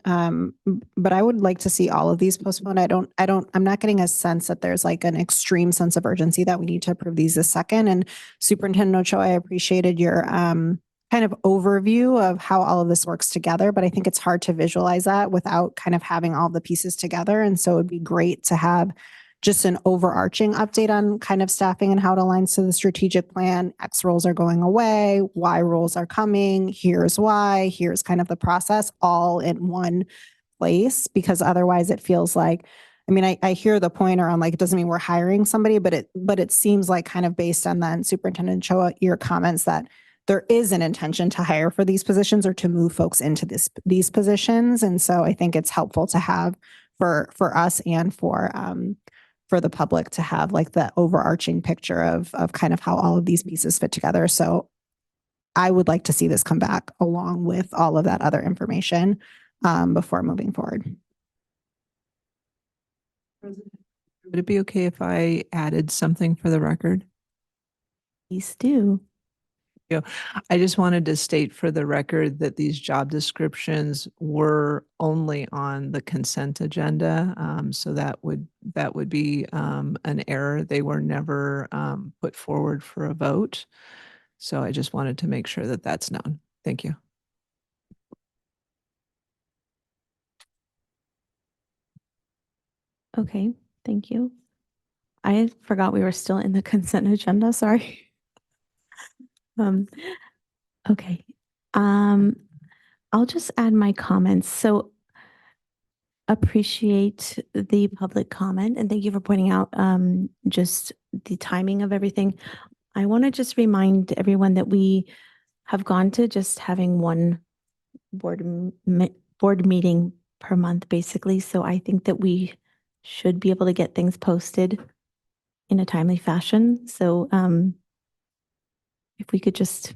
But I would like to see all of these postponed. I'm not getting a sense that there's like an extreme sense of urgency that we need to approve these this second. And Superintendent Ochoa, I appreciated your kind of overview of how all of this works together, but I think it's hard to visualize that without kind of having all the pieces together. And so it'd be great to have just an overarching update on kind of staffing and how it aligns to the strategic plan. X roles are going away, Y roles are coming, here's why, here's kind of the process all in one place, because otherwise it feels like, I mean, I hear the point around like, it doesn't mean we're hiring somebody, but it seems like kind of based on then Superintendent Choa, your comments that there is an intention to hire for these positions or to move folks into these positions. And so I think it's helpful to have for us and for the public to have like the overarching picture of kind of how all of these pieces fit together. So I would like to see this come back along with all of that other information before moving forward. Would it be okay if I added something for the record? Please do. I just wanted to state for the record that these job descriptions were only on the consent agenda. So that would be an error. They were never put forward for a vote. So I just wanted to make sure that that's known. Thank you. Okay, thank you. I forgot we were still in the consent agenda, sorry. Okay. I'll just add my comments. So appreciate the public comment and thank you for pointing out just the timing of everything. I want to just remind everyone that we have gone to just having one board meeting per month, basically. So I think that we should be able to get things posted in a timely fashion. So if we could just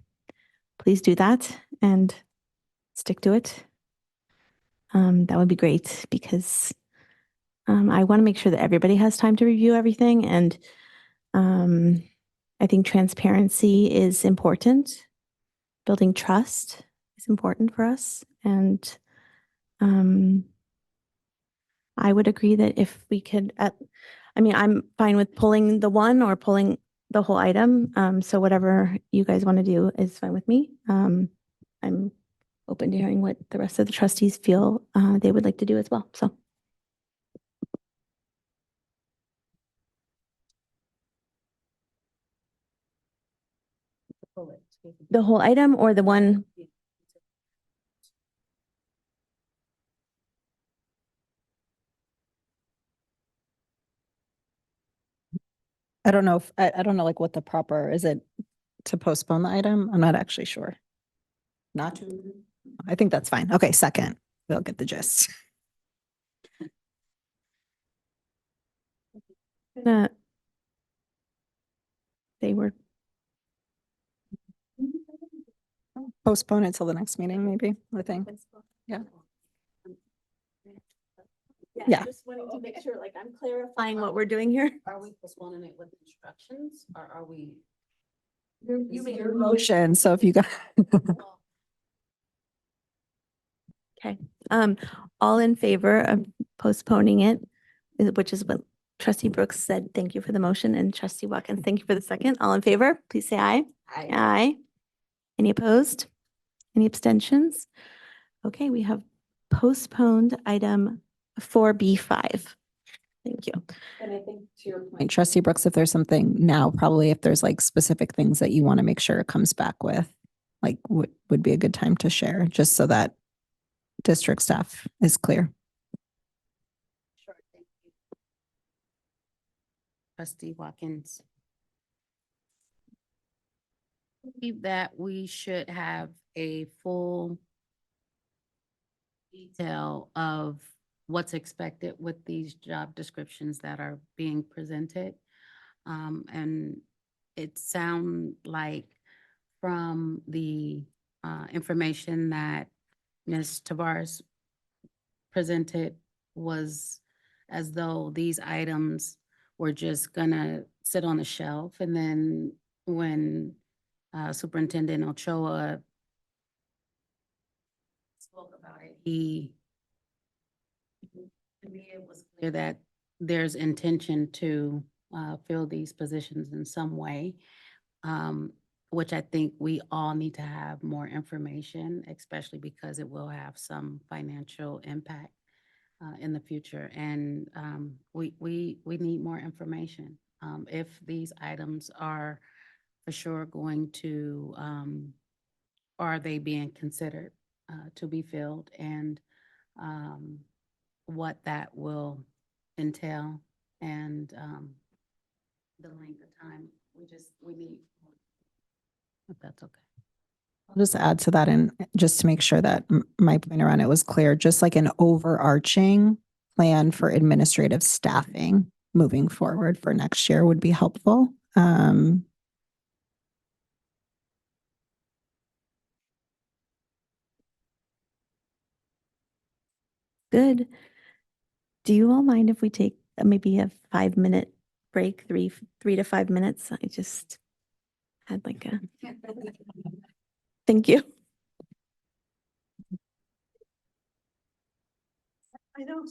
please do that and stick to it, that would be great because I want to make sure that everybody has time to review everything. And I think transparency is important. Building trust is important for us. And I would agree that if we could, I'm fine with pulling the one or pulling the whole item. So whatever you guys want to do is fine with me. I'm open to hearing what the rest of the trustees feel they would like to do as well. So. The whole item or the one? I don't know if, I don't know like what the proper, is it to postpone the item? I'm not actually sure. Not to, I think that's fine. Okay, second, we'll get the gist. They were. Postpone it till the next meeting, maybe, I think. Yeah. Yeah. Just wanting to make sure, like, I'm clarifying what we're doing here. Are we postponing it with instructions or are we? You made your motion, so if you got. Okay, all in favor of postponing it which is what trustee Brooks said. Thank you for the motion, and trustee Watkins, thank you for the second. All in favor, please say aye. Aye. Aye. Any opposed? Any abstentions? Okay, we have postponed item 4B5. Thank you. And I think to your point, trustee Brooks, if there's something now, probably if there's like specific things that you want to make sure it comes back with, like would be a good time to share, just so that district staff is clear. Sure, thank you. Trustee Watkins. I believe that we should have a full detail of what's expected with these job descriptions that are being presented. And it sounds like from the information that Ms. Tavares presented was as though these items were just gonna sit on the shelf, and then when Superintendent Ochoa spoke about it, to me, it was clear that there's intention to fill these positions in some way, which I think we all need to have more information, especially because it will have some financial impact in the future. And we need more information. If these items are for sure going to, are they being considered to be filled, and what that will entail, and the length of time. We need, if that's okay. I'll just add to that, and just to make sure that my point around it was clear, just like an overarching plan for administrative staffing moving forward for next year would be helpful. Good. Do you all mind if we take maybe a 5-minute break, 3 to 5 minutes? I just had like a, thank you. I know.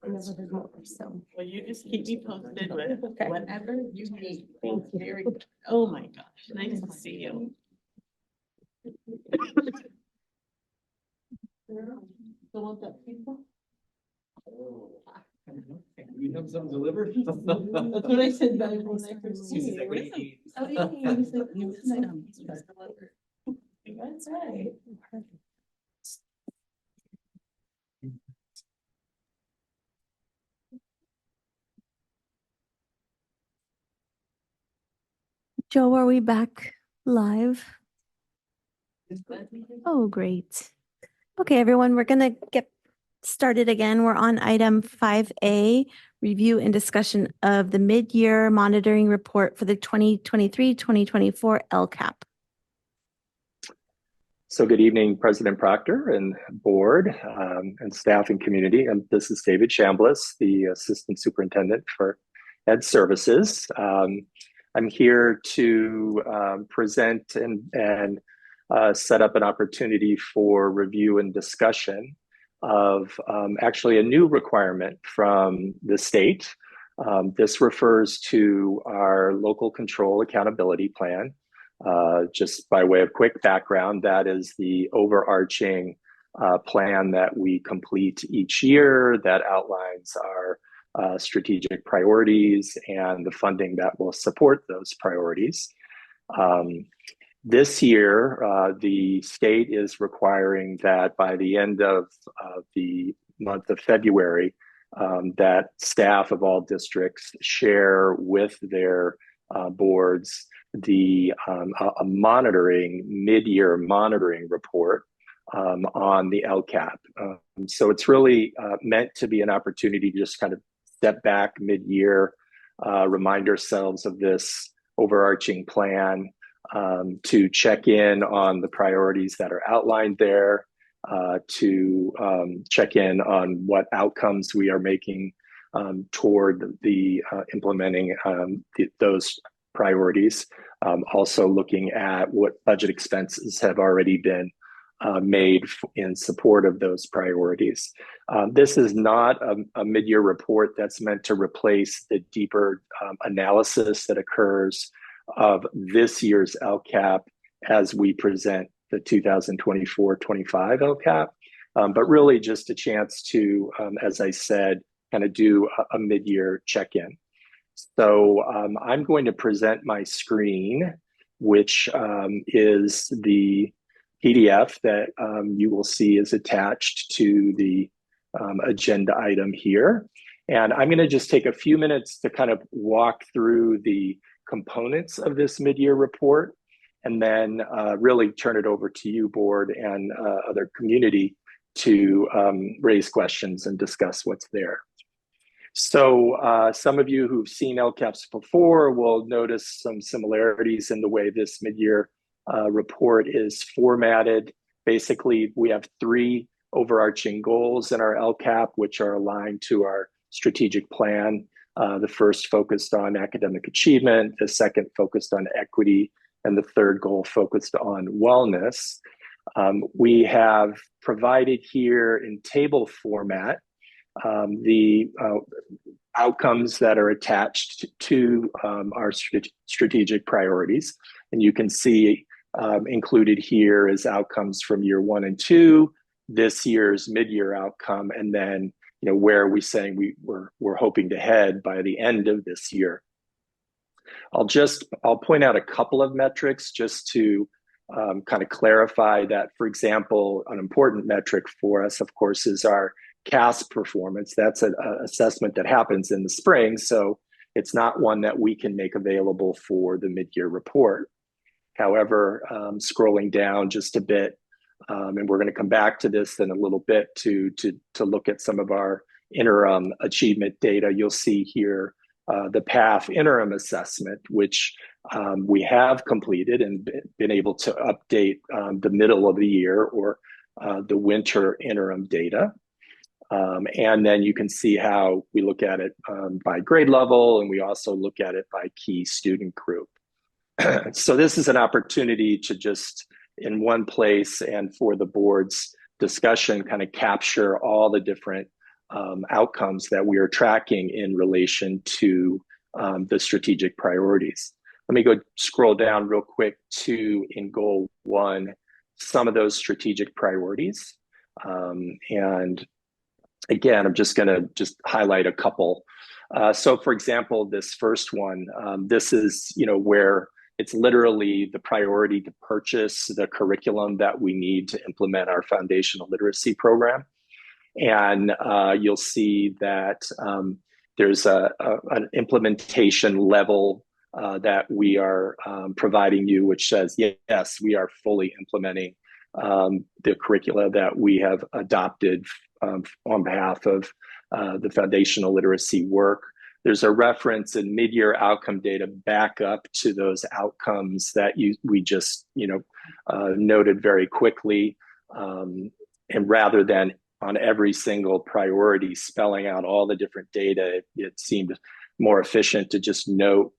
Whenever there's more, so. Well, you just keep me posted with whatever you need. Thank you. Very good. Oh my gosh, nice to see you. So want that pizza? We have some delivered. That's what I said back when I first seen you. What do you need? Oh, yeah, he was like, "You was nice." That's right. Joe, are we back live? Oh, great. Okay, everyone, we're gonna get started again. We're on item 5A, review and discussion of the mid-year monitoring report for the 2023-2024 LCAP. So good evening, President Proctor and board and staff and community. And this is David Chambliss, the Assistant Superintendent for Ed Services. I'm here to present and set up an opportunity for review and discussion of actually a new requirement from the state. This refers to our local control accountability plan. Just by way of quick background, that is the overarching plan that we complete each year that outlines our strategic priorities and the funding that will support those priorities. This year, the state is requiring that by the end of the month of February, that staff of all districts share with their boards a mid-year monitoring report on the LCAP. So it's really meant to be an opportunity to just kind of step back mid-year, remind ourselves of this overarching plan, to check in on the priorities that are outlined there, to check in on what outcomes we are making toward the implementing those priorities. Also looking at what budget expenses have already been made in support of those priorities. This is not a mid-year report that's meant to replace the deeper analysis that occurs of this year's LCAP as we present the 2024-25 LCAP, but really just a chance to, as I said, kind of do a mid-year check-in. So I'm going to present my screen, which is the PDF that you will see is attached to the agenda item here. And I'm going to just take a few minutes to kind of walk through the components of this mid-year report, and then really turn it over to you, board, and other community to raise questions and discuss what's there. So some of you who've seen LCAPs before will notice some similarities in the way this mid-year report is formatted. Basically, we have three overarching goals in our LCAP, which are aligned to our strategic plan. The first focused on academic achievement, the second focused on equity, and the third goal focused on wellness. We have provided here in table format the outcomes that are attached to our strategic priorities. And you can see included here is outcomes from year 1 and 2, this year's mid-year outcome, and then where are we saying we're hoping to head by the end of this year. I'll point out a couple of metrics just to kind of clarify that. For example, an important metric for us, of course, is our CAS performance. That's an assessment that happens in the spring, so it's not one that we can make available for the mid-year report. However, scrolling down just a bit, and we're going to come back to this in a little bit to look at some of our interim achievement data. You'll see here the PATH interim assessment, which we have completed and been able to update the middle of the year or the winter interim data. And then you can see how we look at it by grade level, and we also look at it by key student group. So this is an opportunity to just in one place and for the board's discussion kind of capture all the different outcomes that we are tracking in relation to the strategic priorities. Let me go scroll down real quick to, in goal 1, some of those strategic priorities. And again, I'm just going to highlight a couple. So for example, this first one, this is, where it's literally the priority to purchase the curriculum that we need to implement our foundational literacy program. And you'll see that there's an implementation level that we are providing you, which says, yes, we are fully implementing the curricula that we have adopted on behalf of the foundational literacy work. There's a reference in mid-year outcome data back up to those outcomes that we just noted very quickly, and rather than on every single priority spelling out all the different data, it seemed more efficient to just note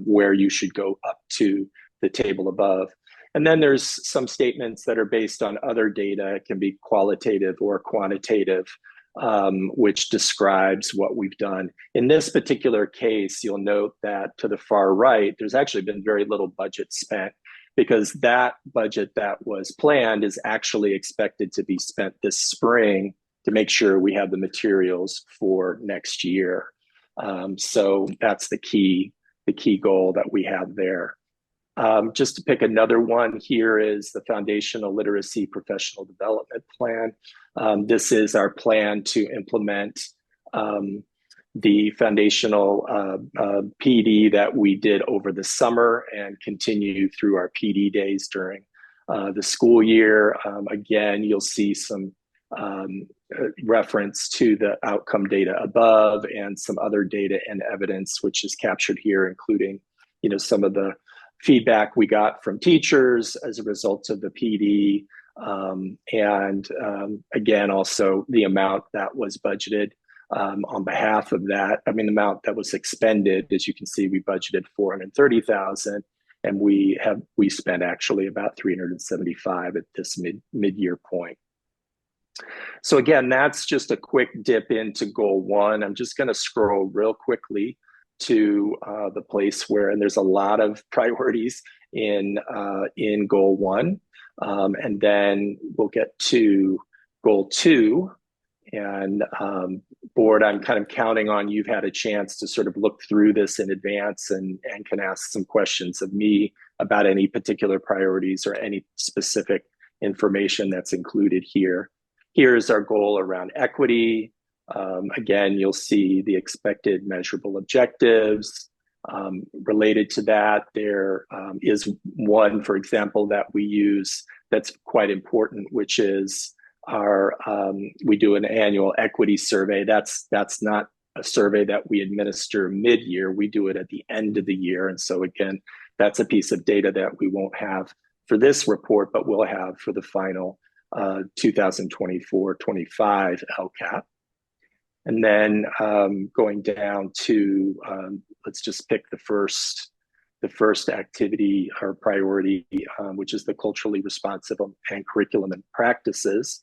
where you should go up to the table above. And then there's some statements that are based on other data. It can be qualitative or quantitative, which describes what we've done. In this particular case, you'll note that to the far right, there's actually been very little budget spent, because that budget that was planned is actually expected to be spent this spring to make sure we have the materials for next year. So that's the key goal that we have there. Just to pick another one, here is the Foundational Literacy Professional Development Plan. This is our plan to implement the foundational PD that we did over the summer and continue through our PD days during the school year. Again, you'll see some reference to the outcome data above and some other data and evidence, which is captured here, including some of the feedback we got from teachers as a result of the PD. And again, also the amount that was budgeted on behalf of that. I mean, the amount that was expended, as you can see, we budgeted $430,000, and we spent actually about $375 at this mid-year point. So again, that's just a quick dip into goal 1. I'm just going to scroll real quickly to the place where, and there's a lot of priorities in goal 1. And then we'll get to goal 2. And board, I'm kind of counting on you've had a chance to sort of look through this in advance and can ask some questions of me about any particular priorities or any specific information that's included here. Here's our goal around equity. Again, you'll see the expected measurable objectives. Related to that, there is one, for example, that we use that's quite important, which is we do an annual equity survey. That's not a survey that we administer mid-year. We do it at the end of the year. And so again, that's a piece of data that we won't have for this report, but we'll have for the final 2024-25 LCAP. And then going down to, let's just pick the first activity or priority, which is the culturally responsive and curriculum and practices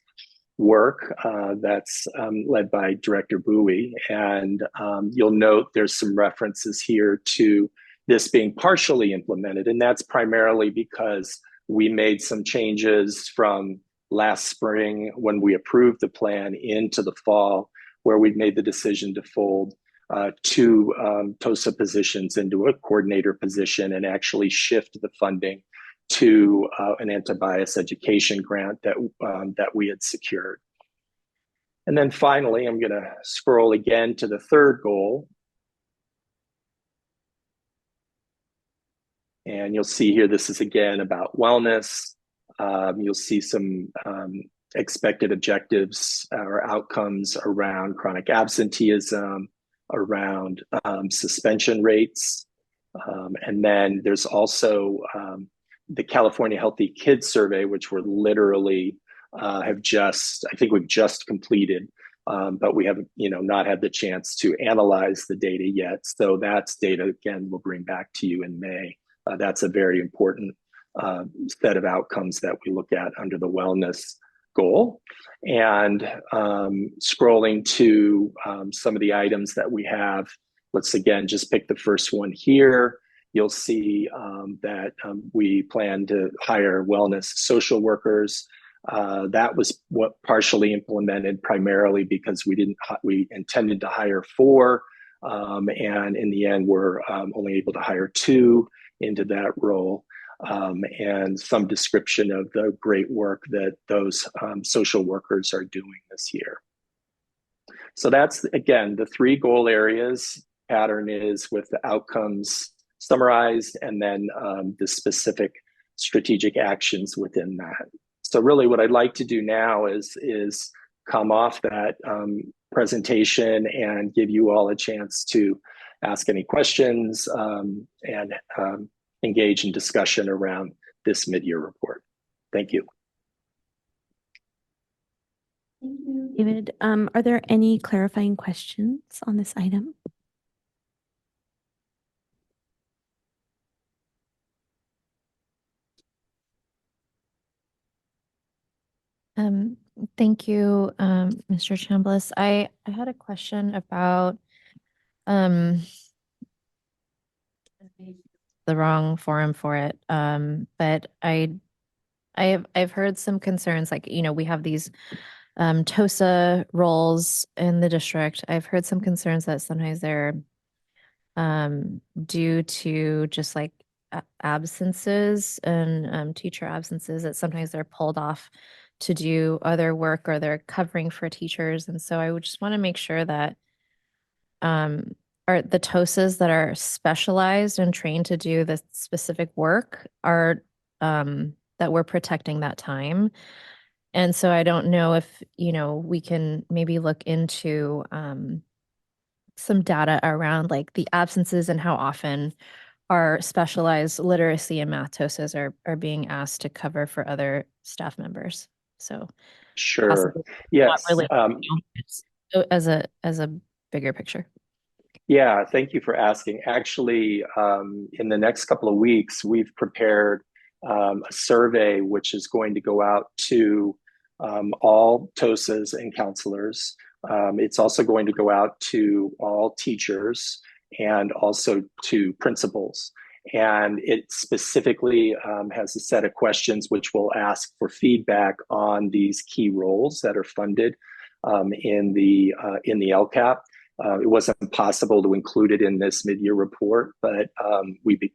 work that's led by Director Bowie. And you'll note there's some references here to this being partially implemented. And that's primarily because we made some changes from last spring when we approved the plan into the fall, where we've made the decision to fold 2 TOSA positions into a coordinator position and actually shift the funding to an anti-bias education grant that we had secured. And then finally, I'm going to scroll again to the third goal. And you'll see here, this is again about wellness. You'll see some expected objectives or outcomes around chronic absenteeism, around suspension rates. And then there's also the California Healthy Kids Survey, which we're literally I think we've just completed, but we have not had the chance to analyze the data yet. So that's data, again, we'll bring back to you in May. That's a very important set of outcomes that we look at under the wellness goal. And scrolling to some of the items that we have, let's again just pick the first one here. You'll see that we plan to hire wellness social workers. That was what partially implemented primarily because we intended to hire 4, and in the end we're only able to hire 2 into that role. And some description of the great work that those social workers are doing this year. So that's, again, the 3 goal areas. Pattern is with the outcomes summarized and then the specific strategic actions within that. So really what I'd like to do now is come off that presentation and give you all a chance to ask any questions and engage in discussion around this mid-year report. Thank you. Thank you, David. Are there any clarifying questions on this item? Thank you, Mr. Chambliss. I had a question about the wrong forum for it. But I've heard some concerns, like, we have these TOSA roles in the district. I've heard some concerns that sometimes they're due to just like absences and teacher absences, that sometimes they're pulled off to do other work or they're covering for teachers. And so I would just want to make sure that are the TOSAs that are specialized and trained to do the specific work are that we're protecting that time. And so I don't know if, we can maybe look into some data around like the absences and how often our specialized literacy and math TOSAs are being asked to cover for other staff members. So sure, yes. As a bigger picture. Yeah, thank you for asking. Actually, in the next couple of weeks, we've prepared a survey which is going to go out to all TOSAs and counselors. It's also going to go out to all teachers and also to principals. And it specifically has a set of questions which will ask for feedback on these key roles that are funded in the LCAP. It wasn't possible to include it in this mid-year report, but we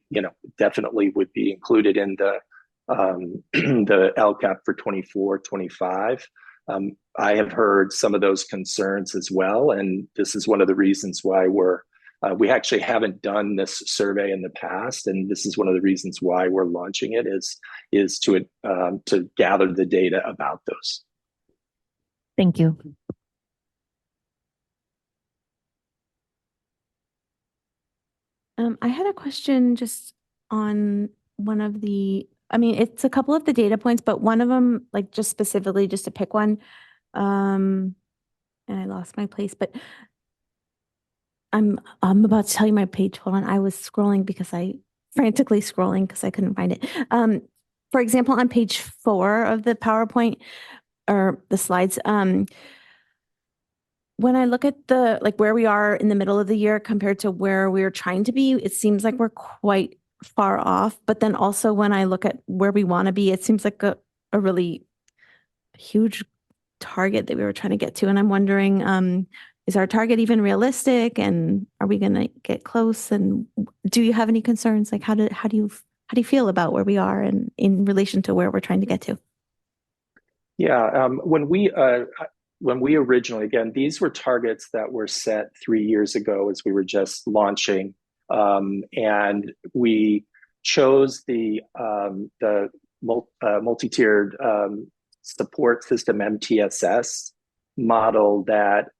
definitely would be included in the LCAP for 24-25. I have heard some of those concerns as well, and this is one of the reasons why we actually haven't done this survey in the past, and this is one of the reasons why we're launching it is to gather the data about those. Thank you. I had a question just on one of it's a couple of the data points, but one of them, like just specifically, just to pick one, and I lost my place, but I'm about to tell you my page. Hold on. I was frantically scrolling because I couldn't find it. For example, on page 4 of the PowerPoint or the slides, when I look at where we are in the middle of the year compared to where we're trying to be, it seems like we're quite far off. But then also when I look at where we want to be, it seems like a really huge target that we were trying to get to. And I'm wondering, is our target even realistic? And are we going to get close? And do you have any concerns? Like, how do you feel about where we are and in relation to where we're trying to get to? Yeah, when we originally, again, these were targets that were set 3 years ago as we were just launching, and we chose the multi-tiered support system MTSS model that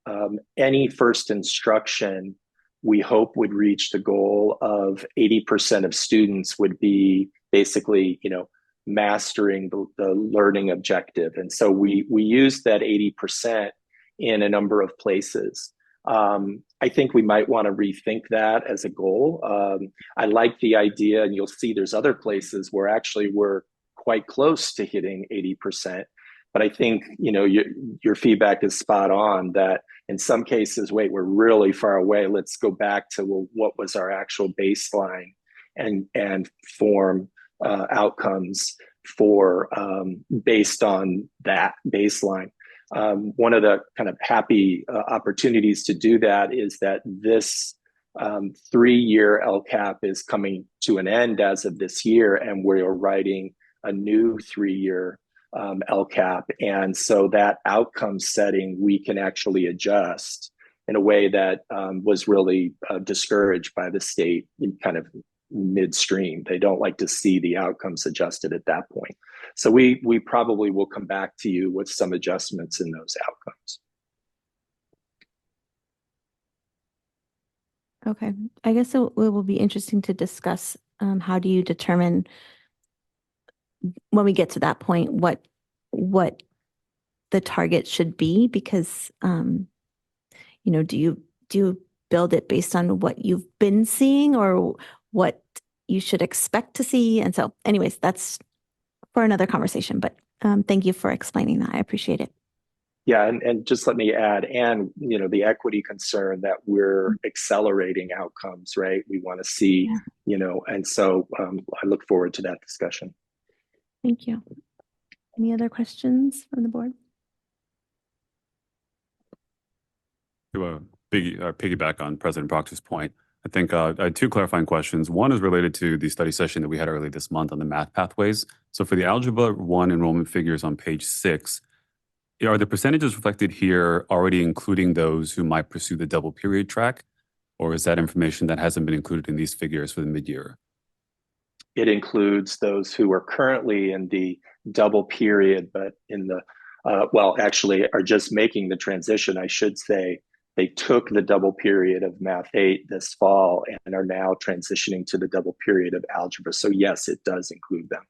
any first instruction we hope would reach the goal of 80% of students would be basically, mastering the learning objective. And so we used that 80% in a number of places. I think we might want to rethink that as a goal. I like the idea, and you'll see there's other places where actually we're quite close to hitting 80%. But I think, your feedback is spot on that in some cases, wait, we're really far away. Let's go back to, well, what was our actual baseline and form outcomes for based on that baseline. One of the kind of happy opportunities to do that is that this 3-year LCAP is coming to an end as of this year, and we're writing a new 3-year LCAP. And so that outcome setting, we can actually adjust in a way that was really discouraged by the state in kind of midstream. They don't like to see the outcomes adjusted at that point. So we probably will come back to you with some adjustments in those outcomes. Okay, I guess it will be interesting to discuss how do you determine when we get to that point what the target should be, because do you build it based on what you've been seeing or what you should expect to see? And so anyways, that's for another conversation, but thank you for explaining that. I appreciate it. Yeah, and just let me add, and the equity concern that we're accelerating outcomes, right? We want to see, and so I look forward to that discussion. Thank you. Any other questions from the board? To piggyback on President Proctor's point, I think I had 2 clarifying questions. One is related to the study session that we had earlier this month on the math pathways. So for the Algebra 1 enrollment figures on page 6, are the percentages reflected here already including those who might pursue the double period track? Or is that information that hasn't been included in these figures for the mid-year? It includes those who are currently in the double period, but in the, actually are just making the transition. I should say they took the double period of Math 8 this fall and are now transitioning to the double period of Algebra. So yes, it does include them.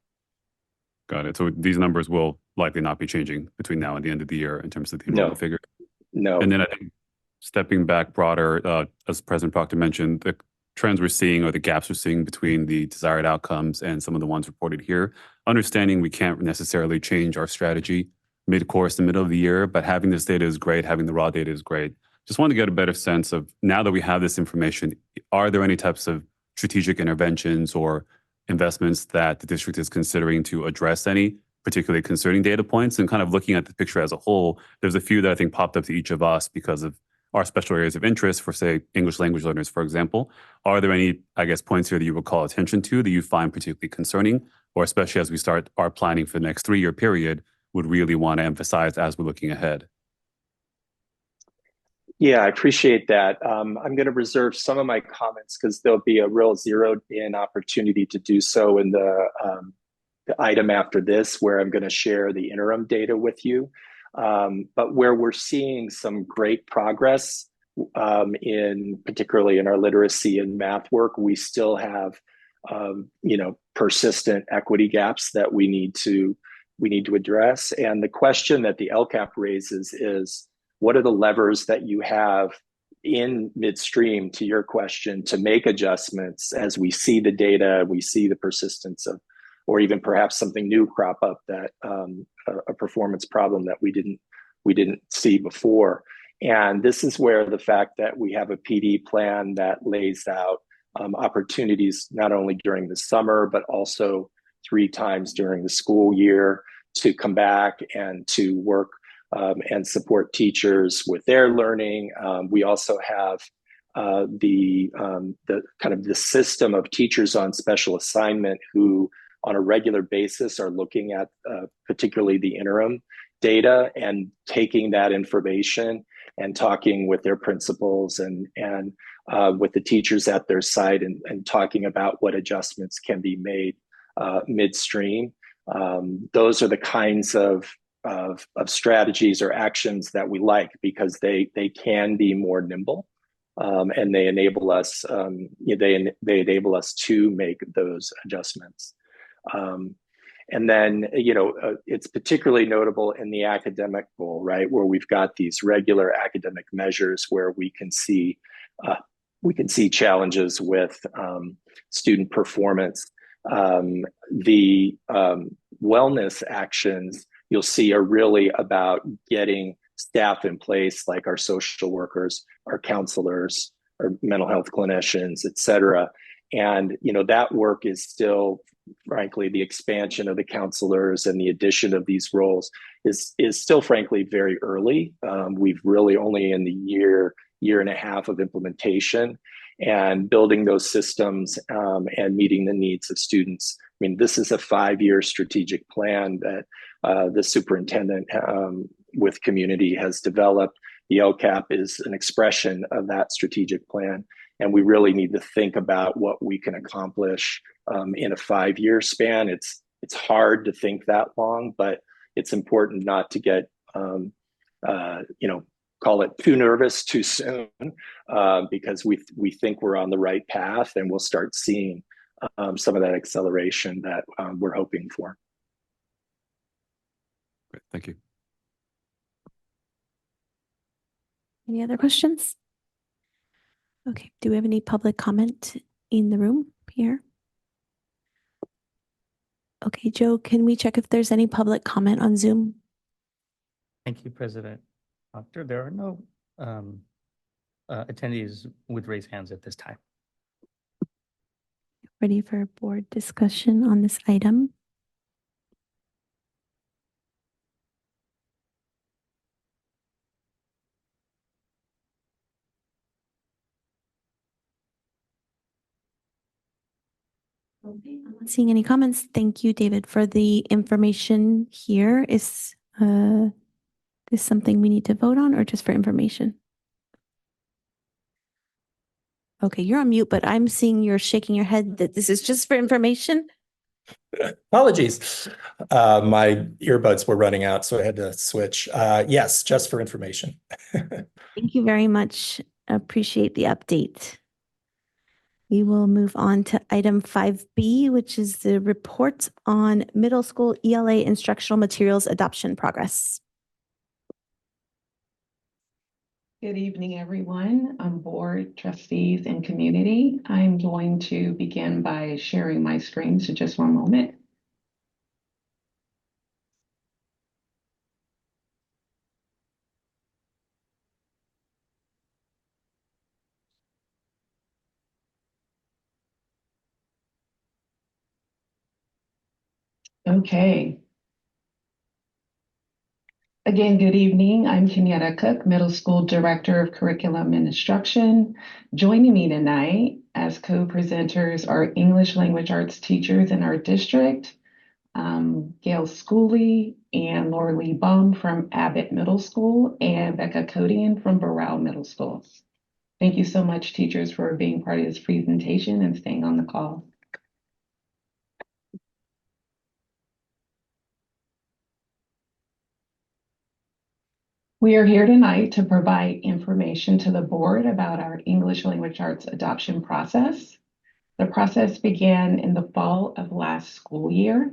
Got it. So these numbers will likely not be changing between now and the end of the year in terms of the enrollment figure? No. And then I think stepping back broader, as President Proctor mentioned, the trends we're seeing or the gaps we're seeing between the desired outcomes and some of the ones reported here, understanding we can't necessarily change our strategy mid-course, the middle of the year, but having this data is great, having the raw data is great. Just want to get a better sense of, now that we have this information, are there any types of strategic interventions or investments that the district is considering to address any particularly concerning data points? And kind of looking at the picture as a whole, there's a few that I think popped up to each of us because of our special areas of interest for, say, English language learners, for example. Are there any, points here that you would call attention to that you find particularly concerning, or especially as we start our planning for the next 3-year period, would really want to emphasize as we're looking ahead? Yeah, I appreciate that. I'm going to reserve some of my comments because there'll be a real zeroed-in opportunity to do so in the item after this, where I'm going to share the interim data with you. But where we're seeing some great progress, particularly in our literacy and math work, we still have persistent equity gaps that we need to address. And the question that the LCAP raises is, what are the levers that you have in midstream, to your question, to make adjustments as we see the data, we see the persistence of, or even perhaps something new crop up, that a performance problem that we didn't see before. And this is where the fact that we have a PD plan that lays out opportunities not only during the summer, but also 3 times during the school year to come back and to work and support teachers with their learning. We also have the kind of the system of teachers on special assignment who on a regular basis are looking at particularly the interim data and taking that information and talking with their principals and with the teachers at their site and talking about what adjustments can be made midstream. Those are the kinds of strategies or actions that we like, because they can be more nimble and they enable us they enable us to make those adjustments. And then it's particularly notable in the academic goal, right, where we've got these regular academic measures where we can see challenges with student performance. The wellness actions you'll see are really about getting staff in place, like our social workers, our counselors, our mental health clinicians, et cetera. And, that work is still, frankly, the expansion of the counselors and the addition of these roles is still, frankly, very early. We've really only in the year and a half of implementation and building those systems and meeting the needs of students. I mean, this is a 5-year strategic plan that the superintendent with community has developed. The LCAP is an expression of that strategic plan. And we really need to think about what we can accomplish in a 5-year span. It's hard to think that long, but it's important not to get, call it too nervous too soon, because we think we're on the right path, and we'll start seeing some of that acceleration that we're hoping for. Great, thank you. Any other questions? Okay, do we have any public comment in the room here? Okay, Joe, can we check if there's any public comment on Zoom? Thank you, President Proctor. There are no attendees with raised hands at this time. Ready for a board discussion on this item? Okay, I'm not seeing any comments. Thank you, David, for the information here. Is this something we need to vote on or just for information? Okay, you're on mute, but I'm seeing you're shaking your head that this is just for information. Apologies. My earbuds were running out, so I had to switch. Yes, just for information. Thank you very much. Appreciate the update. We will move on to item 5B, which is the report on middle school ELA instructional materials adoption progress. Good evening, everyone. I'm Board, Trustees, and Community. I'm going to begin by sharing my screen, so just one moment. Okay. Again, good evening. I'm Kenyatta Cook, Middle School Director of Curriculum and Instruction. Joining me tonight as co-presenters are English Language Arts teachers in our district, Gail Schooley and Laura Lee Baum from Abbott Middle School, and Becca Codian from Burrell Middle School. Thank you so much, teachers, for being part of this presentation and staying on the call. We are here tonight to provide information to the board about our English Language Arts adoption process. The process began in the fall of last school year.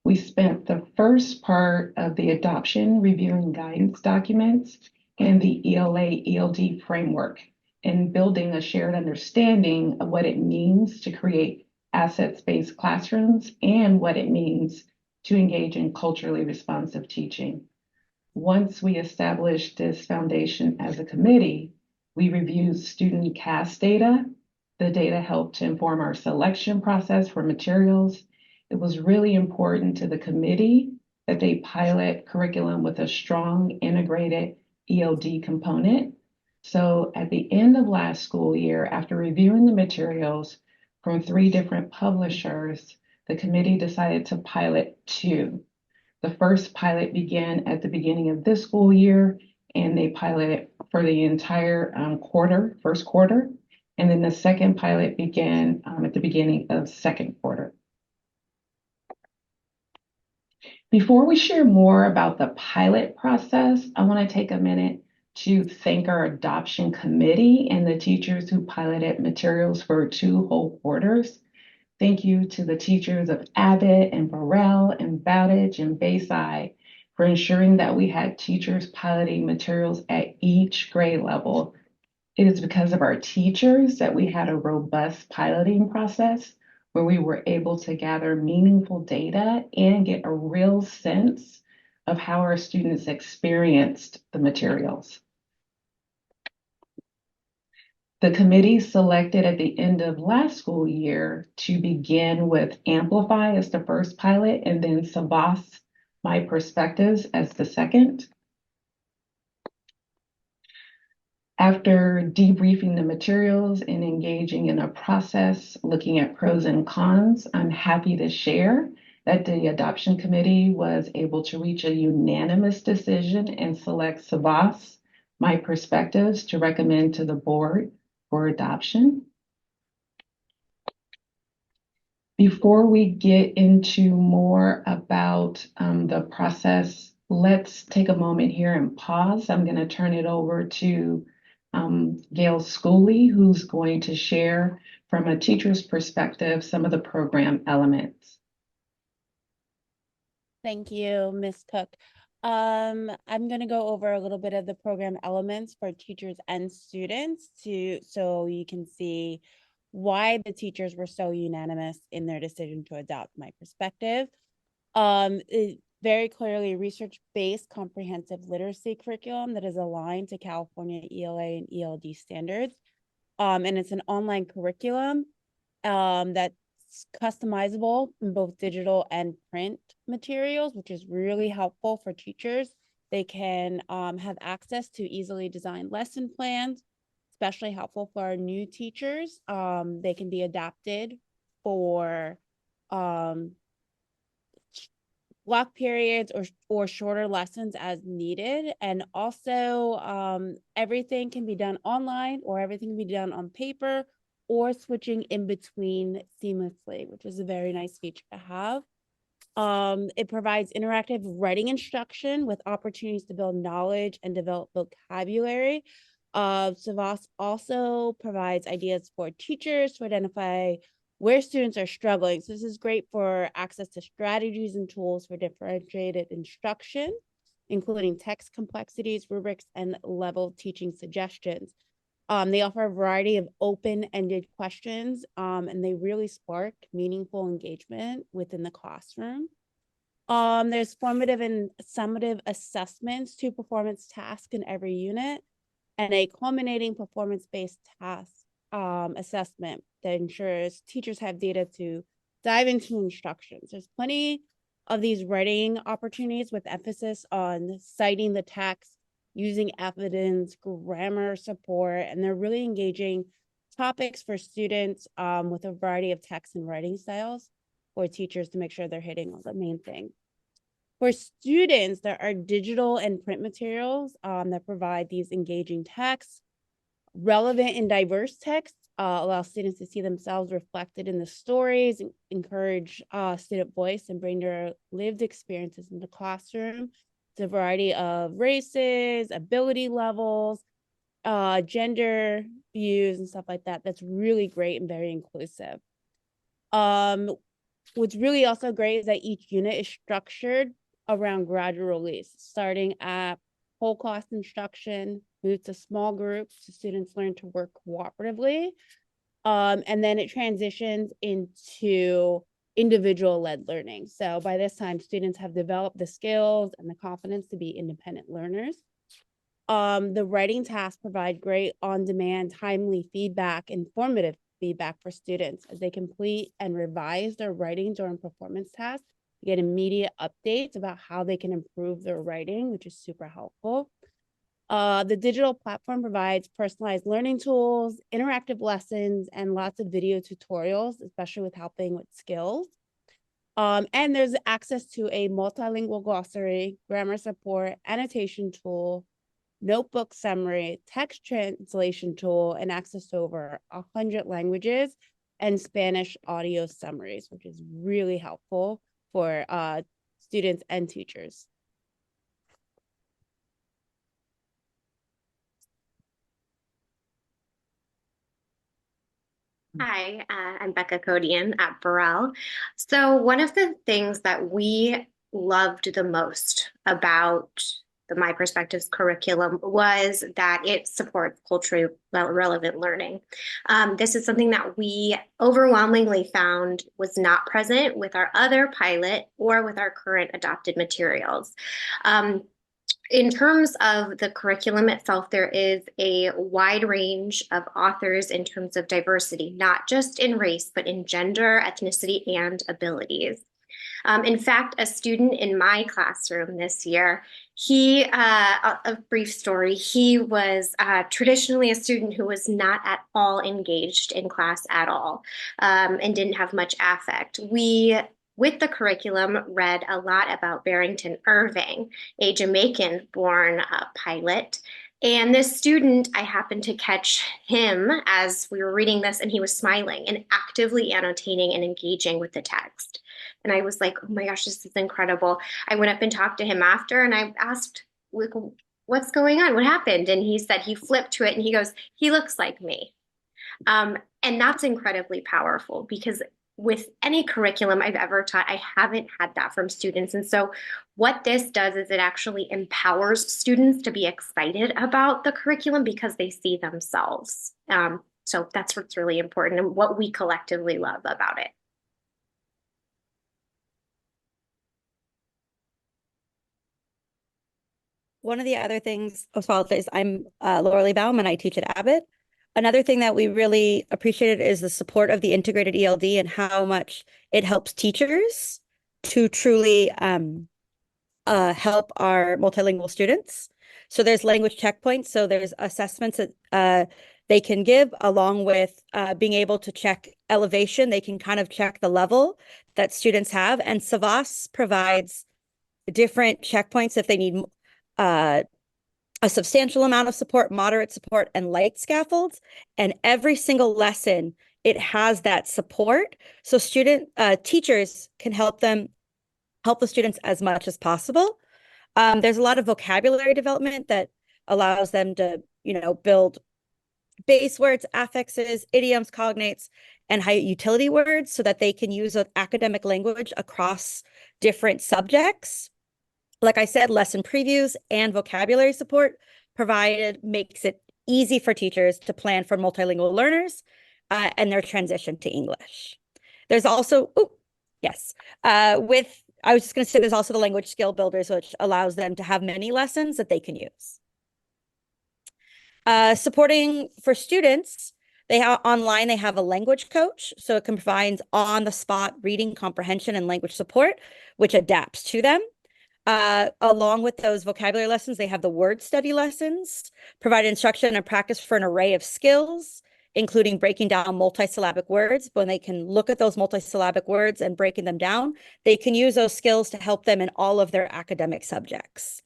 We spent the first part of the adoption reviewing guidance documents and the ELA-ELD framework and building a shared understanding of what it means to create assets-based classrooms and what it means to engage in culturally responsive teaching. Once we established this foundation as a committee, we reviewed student CAS data. The data helped to inform our selection process for materials. It was really important to the committee that they pilot curriculum with a strong integrated ELD component. So at the end of last school year, after reviewing the materials from 3 different publishers, the committee decided to pilot 2. The first pilot began at the beginning of this school year, and they piloted for the entire first quarter. And then the second pilot began at the beginning of second quarter. Before we share more about the pilot process, I want to take a minute to thank our adoption committee and the teachers who piloted materials for 2 whole quarters. Thank you to the teachers of Abbott and Burrell and Bowditch and Bayside for ensuring that we had teachers piloting materials at each grade level. It is because of our teachers that we had a robust piloting process where we were able to gather meaningful data and get a real sense of how our students experienced the materials. The committee selected at the end of last school year to begin with Amplify as the first pilot and then Savas, My Perspectives as the second. After debriefing the materials and engaging in a process, looking at pros and cons, I'm happy to share that the adoption committee was able to reach a unanimous decision and select Savas, My Perspectives, to recommend to the board for adoption. Before we get into more about the process, let's take a moment here and pause. I'm going to turn it over to Gail Schooley, who's going to share from a teacher's perspective some of the program elements. Thank you, Ms. Cook. I'm going to go over a little bit of the program elements for teachers and students so you can see why the teachers were so unanimous in their decision to adopt My Perspective. Very clearly research-based comprehensive literacy curriculum that is aligned to California ELA and ELD standards. And it's an online curriculum that's customizable in both digital and print materials, which is really helpful for teachers. They can have access to easily designed lesson plans, especially helpful for our new teachers. They can be adapted for block periods or shorter lessons as needed. And also everything can be done online or everything can be done on paper or switching in between seamlessly, which is a very nice feature to have. It provides interactive writing instruction with opportunities to build knowledge and develop vocabulary. Savas also provides ideas for teachers to identify where students are struggling. So this is great for access to strategies and tools for differentiated instruction, including text complexities, rubrics, and level teaching suggestions. They offer a variety of open-ended questions, and they really spark meaningful engagement within the classroom. There's formative and summative assessments to performance tasks in every unit, and a culminating performance-based task assessment that ensures teachers have data to dive into instructions. There's plenty of these writing opportunities with emphasis on citing the text, using evidence, grammar support, and they're really engaging topics for students with a variety of text and writing styles for teachers to make sure they're hitting on the main thing. For students, there are digital and print materials that provide these engaging texts. Relevant and diverse texts allow students to see themselves reflected in the stories, encourage student voice, and bring their lived experiences in the classroom. It's a variety of races, ability levels, gender views, and stuff like that. That's really great and very inclusive. What's really also great is that each unit is structured around gradual release, starting at whole class instruction, move to small groups so students learn to work cooperatively. And then it transitions into individual-led learning. So by this time, students have developed the skills and the confidence to be independent learners. The writing tasks provide great on-demand, timely feedback, informative feedback for students as they complete and revise their writing during performance tasks. Get immediate updates about how they can improve their writing, which is super helpful. The digital platform provides personalized learning tools, interactive lessons, and lots of video tutorials, especially with helping with skills. And there's access to a multilingual glossary, grammar support, annotation tool, notebook summary, text translation tool, and access to over 100 languages and Spanish audio summaries, which is really helpful for students and teachers. Hi, I'm Becca Codian at Burrell. So one of the things that we loved the most about the My Perspectives curriculum was that it supports culturally relevant learning. This is something that we overwhelmingly found was not present with our other pilot or with our current adopted materials. In terms of the curriculum itself, there is a wide range of authors in terms of diversity, not just in race, but in gender, ethnicity, and abilities. In fact, a student in my classroom this year, a brief story, he was traditionally a student who was not at all engaged in class at all, and didn't have much affect. We, with the curriculum, read a lot about Barrington Irving, a Jamaican-born pilot. And this student, I happened to catch him as we were reading this, and he was smiling and actively annotating and engaging with the text. And I was like, oh my gosh, this is incredible. I went up and talked to him after, and I asked, what's going on? What happened? And he said he flipped to it and he goes, he looks like me. And that's incredibly powerful, because with any curriculum I've ever taught, I haven't had that from students. And so what this does is it actually empowers students to be excited about the curriculum because they see themselves. So that's what's really important and what we collectively love about it. One of the other things, I'm Laura Lee Baum and I teach at Abbott. Another thing that we really appreciated is the support of the integrated ELD and how much it helps teachers to truly help our multilingual students. So there's language checkpoints. So there's assessments that they can give, along with being able to check elevation. They can kind of check the level that students have. And Savas provides different checkpoints if they need a substantial amount of support, moderate support, and light scaffolds. And every single lesson, it has that support. So teachers can help the students as much as possible. There's a lot of vocabulary development that allows them to, build base words, affixes, idioms, cognates, and high utility words so that they can use academic language across different subjects. Like I said, lesson previews and vocabulary support provided makes it easy for teachers to plan for multilingual learners and their transition to English. There's also, I was just going to say there's also the language skill builders, which allows them to have many lessons that they can use. Supporting for students, they have a language coach, so it can provide on-the-spot reading comprehension and language support, which adapts to them. Along with those vocabulary lessons, they have the word study lessons, provide instruction and practice for an array of skills, including breaking down multisyllabic words. When they can look at those multisyllabic words and breaking them down, they can use those skills to help them in all of their academic subjects.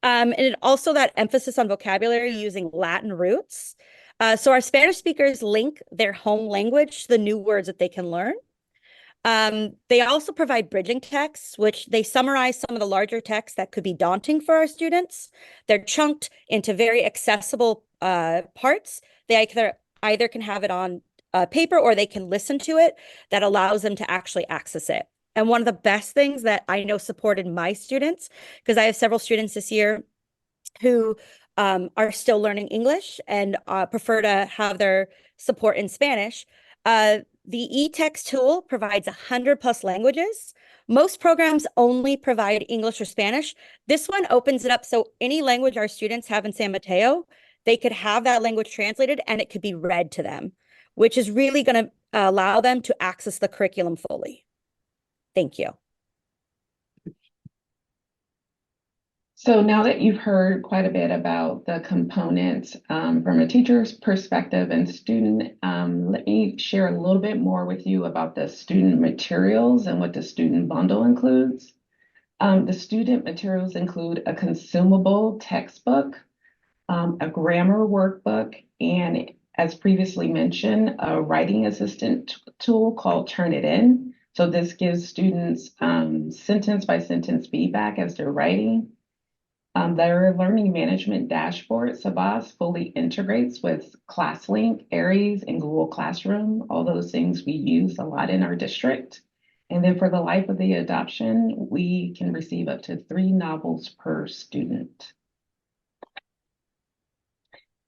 And also that emphasis on vocabulary using Latin roots. So our Spanish speakers link their home language to the new words that they can learn. They also provide bridging texts, which they summarize some of the larger texts that could be daunting for our students. They're chunked into very accessible parts. They either can have it on paper or they can listen to it. That allows them to actually access it. And one of the best things that I know supported my students, because I have several students this year who are still learning English and prefer to have their support in Spanish. The eText tool provides 100+ languages. Most programs only provide English or Spanish. This one opens it up so any language our students have in San Mateo, they could have that language translated and it could be read to them, which is really going to allow them to access the curriculum fully. Thank you. So now that you've heard quite a bit about the components from a teacher's perspective and student, let me share a little bit more with you about the student materials and what the student bundle includes. The student materials include a consumable textbook, a grammar workbook, and as previously mentioned, a writing assistant tool called Turn It In. So this gives students sentence by sentence feedback as they're writing. Their learning management dashboard, Savas, fully integrates with ClassLink, Aries, and Google Classroom. All those things we use a lot in our district. And then for the life of the adoption, we can receive up to 3 novels per student.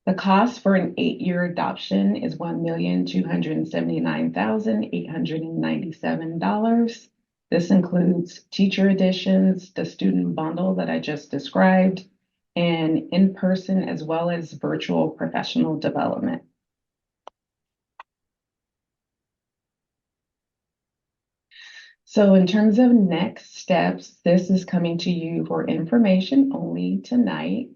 The cost for an 8-year adoption is $1,279,897. This includes teacher additions, the student bundle that I just described, and in-person as well as virtual professional development. So in terms of next steps, this is coming to you for information only tonight.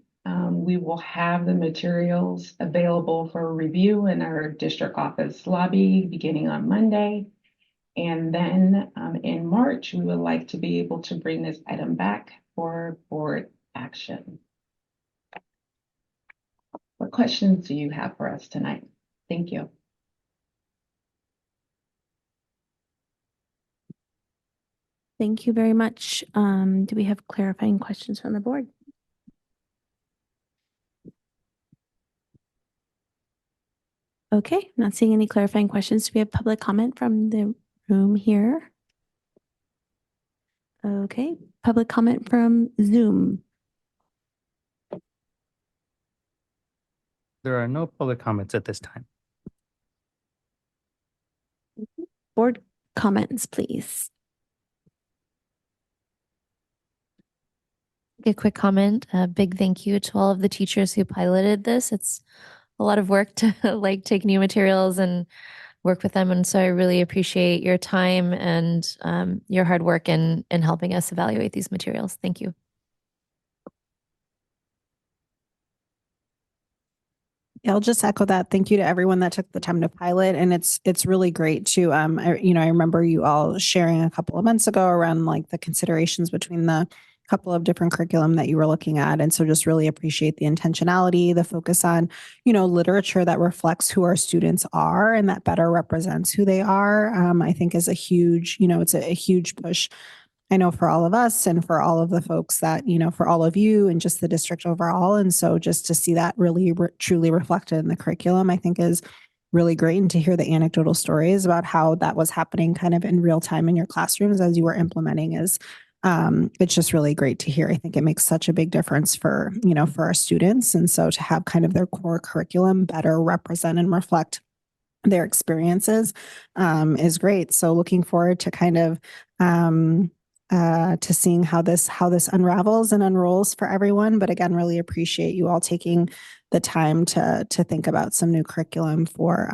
We will have the materials available for review in our district office lobby beginning on Monday. And then in March, we would like to be able to bring this item back for board action. What questions do you have for us tonight? Thank you. Thank you very much. Do we have clarifying questions from the board? Okay, not seeing any clarifying questions. Do we have public comment from the room here? Okay, public comment from Zoom. There are no public comments at this time. Board comments, please. A quick comment, a big thank you to all of the teachers who piloted this. It's a lot of work to like take new materials and work with them. And so I really appreciate your time and your hard work in helping us evaluate these materials. Thank you. Yeah, I'll just echo that. Thank you to everyone that took the time to pilot. And it's really great to, I remember you all sharing a couple of months ago around like the considerations between the couple of different curriculum that you were looking at. And so just really appreciate the intentionality, the focus on, literature that reflects who our students are and that better represents who they are. I think is a huge, it's a huge push. I know for all of us and for all of the folks that, for all of you and just the district overall. And so just to see that really truly reflected in the curriculum, I think is really great. And to hear the anecdotal stories about how that was happening kind of in real time in your classrooms as you were implementing is, it's just really great to hear. I think it makes such a big difference for, for our students. And so to have kind of their core curriculum better represent and reflect their experiences is great. So looking forward to kind of, to seeing how this unravels and unrolls for everyone. But again, really appreciate you all taking the time to think about some new curriculum for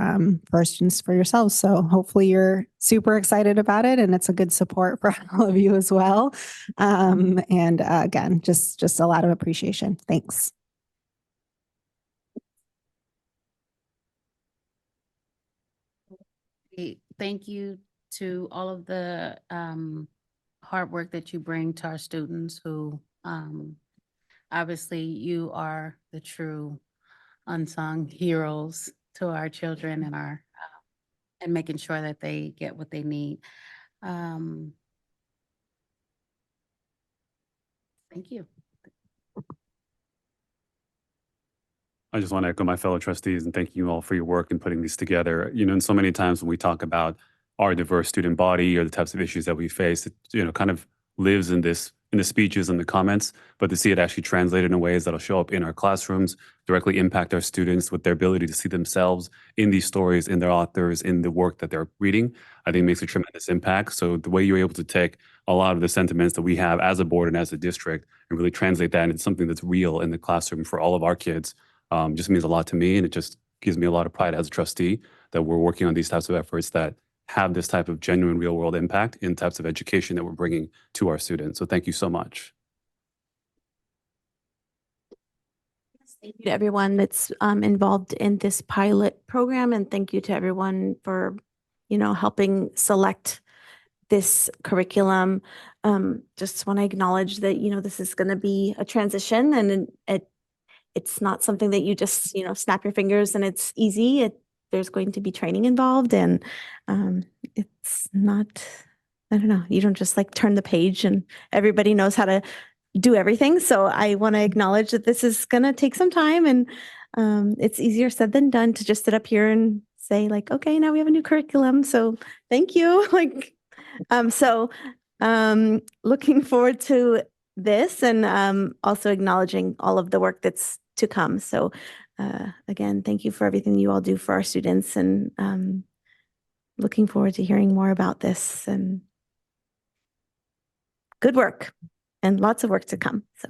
our students, for yourselves. So hopefully you're super excited about it and it's a good support for all of you as well. And again, just a lot of appreciation. Thanks. Thank you to all of the hard work that you bring to our students who obviously you are the true unsung heroes to our children and our and making sure that they get what they need. Thank you. I just want to echo my fellow trustees and thank you all for your work in putting these together. And so many times when we talk about our diverse student body or the types of issues that we face, it, kind of lives in the speeches and the comments, but to see it actually translated in ways that'll show up in our classrooms, directly impact our students with their ability to see themselves in these stories, in their authors, in the work that they're reading, I think makes a tremendous impact. So the way you're able to take a lot of the sentiments that we have as a board and as a district and really translate that into something that's real in the classroom for all of our kids just means a lot to me. And it just gives me a lot of pride as a trustee that we're working on these types of efforts that have this type of genuine real world impact in types of education that we're bringing to our students. So thank you so much. Thank you to everyone that's involved in this pilot program. And thank you to everyone for, helping select this curriculum. Just want to acknowledge that, this is going to be a transition and it's not something that you just, snap your fingers and it's easy. There's going to be training involved and it's not, I don't know, you don't just like turn the page and everybody knows how to do everything. So I want to acknowledge that this is going to take some time and it's easier said than done to just sit up here and say like, okay, now we have a new curriculum. So thank you. Looking forward to this and also acknowledging all of the work that's to come. So again, thank you for everything you all do for our students and looking forward to hearing more about this and good work and lots of work to come. So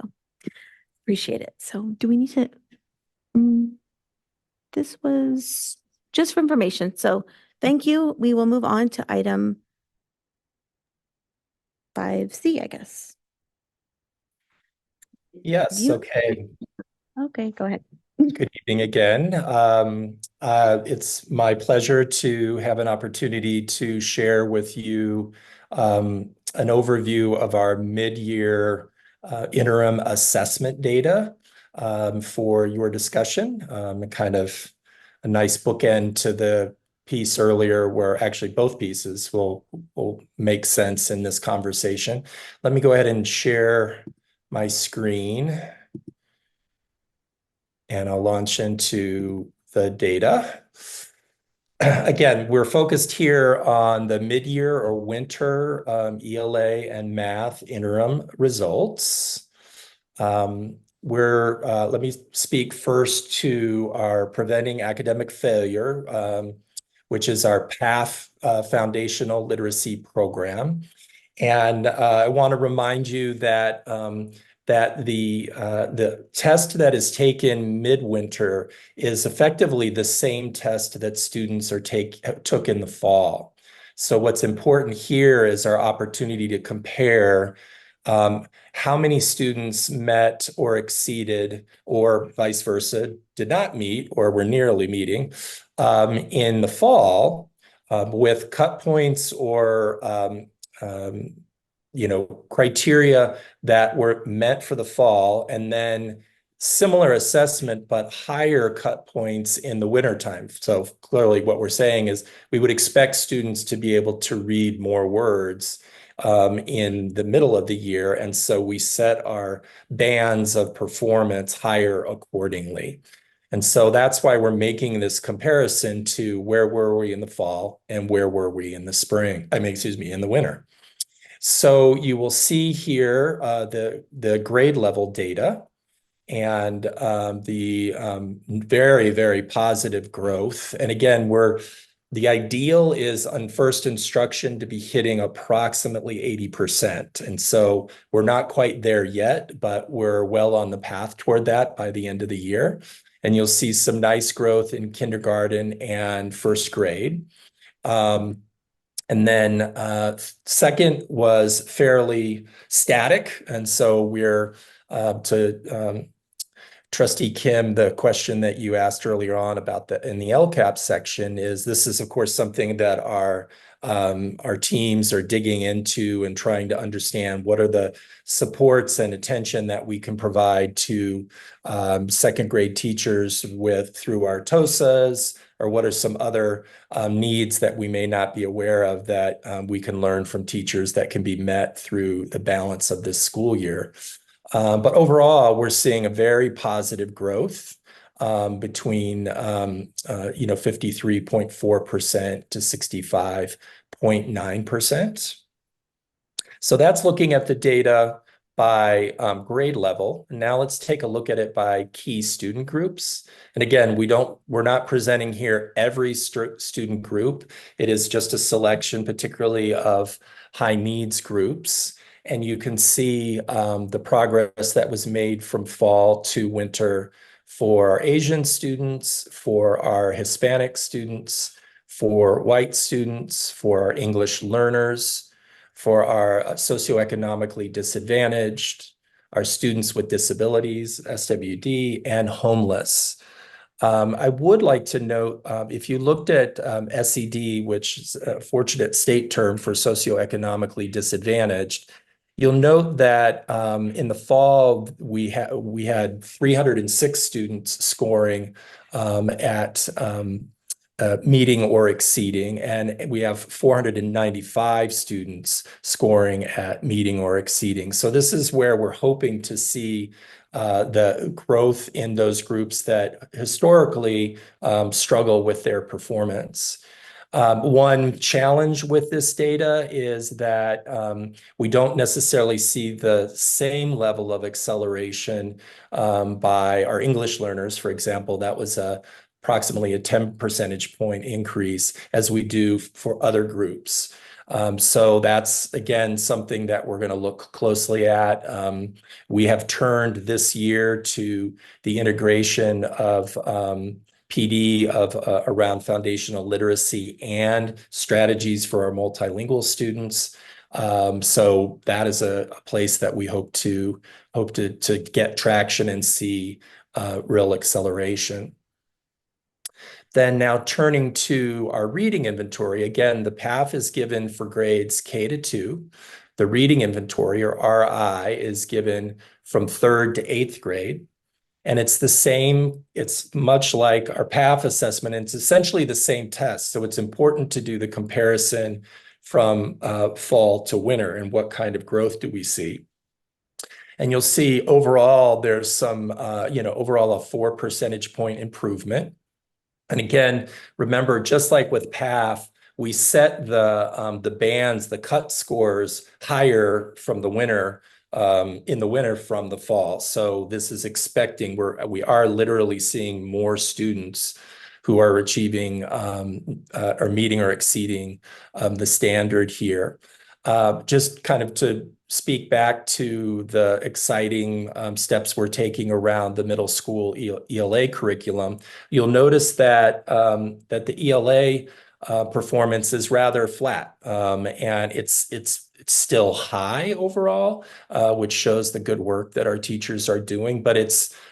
appreciate it. So do we need to, this was just for information. So thank you. We will move on to item 5C, I guess. Yes, okay. Okay, go ahead. Good evening again. It's my pleasure to have an opportunity to share with you an overview of our mid-year interim assessment data for your discussion. Kind of a nice bookend to the piece earlier where actually both pieces will make sense in this conversation. Let me go ahead and share my screen. And I'll launch into the data. Again, we're focused here on the mid-year or winter ELA and math interim results. Let me speak first to our Preventing Academic Failure, which is our PATH Foundational Literacy Program. And I want to remind you that the test that is taken midwinter is effectively the same test that students took in the fall. So what's important here is our opportunity to compare how many students met or exceeded, or vice versa, did not meet or were nearly meeting in the fall with cut points or criteria that were met for the fall, and then similar assessment, but higher cut points in the wintertime. So clearly what we're saying is we would expect students to be able to read more words in the middle of the year. And so we set our bands of performance higher accordingly. And so that's why we're making this comparison to where were we in the fall and where were we in the spring, in the winter. So you will see here the grade level data and the very, very positive growth. And again, the ideal is on first instruction to be hitting approximately 80%. And so we're not quite there yet, but we're well on the path toward that by the end of the year. And you'll see some nice growth in kindergarten and first grade. And then second was fairly static. And so we're to Trustee Kim, the question that you asked earlier on about in the LCAP section is this is, of course, something that our teams are digging into and trying to understand what are the supports and attention that we can provide to second grade teachers through our TOSAs, or what are some other needs that we may not be aware of that we can learn from teachers that can be met through the balance of this school year. But overall, we're seeing a very positive growth between 53.4% to 65.9%. So that's looking at the data by grade level. Now let's take a look at it by key student groups. And again, we're not presenting here every student group. It is just a selection, particularly of high needs groups. And you can see the progress that was made from fall to winter for our Asian students, for our Hispanic students, for white students, for our English learners, for our socioeconomically disadvantaged, our students with disabilities, SWD, and homeless. I would like to note, if you looked at SED, which is a fortunate state term for socioeconomically disadvantaged, you'll note that in the fall, we had 306 students scoring at meeting or exceeding, and we have 495 students scoring at meeting or exceeding. So this is where we're hoping to see the growth in those groups that historically struggle with their performance. One challenge with this data is that we don't necessarily see the same level of acceleration by our English learners. For example, that was approximately a 10 percentage point increase as we do for other groups. So that's, again, something that we're going to look closely at. We have turned this year to the integration of PD of around foundational literacy and strategies for our multilingual students. So that is a place that we hope to get traction and see real acceleration. Then now turning to our reading inventory, again, the PAF is given for grades K to 2. The reading inventory, or RI, is given from 3rd to 8th grade. And it's the same, it's much like our PAF assessment, and it's essentially the same test. So it's important to do the comparison from fall to winter and what kind of growth do we see. And you'll see overall, there's some, overall a 4 percentage point improvement. And again, remember, just like with PAF, we set the bands, the cut scores higher from the winter, in the winter from the fall. So this is expecting, we are literally seeing more students who are achieving or meeting or exceeding the standard here. Just kind of to speak back to the exciting steps we're taking around the middle school ELA curriculum, you'll notice that that the ELA performance is rather flat, and it's still high overall, which shows the good work that our teachers are doing, but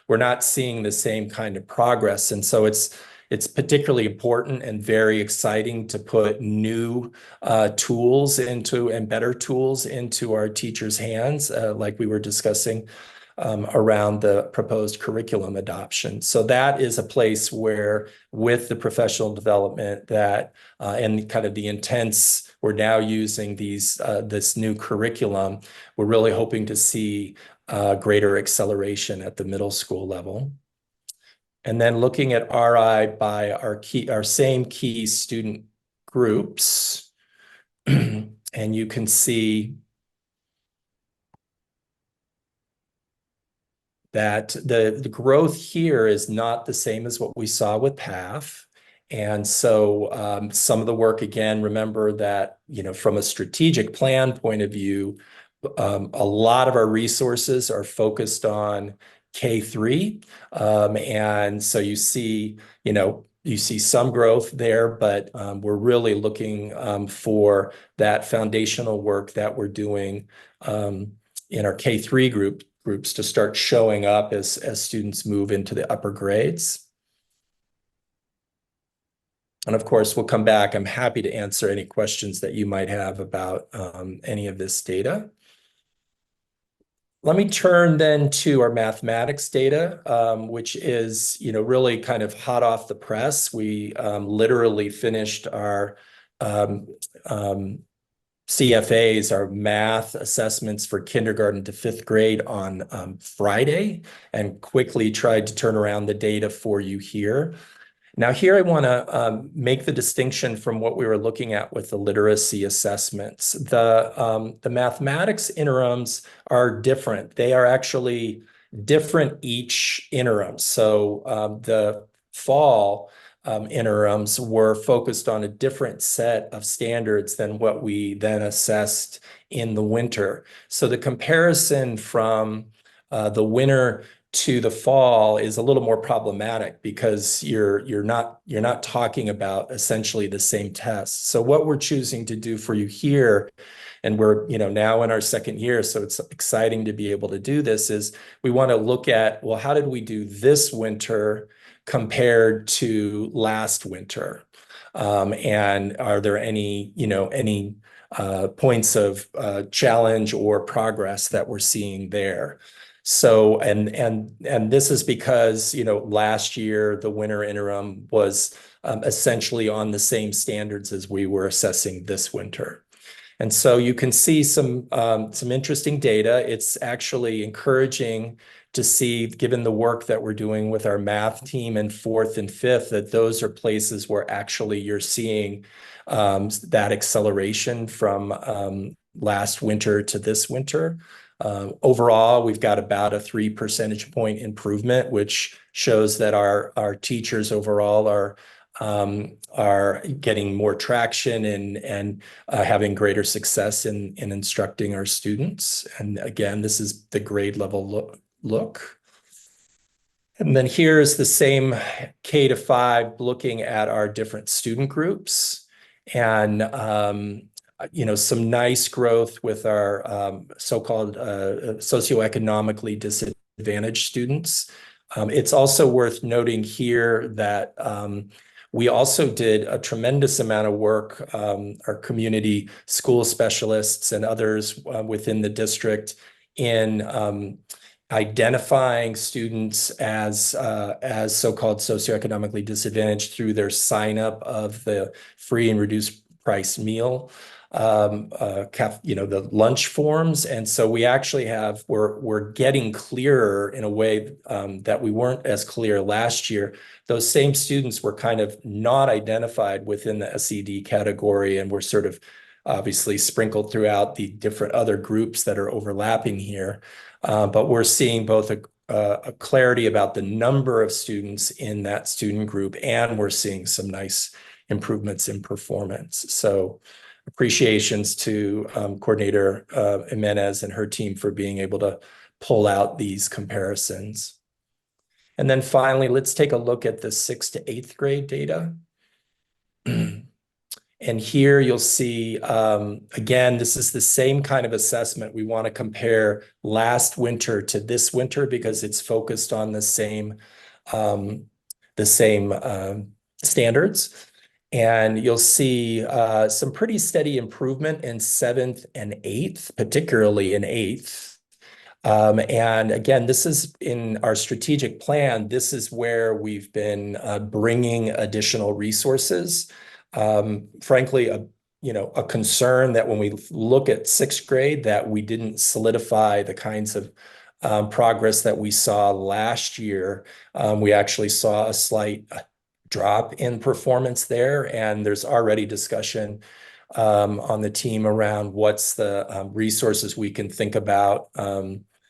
we're not seeing the same kind of progress. And so it's particularly important and very exciting to put new tools into and better tools into our teachers' hands, like we were discussing around the proposed curriculum adoption. So that is a place where, with the professional development that and kind of the intents, we're now using this new curriculum, we're really hoping to see greater acceleration at the middle school level. And then looking at RI by our same key student groups, and you can see that the growth here is not the same as what we saw with PAF. And so some of the work, again, remember that, from a strategic plan point of view, a lot of our resources are focused on K3. And so you see some growth there, but we're really looking for that foundational work that we're doing in our K3 groups to start showing up as students move into the upper grades. And of course, we'll come back. I'm happy to answer any questions that you might have about any of this data. Let me turn then to our mathematics data, which is, really kind of hot off the press. We literally finished our CFAs, our math assessments for kindergarten to 5th grade on Friday, and quickly tried to turn around the data for you here. Now here I want to make the distinction from what we were looking at with the literacy assessments. The mathematics interims are different. They are actually different each interim. So the fall interims were focused on a different set of standards than what we then assessed in the winter. So the comparison from the winter to the fall is a little more problematic because you're not talking about essentially the same tests. So what we're choosing to do for you here, and we're now in our 2nd year, so it's exciting to be able to do this, is we want to look at, well, how did we do this winter compared to last winter? And are there any points of challenge or progress that we're seeing there? So, and this is because, last year, the winter interim was essentially on the same standards as we were assessing this winter. And so you can see some interesting data. It's actually encouraging to see, given the work that we're doing with our math team in fourth and fifth, that those are places where actually you're seeing that acceleration from last winter to this winter. Overall, we've got about a 3 percentage point improvement, which shows that our teachers overall are getting more traction and having greater success in instructing our students. And again, this is the grade level look. And then here's the same K to 5 looking at our different student groups. And some nice growth with our so-called socioeconomically disadvantaged students. It's also worth noting here that we also did a tremendous amount of work, our community school specialists and others within the district, in identifying students as so-called socioeconomically disadvantaged through their sign up of the free and reduced price meal, the lunch forms. And so we actually we're getting clearer in a way that we weren't as clear last year. Those same students were kind of not identified within the SED category and were sort of obviously sprinkled throughout the different other groups that are overlapping here. But we're seeing both a clarity about the number of students in that student group, and we're seeing some nice improvements in performance. So appreciations to Coordinator Jimenez and her team for being able to pull out these comparisons. And then finally, let's take a look at the 6th to 8th grade data. And here you'll see, again, this is the same kind of assessment. We want to compare last winter to this winter because it's focused on the same standards. And you'll see some pretty steady improvement in 7th and 8th, particularly in 8th. And again, this is in our strategic plan. This is where we've been bringing additional resources. Frankly, a concern that when we look at 6th grade, that we didn't solidify the kinds of progress that we saw last year. We actually saw a slight drop in performance there, and there's already discussion on the team around what's the resources we can think about,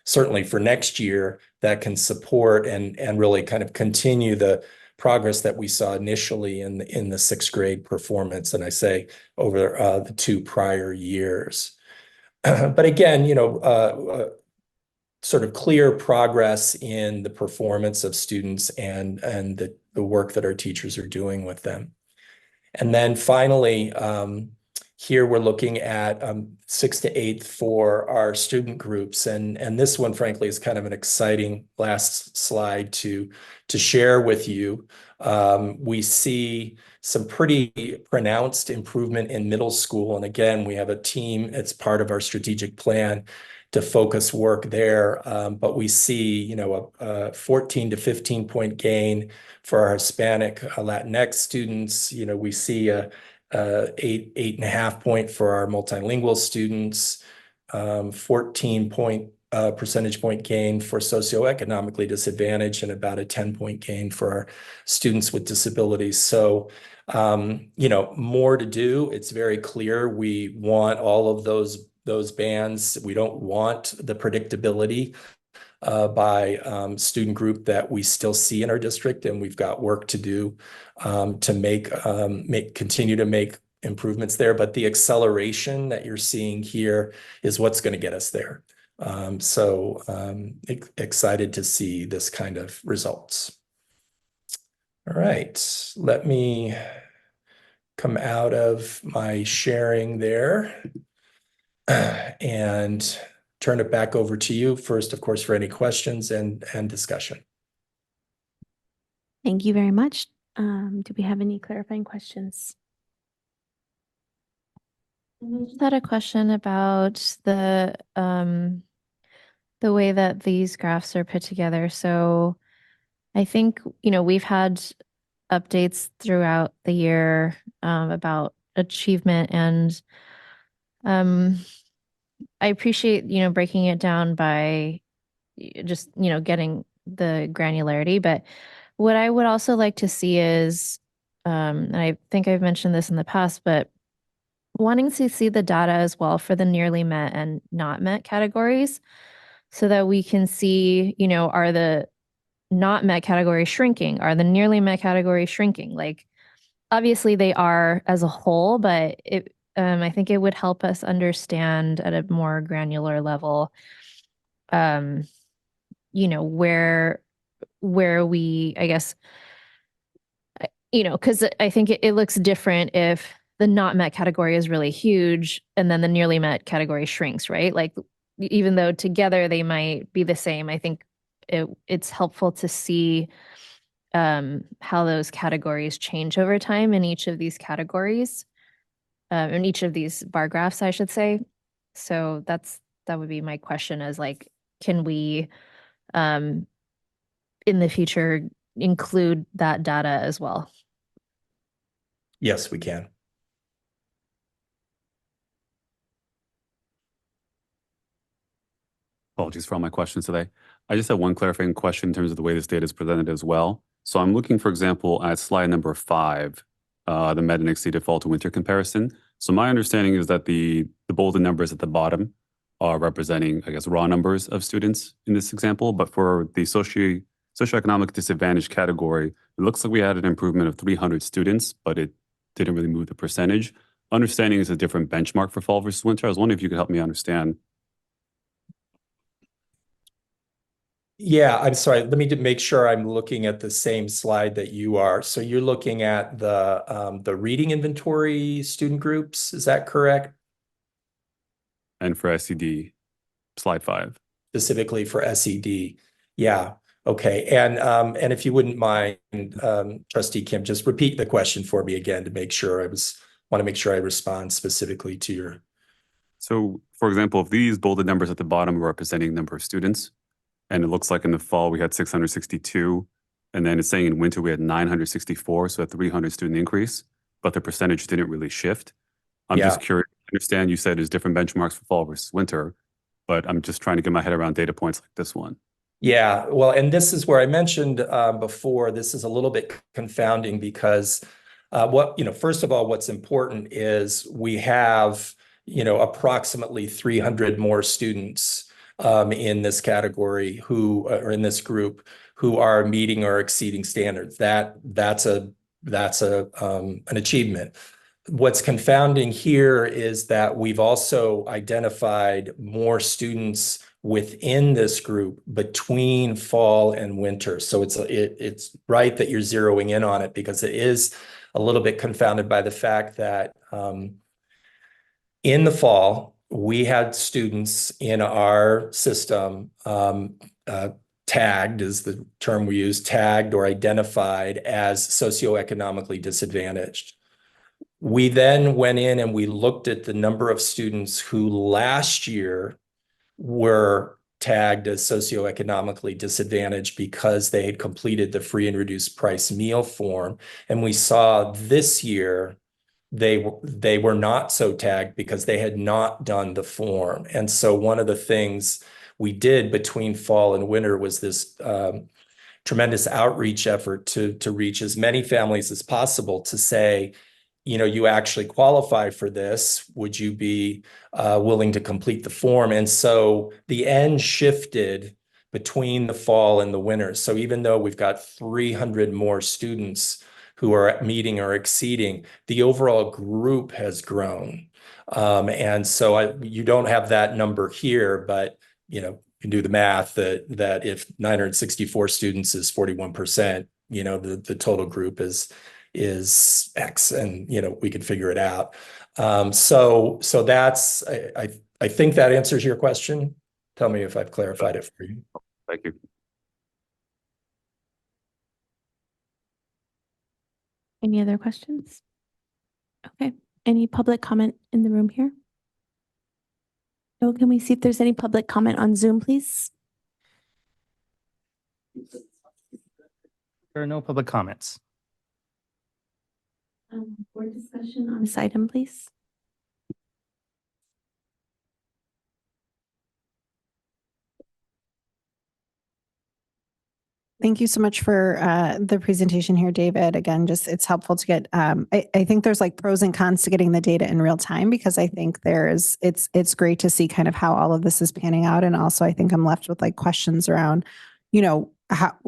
certainly for next year, that can support and really kind of continue the progress that we saw initially in the 6th grade performance, and I say over the 2 prior years. But again, sort of clear progress in the performance of students and the work that our teachers are doing with them. And then finally, here we're looking at 6th to 8th for our student groups. And this one, frankly, is kind of an exciting last slide to share with you. We see some pretty pronounced improvement in middle school. And again, we have a team, it's part of our strategic plan to focus work there. But we see, a 14 to 15 point gain for our Hispanic Latinx students. We see a 8.5 point for our multilingual students, 14 percentage point gain for socioeconomically disadvantaged, and about a 10 point gain for our students with disabilities. So, more to do. It's very clear we want all of those bands. We don't want the predictability by student group that we still see in our district, and we've got work to do to continue to make improvements there. But the acceleration that you're seeing here is what's going to get us there. Excited to see this kind of results. All right, let me come out of my sharing there and turn it back over to you first, of course, for any questions and discussion. Thank you very much. Do we have any clarifying questions? I just had a question about the way that these graphs are put together. So I think, we've had updates throughout the year about achievement, and I appreciate, breaking it down by just, getting the granularity, but what I would also like to see is, and I think I've mentioned this in the past, but wanting to see the data as well for the nearly met and not met categories so that we can see, are the not met categories shrinking? Are the nearly met categories shrinking? Like, obviously they are as a whole, but I think it would help us understand at a more granular level, where we, I guess, because I think it looks different if the not met category is really huge and then the nearly met category shrinks, right? Like, even though together they might be the same, I think it's helpful to see how those categories change over time in each of these categories, in each of these bar graphs, I should say. So that would be my question, is like, can we in the future include that data as well? Yes, we can. Apologies for all my questions today. I just have one clarifying question in terms of the way this data is presented as well. So I'm looking, for example, at slide number 5, the met and exceeded fall to winter comparison. So my understanding is that the bolded numbers at the bottom are representing, I guess, raw numbers of students in this example. But for the socioeconomic disadvantage category, it looks like we had an improvement of 300 students, but it didn't really move the percentage. Understanding is a different benchmark for fall versus winter. I was wondering if you could help me understand. Yeah, I'm sorry. Let me make sure I'm looking at the same slide that you are. So you're looking at the reading inventory student groups, is that correct? And for SED, slide 5. Specifically for SED. Yeah. Okay. And if you wouldn't mind, Trustee Kim, just repeat the question for me again to make sure want to make sure I respond specifically to your. So, for example, if these bolded numbers at the bottom are representing number of students, and it looks like in the fall we had 662, and then it's saying in winter we had 964, so a 300 student increase, but the percentage didn't really shift. I'm just curious. I understand you said there's different benchmarks for fall versus winter, but I'm just trying to get my head around data points like this one. Yeah, well, and this is where I mentioned before, this is a little bit confounding because first of all, what's important is we have, approximately 300 more students in this category or in this group who are meeting or exceeding standards. That's an achievement. What's confounding here is that we've also identified more students within this group between fall and winter. So it's right that you're zeroing in on it, because it is a little bit confounded by the fact that in the fall, we had students in our system tagged is the term we use, tagged or identified as socioeconomically disadvantaged. We then went in and we looked at the number of students who last year were tagged as socioeconomically disadvantaged because they had completed the free and reduced price meal form. And we saw this year they were not so tagged because they had not done the form. And so one of the things we did between fall and winter was this tremendous outreach effort to reach as many families as possible to say, you actually qualify for this. Would you be willing to complete the form? And so the end shifted between the fall and the winter. So even though we've got 300 more students who are meeting or exceeding, the overall group has grown. And so you don't have that number here, but you can do the math that if 964 students is 41%, the total group is X, and we could figure it out. So that's I think that answers your question. Tell me if I've clarified it for you. Thank you. Any other questions? Okay. Any public comment in the room here? No, can we see if there's any public comment on Zoom, please? There are no public comments. Board discussion on this item, please. Thank you so much for the presentation here, David. Again, just it's helpful to get, I think there's like pros and cons to getting the data in real time, because I think it's great to see kind of how all of this is panning out. And also I think I'm left with like questions around,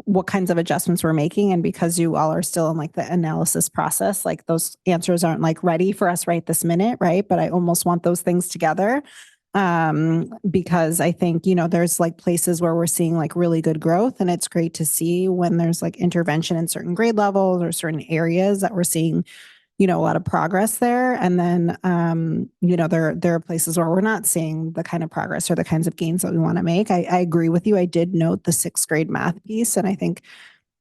what kinds of adjustments we're making. And because you all are still in like the analysis process, like those answers aren't like ready for us right this minute, right? But I almost want those things together. Because I think, there's like places where we're seeing like really good growth, and it's great to see when there's like intervention in certain grade levels or certain areas that we're seeing, a lot of progress there. And then, there are places where we're not seeing the kind of progress or the kinds of gains that we want to make. I agree with you. I did note the 6th grade math piece, and I think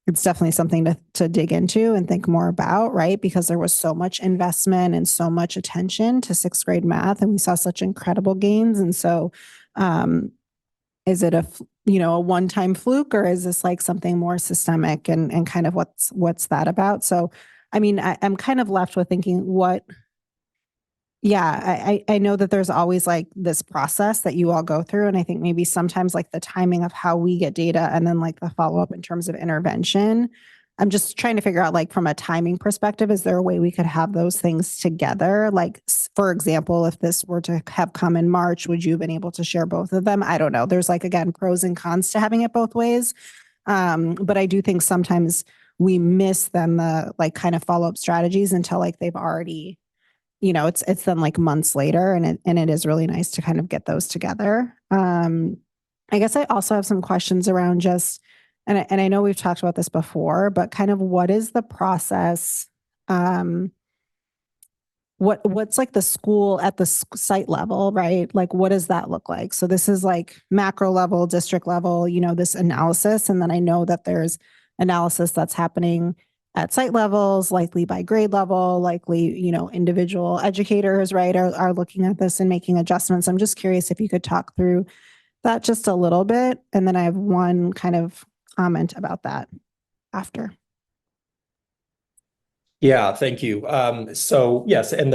it's definitely something to dig into and think more about, right? Because there was so much investment and so much attention to 6th grade math, and we saw such incredible gains. And so, is it a one-time fluke, or is this like something more systemic, and kind of what's that about? So, I mean, I'm kind of left with thinking I know that there's always like this process that you all go through. And I think maybe sometimes like the timing of how we get data and then like the follow-up in terms of intervention, I'm just trying to figure out, like, from a timing perspective, is there a way we could have those things together? Like, for example, if this were to have come in March, would you have been able to share both of them? I don't know. There's like, again, pros and cons to having it both ways. But I do think sometimes we miss then the like kind of follow-up strategies until like they've already, it's then like months later, and it is really nice to kind of get those together. I guess I also have some questions around just, and I know we've talked about this before, but kind of what is the process? What's like the school at the site level, right? Like, what does that look like? So this is like macro level, district level, this analysis. And then I know that there's analysis that's happening at site levels, likely by grade level, likely, individual educators, right, are looking at this and making adjustments. I'm just curious if you could talk through that just a little bit. And then I have one kind of comment about that after. Yeah, thank you. So yes, and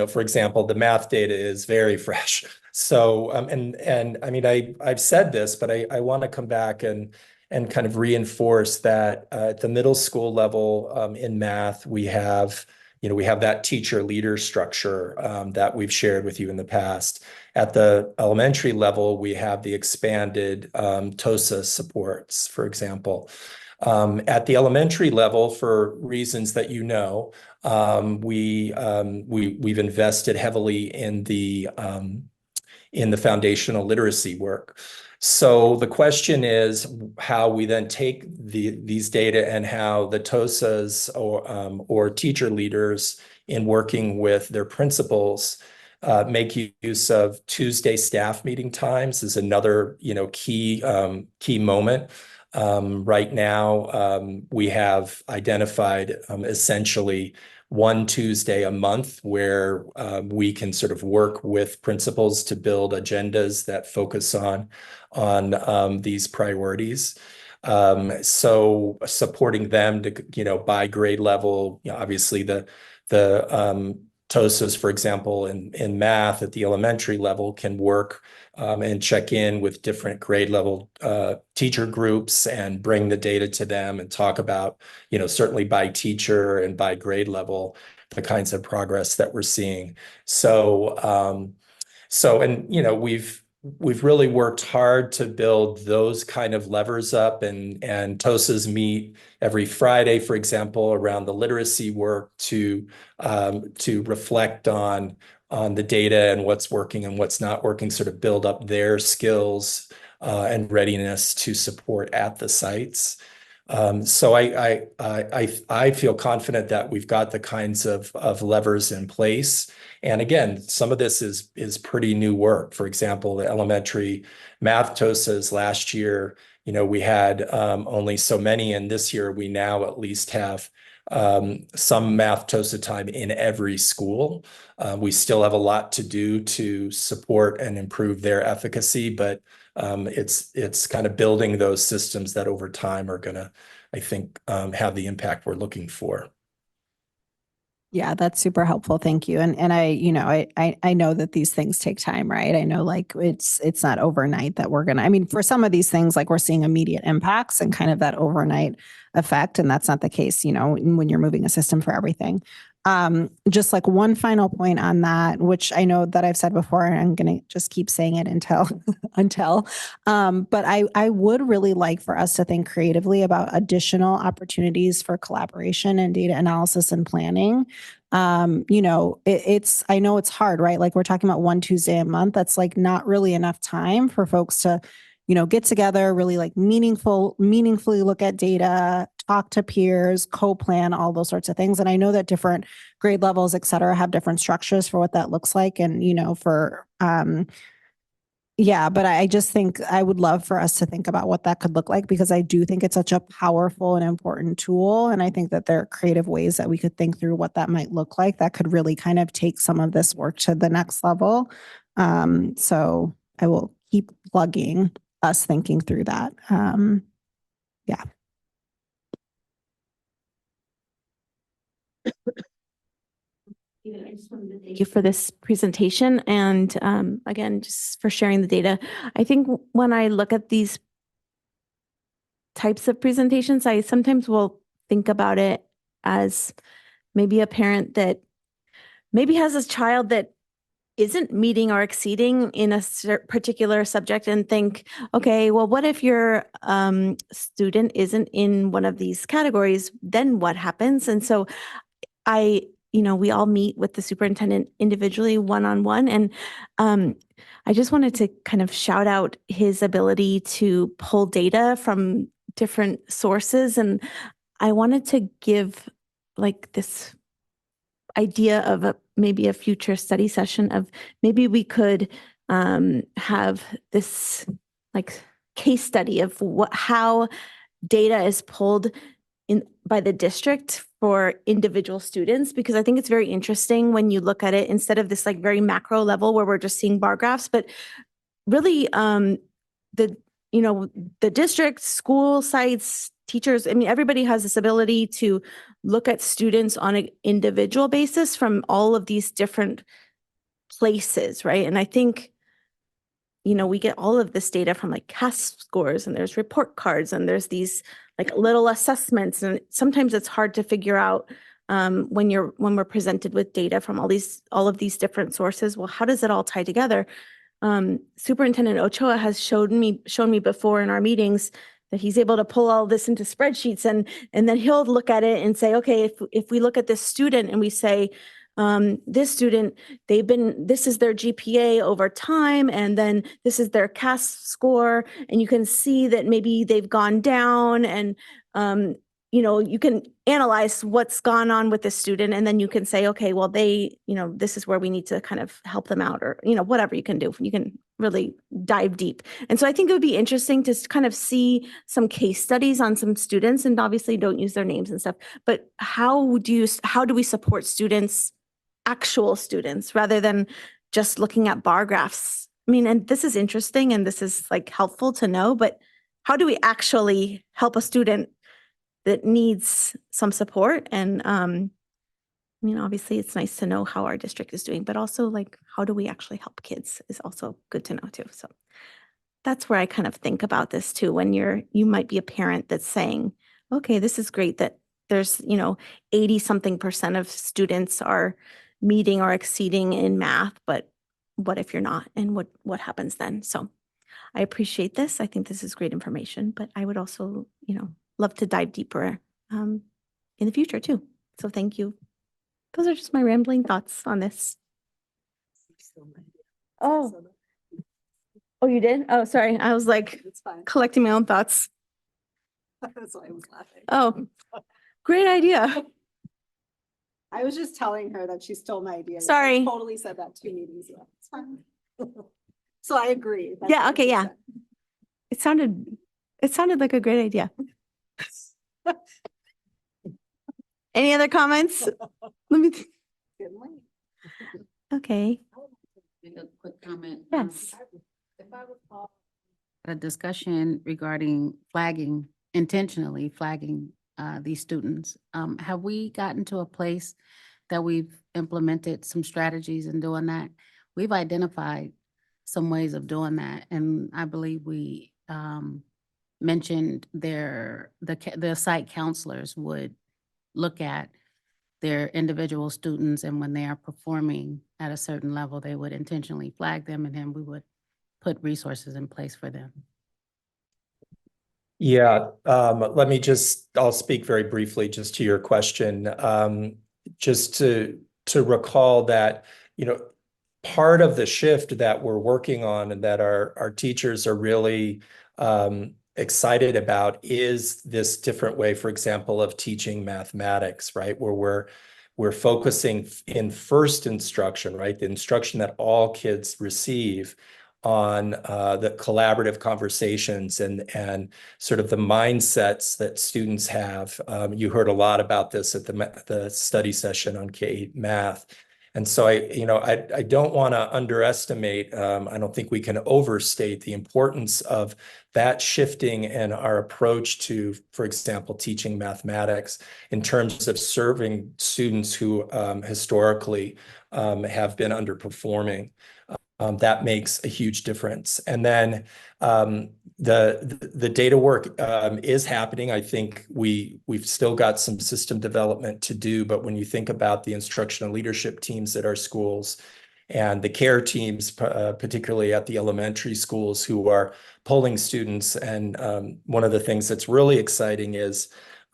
for example, the math data is very fresh. So, and I mean, I've said this, but I want to come back and kind of reinforce that at the middle school level in math, we have that teacher leader structure that we've shared with you in the past. At the elementary level, we have the expanded TOSA supports, for example. At the elementary level, for reasons that we've invested heavily in the foundational literacy work. So the question is how we then take these data and how the TOSAs or teacher leaders, in working with their principals, make use of Tuesday staff meeting times is another key moment. Right now, we have identified essentially one Tuesday a month where we can sort of work with principals to build agendas that focus on these priorities. So supporting them to, by grade level, obviously the TOSAs, for example, in math at the elementary level can work and check in with different grade level teacher groups and bring the data to them and talk about, certainly by teacher and by grade level, the kinds of progress that we're seeing. So, we've really worked hard to build those kind of levers up, and TOSAs meet every Friday, for example, around the literacy work to reflect on the data and what's working and what's not working, sort of build up their skills and readiness to support at the sites. So I feel confident that we've got the kinds of levers in place. And again, some of this is pretty new work. For example, the elementary math TOSAs last year, we had only so many, and this year we now at least have some math TOSA time in every school. We still have a lot to do to support and improve their efficacy, but it's kind of building those systems that over time are going to, I think, have the impact we're looking for. Yeah, that's super helpful. Thank you. And I, you know, I know that these things take time, right? I know like it's not overnight that we're gonna, I mean, for some of these things, like we're seeing immediate impacts and kind of that overnight effect. And that's not the case, you know, when you're moving a system for everything. Just like one final point on that, which I know that I've said before, and I'm gonna just keep saying it until but I would really like for us to think creatively about additional opportunities for collaboration and data analysis and planning. You know, it's, I know it's hard, right? Like we're talking about one Tuesday a month. That's like not really enough time for folks to, you know, get together, really like meaningfully look at data, talk to peers, co-plan, all those sorts of things. And I know that different grade levels, et cetera, have different structures for what that looks like. And, you know, for, yeah, but I just think I would love for us to think about what that could look like, because I do think it's such a powerful and important tool. And I think that there are creative ways that we could think through what that might look like that could really kind of take some of this work to the next level. So I will keep plugging us thinking through that. Yeah. I just wanted to thank you for this presentation and again, just for sharing the data. I think when I look at these types of presentations, I sometimes will think about it as maybe a parent that maybe has a child that isn't meeting or exceeding in a particular subject and think, okay, well, what if your student isn't in one of these categories? Then what happens? And so you know, we all meet with the superintendent individually one-on-one. And I just wanted to kind of shout out his ability to pull data from different sources. And I wanted to give like this idea of maybe a future study session of maybe we could have this like case study of how data is pulled in by the district for individual students, because I think it's very interesting when you look at it instead of this like very macro level where we're just seeing bar graphs, but really the district, school sites, teachers, I mean, everybody has this ability to look at students on an individual basis from all of these different places, right? And I think, you know, we get all of this data from like CAS scores, and there's report cards, and there's these like little assessments. And sometimes it's hard to figure out when we're presented with data from all of these different sources. Well, how does it all tie together? Superintendent Ochoa has shown me before in our meetings that he's able to pull all this into spreadsheets, and then he'll look at it and say, okay, if we look at this student and we say, this student, this is their GPA over time, and then this is their CAS score, and you can see that maybe they've gone down, and you know, you can analyze what's gone on with the student, and then you can say, okay, well, this is where we need to kind of help them out, or, you know, whatever you can do. You can really dive deep. And so I think it would be interesting to kind of see some case studies on some students, and obviously don't use their names and stuff, but how do we support students, actual students, rather than just looking at bar graphs? I mean, and this is interesting and this is like helpful to know, but how do we actually help a student that needs some support? And I mean, obviously it's nice to know how our district is doing, but also like, how do we actually help kids is also good to know too. So that's where I kind of think about this too, when you might be a parent that's saying, okay, this is great that there's, you know, 80-something% of students are meeting or exceeding in math, but what if you're not? And what happens then? So I appreciate this. I think this is great information, but I would also, you know, love to dive deeper in the future too. So thank you. Those are just my rambling thoughts on this. Oh, you did? Oh, sorry. I was like collecting my own thoughts. That's why I was laughing. Oh, great idea. I was just telling her that she stole my idea. Sorry. I totally said that 2 meetings ago. It's fine. So I agree. That's Yeah. what Okay. she Yeah. said. It sounded like a great idea. Any other comments? Let me. Okay. Make a quick comment. Yes. If I recall a discussion regarding intentionally flagging these students, have we gotten to a place that we've implemented some strategies in doing that. We've identified some ways of doing that, and I believe we mentioned the site counselors would look at their individual students, and when they are performing at a certain level, they would intentionally flag them, and then we would put resources in place for them. Yeah, I'll speak very briefly just to your question. Just to recall that, part of the shift that we're working on and that our teachers are really excited about is this different way, for example, of teaching mathematics, right? Where we're focusing in first instruction, right? The instruction that all kids receive on the collaborative conversations and sort of the mindsets that students have. You heard a lot about this at the study session on K-8 math. And so I don't want to underestimate, I don't think we can overstate the importance of that shifting in our approach to, for example, teaching mathematics in terms of serving students who historically have been underperforming. That makes a huge difference. And then the data work is happening. I think we've still got some system development to do, but when you think about the instructional leadership teams at our schools and the care teams, particularly at the elementary schools, who are polling students, and one of the things that's really exciting is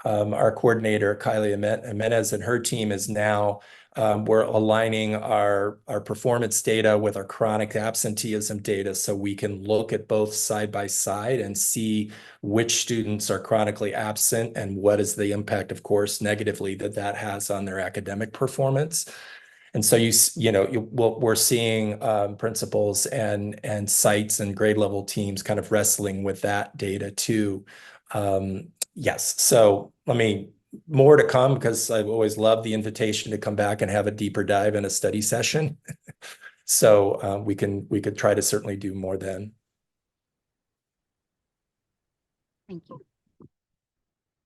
our coordinator, Kylie Jimenez, and her team is now we're aligning our performance data with our chronic absenteeism data so we can look at both side by side and see which students are chronically absent and what is the impact, of course, negatively that has on their academic performance. And so we're seeing principals and sites and grade level teams kind of wrestling with that data too. Yes, so more to come, because I've always loved the invitation to come back and have a deeper dive in a study session. So we could try to certainly do more then. Thank you.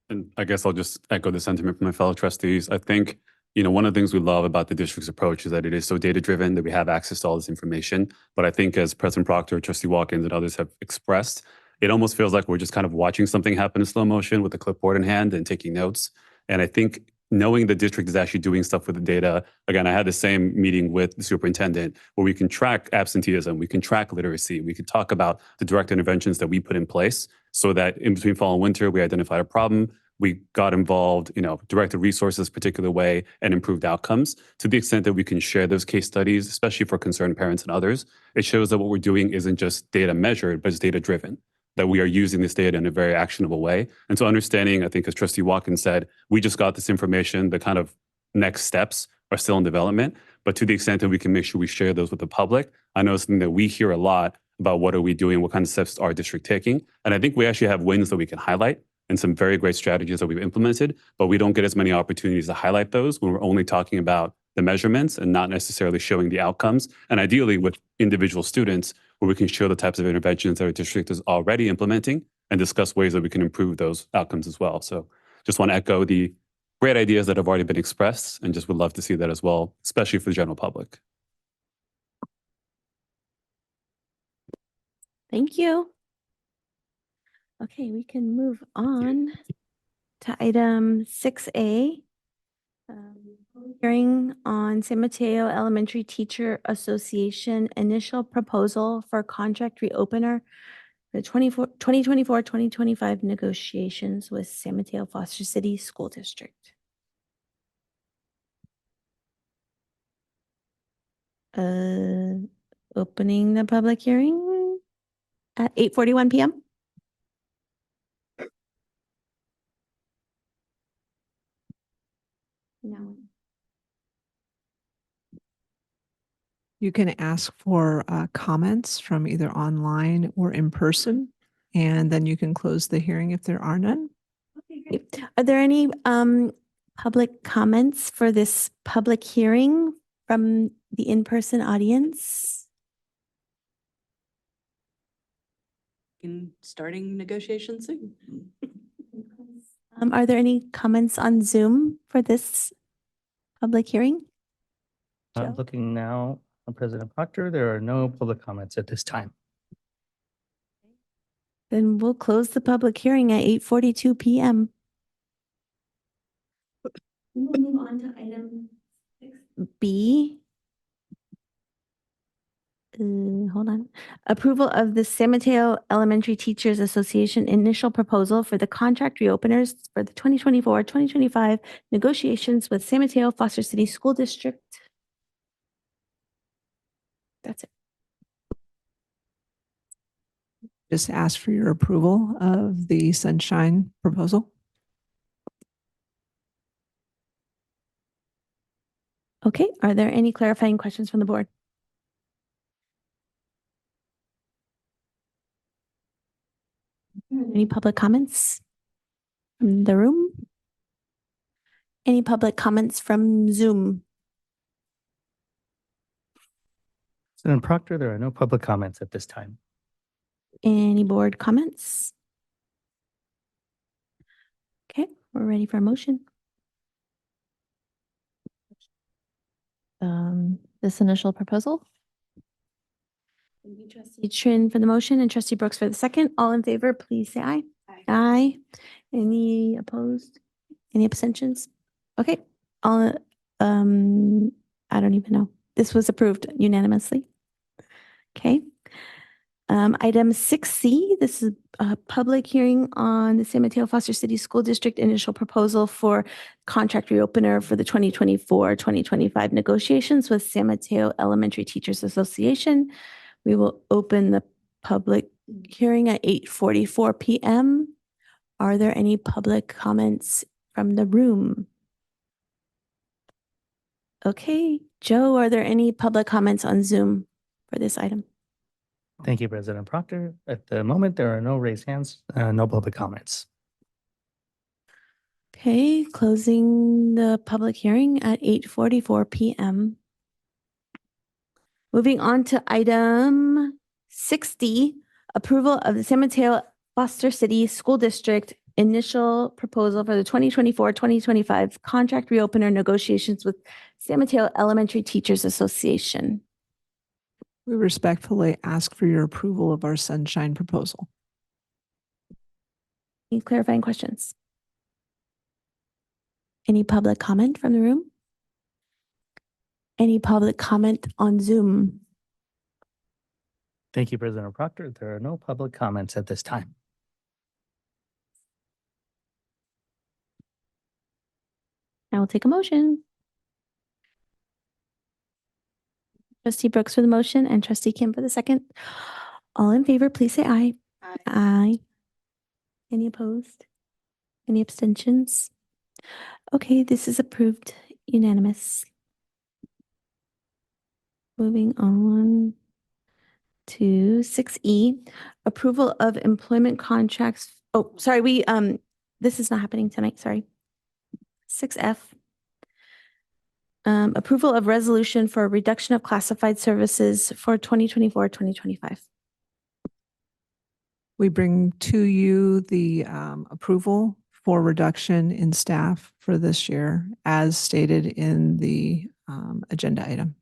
And I guess I'll just echo the sentiment from my fellow trustees. I think, one of the things we love about the district's approach is that it is so data-driven that we have access to all this information. But I think, as President Proctor, Trustee Watkins, and others have expressed, it almost feels like we're just kind of watching something happen in slow motion with a clipboard in hand and taking notes. And I think knowing the district is actually doing stuff with the data, again, I had the same meeting with the superintendent where we can track absenteeism, we can track literacy, we can talk about the direct interventions that we put in place so that in between fall and winter, we identified a problem, we got involved, directed resources a particular way and improved outcomes. To the extent that we can share those case studies, especially for concerned parents and others, it shows that what we're doing isn't just data measured, but it's data driven, that we are using this data in a very actionable way. And so understanding, I think, as Trustee Watkins said, we just got this information, the kind of next steps are still in development, but to the extent that we can make sure we share those with the public, I know it's something that we hear a lot about what are we doing, what kind of steps our district taking. And I think we actually have wins that we can highlight and some very great strategies that we've implemented, but we don't get as many opportunities to highlight those when we're only talking about the measurements and not necessarily showing the outcomes. And ideally with individual students, where we can show the types of interventions that our district is already implementing and discuss ways that we can improve those outcomes as well. So just want to echo the great ideas that have already been expressed and just would love to see that as well, especially for the general public. Thank you. Okay, we can move on to item 6A. Hearing on San Mateo Elementary Teacher Association initial proposal for contract reopener, the 2024-2025 negotiations with San Mateo-Foster City School District. Opening the public hearing at 8:41 p.m. No. You can ask for comments from either online or in person, and then you can close the hearing if there are none. Okay, great. Are there any public comments for this public hearing from the in-person audience? In starting negotiations soon. Are there any comments on Zoom for this Public hearing? I'm Joe? looking now on President Proctor. There are no public comments at this time. Then we'll close the public hearing at 8:42 PM. We'll move on to item 6B. Hold on. Approval of the San Mateo Elementary Teachers Association initial proposal for the contract reopeners for the 2024-2025 negotiations with San Mateo-Foster City School District. That's it. Just ask for your approval of the Sunshine proposal. Okay, are there any clarifying questions from the board? Any public comments from the room? Any public comments from Zoom? President Proctor, there are no public comments at this time. Any board comments? Okay, we're ready for a motion. This initial proposal. Thank you, Trustee Trin for the motion and Trustee Brooks for the second. All in favor, please say aye. Aye. Any opposed? Any abstentions? Okay, all, I don't even know. This was approved unanimously. Okay. Item 6C, this is a public hearing on the San Mateo-Foster City School District initial proposal for contract reopener for the 2024-2025 negotiations with San Mateo Elementary Teachers Association. We will open the public hearing at 8:44 PM. Are there any public comments from the room? Okay, Joe, are there any public comments on Zoom for this item? Thank you, President Proctor. At the moment, there are no raised hands, no public comments. Okay, closing the public hearing at 8:44 PM. Moving on to item 6D, approval of the San Mateo Foster City School District initial proposal for the 2024-2025 contract reopener negotiations with San Mateo Elementary Teachers Association. We respectfully ask for your approval of our Sunshine proposal. Any clarifying questions? Any public comment from the room? Any public comment on Zoom? Thank you, President Proctor. There are no public comments at this time. I will take a motion. Trustee Brooks for the motion and Trustee Kim for the second. All in favor, please say aye. Aye. Any opposed? Any abstentions? Okay, this is approved unanimous. Moving on to 6E, approval of employment contracts. Oh, sorry, this is not happening tonight, sorry. 6F. Approval of resolution for reduction of classified services for 2024-2025. We bring to you the approval for reduction in staff for this year as stated in the agenda item.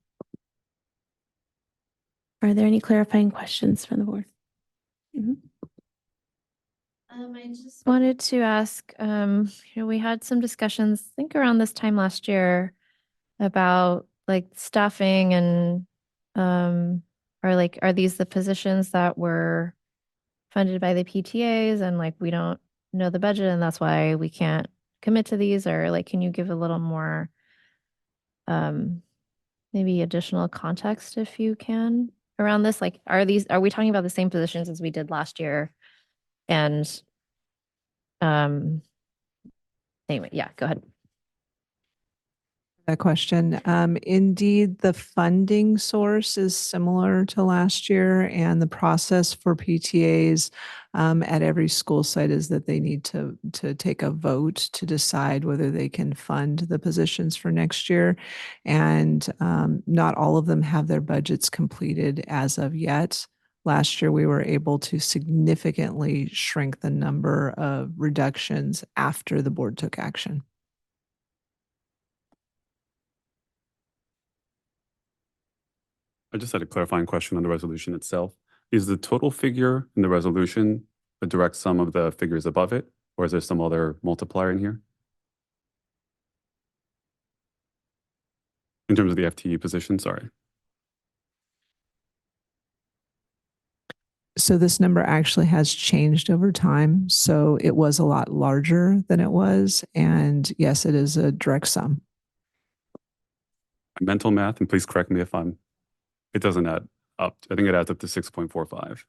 Are there any clarifying questions from the board? I just wanted to ask, we had some discussions, I think around this time last year, about like staffing and are these the positions that were funded by the PTAs and like we don't know the budget and that's why we can't commit to these, or like can you give a little more maybe additional context if you can around this? Like are we talking about the same positions as we did last year? And anyway, yeah, go ahead. That question. Indeed, the funding source is similar to last year, and the process for PTAs at every school site is that they need to take a vote to decide whether they can fund the positions for next year. And not all of them have their budgets completed as of yet. Last year, we were able to significantly shrink the number of reductions after the board took action. I just had a clarifying question on the resolution itself. Is the total figure in the resolution a direct sum of the figures above it, or is there some other multiplier in here? In terms of the FTE position, sorry. So this number actually has changed over time. So it was a lot larger than it was. And yes, it is a direct sum. Mental math, and please correct me if it doesn't add up. I think it adds up to 6.45.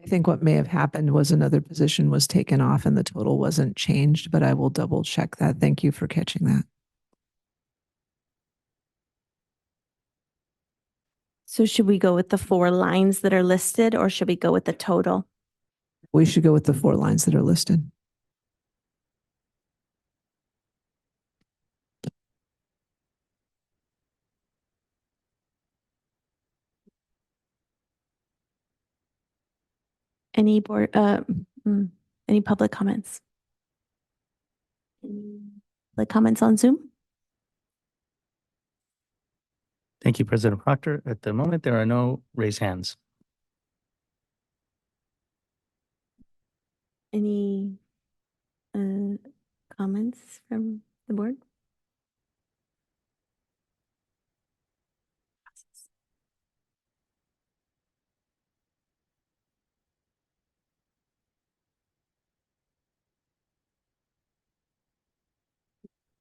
I think what may have happened was another position was taken off and the total wasn't changed, but I will double check that. Thank you for catching that. So should we go with the 4 lines that are listed, or should we go with the total? We should go with the 4 lines that are listed. Any any public comments? Like comments on Zoom? Thank you, President Proctor. At the moment, there are no raised hands. Any comments from the board?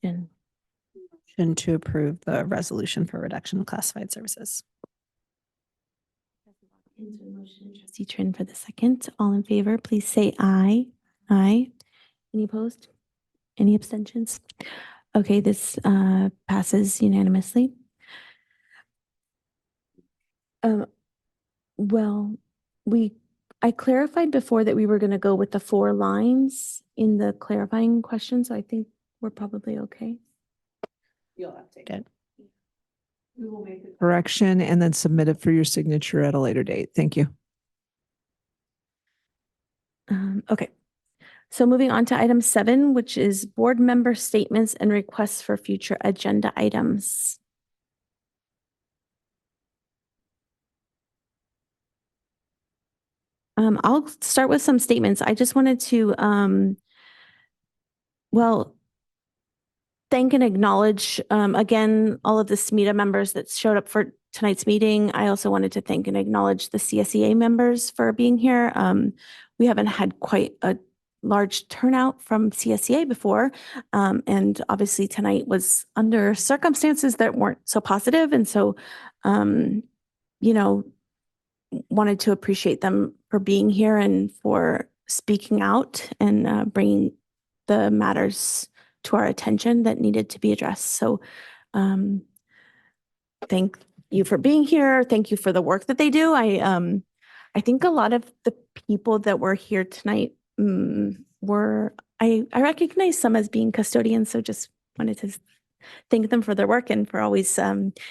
Jen. Motion to approve the resolution for reduction of classified services. Trustee Trin for the second. All in favor, please say aye. Aye. Any opposed? Any abstentions? Okay, this passes unanimously. Well, I clarified before that we were going to go with the 4 lines in the clarifying question, so I think we're probably okay. You'll update Good. We will make the correction and then submit it for your signature at a later date. Thank you. Okay. So moving on to item 7, which is board member statements and requests for future agenda items. I'll start with some statements. I just wanted to, thank and acknowledge, again, all of the SMETA members that showed up for tonight's meeting. I also wanted to thank and acknowledge the CSEA members for being here. We haven't had quite a large turnout from CSEA before. And obviously tonight was under circumstances that weren't so positive. And so, wanted to appreciate them for being here and for speaking out and bringing the matters to our attention that needed to be addressed. So thank you for being here. Thank you for the work that they do. I think a lot of the people that were here tonight I recognize some as being custodians, so just wanted to thank them for their work and for always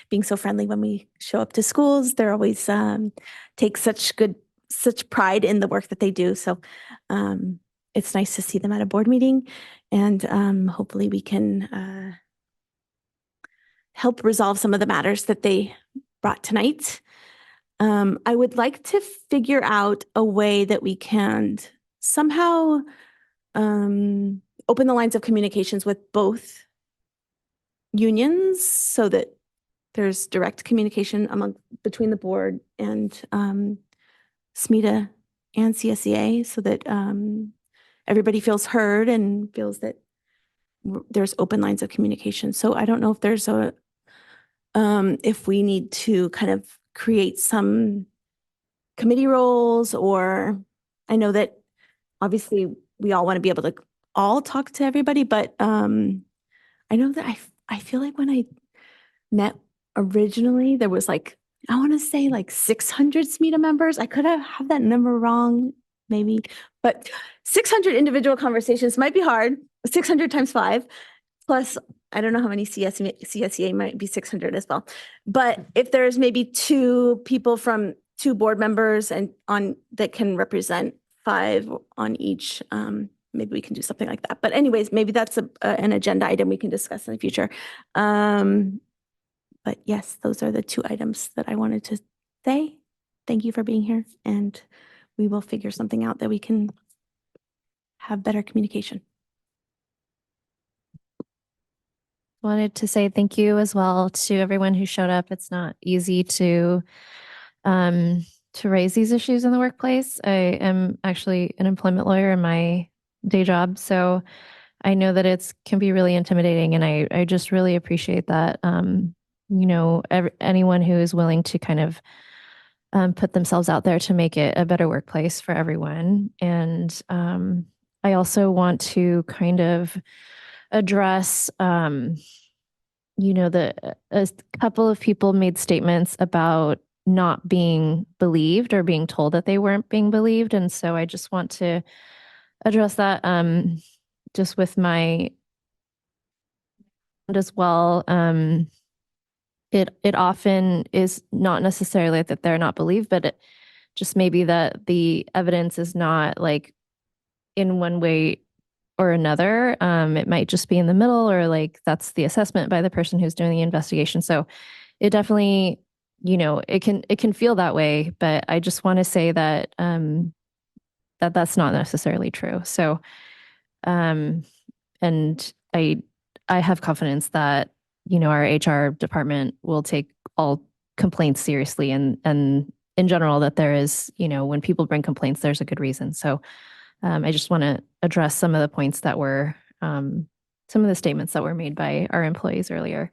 being so friendly when we show up to schools. They're always take such pride in the work that they do. So it's nice to see them at a board meeting, and hopefully we can help resolve some of the matters that they brought tonight. I would like to figure out a way that we can somehow open the lines of communications with both unions so that there's direct communication between the board and SMETA and CSEA, so that everybody feels heard and feels that there's open lines of communication. So I don't know if there's if we need to kind of create some committee roles, or I know that obviously we all want to be able to all talk to everybody, but I know that I feel like when I met originally, there was I want to say 600 SMETA members. I could have that number wrong, maybe, but 600 individual conversations might be hard. 600 times 5, plus I don't know how many CSEA might be 600 as well. But if there's maybe 2 people from 2 board members and that can represent 5 on each, maybe we can do something like that. But anyways, maybe that's an agenda item we can discuss in the future. But yes, those are the two items that I wanted to say. Thank you for being here, and we will figure something out that we can have better communication. Wanted to say thank you as well to everyone who showed up. It's not easy to raise these issues in the workplace. I am actually an employment lawyer in my day job, so I know that it's can be really intimidating, and I just really appreciate that. Anyone who is willing to kind of put themselves out there to make it a better workplace for everyone. And I also want to kind of address, a couple of people made statements about not being believed or being told that they weren't being believed. And so I just want to address that just with my as well. It often is not necessarily that they're not believed, but it just maybe that the evidence is not like in one way or another. It might just be in the middle, or like that's the assessment by the person who's doing the investigation. So it definitely, it can feel that way, but I just want to say that that's not necessarily true. So and I have confidence that our HR department will take all complaints seriously, and in general that there is, when people bring complaints, there's a good reason. So I just want to address some of the points that were, some of the statements that were made by our employees earlier.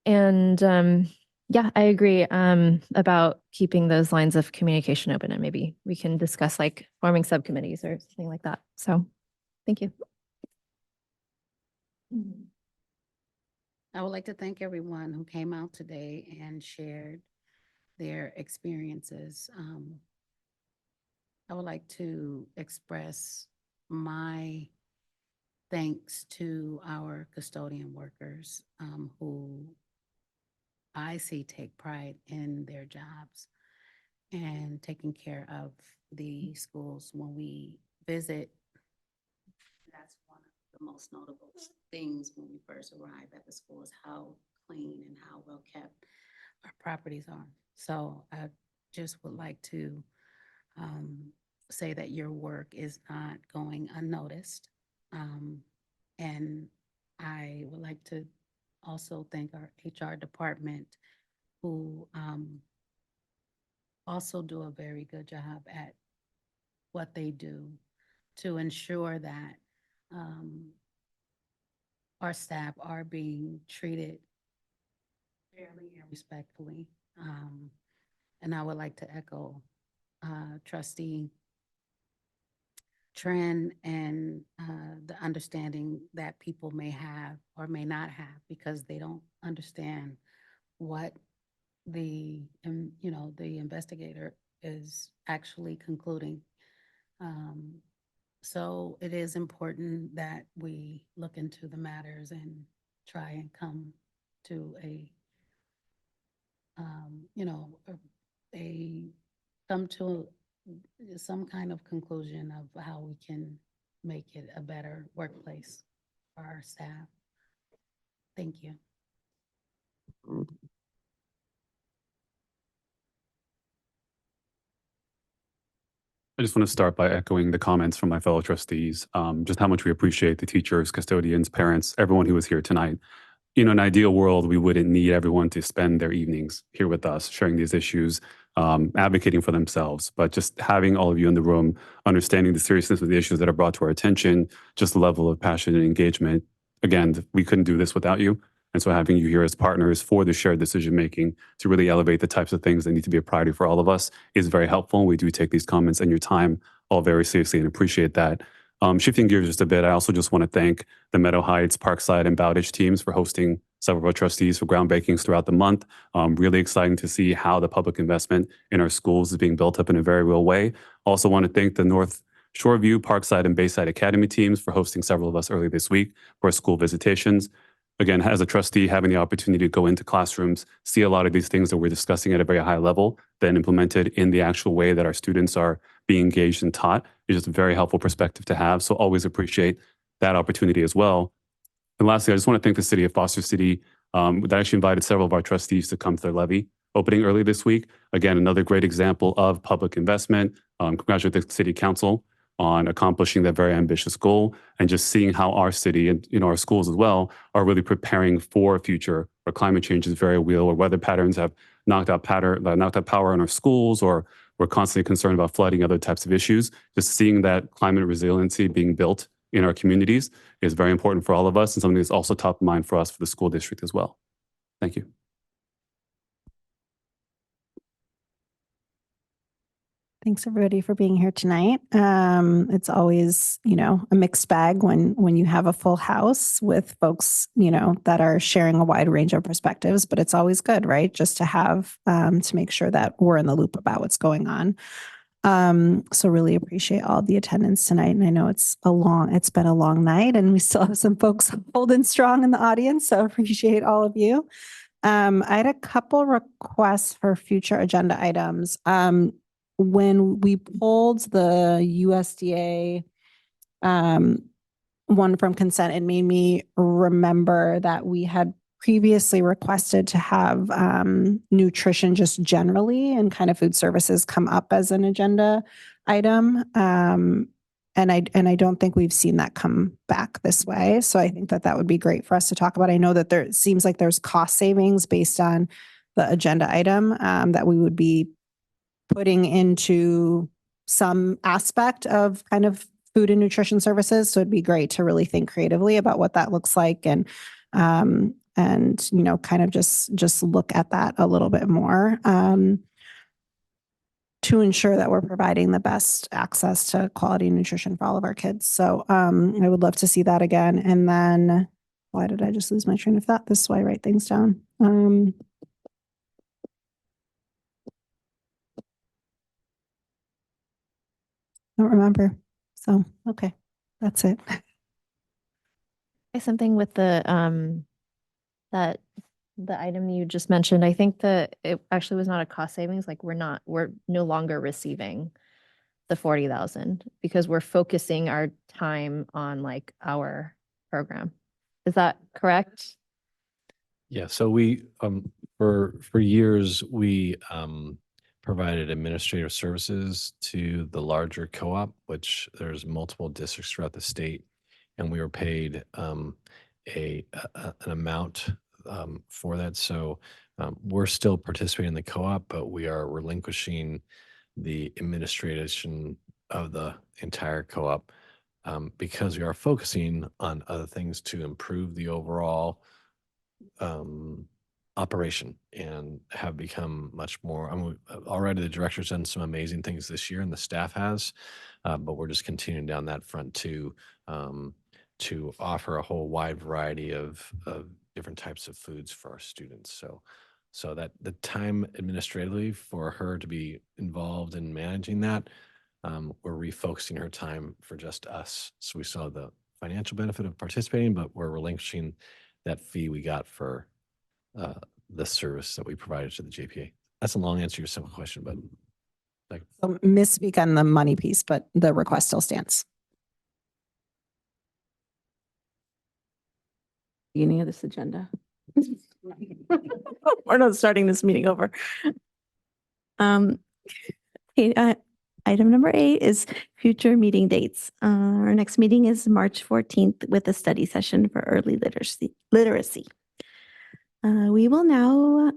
And yeah, I agree about keeping those lines of communication open, and maybe we can discuss like forming subcommittees or something like that. So thank you. I would like to thank everyone who came out today and shared their experiences. I would like to express my thanks to our custodian workers who I see take pride in their jobs and taking care of the schools when we visit. That's one of the most notable things when we first arrive at the school is how clean and how well kept our properties are. So I just would like to say that your work is not going unnoticed. And I would like to also thank our HR department who also do a very good job at what they do to ensure that our staff are being treated fairly and respectfully. And I would like to echo Trustee Tran and the understanding that people may have or may not have because they don't understand what the investigator is actually concluding. So it is important that we look into the matters and try and come to some kind of conclusion of how we can make it a better workplace for our staff. Thank you. I just want to start by echoing the comments from my fellow trustees, just how much we appreciate the teachers, custodians, parents, everyone who was here tonight. In an ideal world, we wouldn't need everyone to spend their evenings here with us, sharing these issues, advocating for themselves. But just having all of you in the room, understanding the seriousness of the issues that are brought to our attention, just the level of passion and engagement. Again, we couldn't do this without you. And so having you here as partners for the shared decision-making to really elevate the types of things that need to be a priority for all of us is very helpful. We do take these comments and your time all very seriously and appreciate that. Shifting gears just a bit, I also just want to thank the Meadow Heights, Parkside, and Bowditch teams for hosting several of our trustees for groundbreakings throughout the month. Really exciting to see how the public investment in our schools is being built up in a very real way. Also want to thank the North Shoreview, Parkside, and Bayside Academy teams for hosting several of us earlier this week for our school visitations. Again, as a trustee, having the opportunity to go into classrooms, see a lot of these things that we're discussing at a very high level, then implemented in the actual way that our students are being engaged and taught is just a very helpful perspective to have. So always appreciate that opportunity as well. And lastly, I just want to thank the city of Foster City That actually invited several of our trustees to come to their levy opening early this week. Again, another great example of public investment. Congratulate the City Council on accomplishing that very ambitious goal, and just seeing how our city and our schools as well are really preparing for a future where climate change is very real, or weather patterns have knocked out power in our schools, or we're constantly concerned about flooding, other types of issues. Just seeing that climate resiliency being built in our communities is very important for all of us, and something that's also top of mind for us for the school district as well. Thank you. Thanks everybody for being here tonight. It's always, a mixed bag when you have a full house with folks, that are sharing a wide range of perspectives, but it's always good, right? Just to have, to make sure that we're in the loop about what's going on. So really appreciate all the attendance tonight. And I know it's been a long night and we still have some folks holding strong in the audience. So appreciate all of you. I had a couple requests for future agenda items. When we pulled the USDA one from consent, it made me remember that we had previously requested to have nutrition just generally and kind of food services come up as an agenda item. And I don't think we've seen that come back this way. So I think that would be great for us to talk about. I know that it seems like there's cost savings based on the agenda item that we would be putting into some aspect of kind of food and nutrition services. So it'd be great to really think creatively about what that looks like and kind of just look at that a little bit more to ensure that we're providing the best access to quality nutrition for all of our kids. So I would love to see that again. And then why did I just lose my train of thought? This is why I write things down. Don't remember. So, okay, that's it. Say something with the item you just mentioned. I think that it actually was not a cost savings. Like we're no longer receiving the 40,000 because we're focusing our time on like our program. Is that correct? Yeah, so we for years we provided administrative services to the larger co-op, which there's multiple districts throughout the state, and we were paid an amount for that. So we're still participating in the co-op, but we are relinquishing the administration of the entire co-op because we are focusing on other things to improve the overall operation and have become much more. Already the director's done some amazing things this year and the staff has, but we're just continuing down that front to offer a whole wide variety of different types of foods for our students. So that the time administratively for her to be involved in managing that, we're refocusing her time for just us. So we saw the financial benefit of participating, but we're relinquishing that fee we got for the service that we provided to the JPA. That's a long answer to your simple question, but So misspeak on the money piece, but the request still stands. Beginning of this agenda. We're not starting this meeting over. Okay, item number 8 is future meeting dates. Our next meeting is March 14th with a study session for early literacy. We will now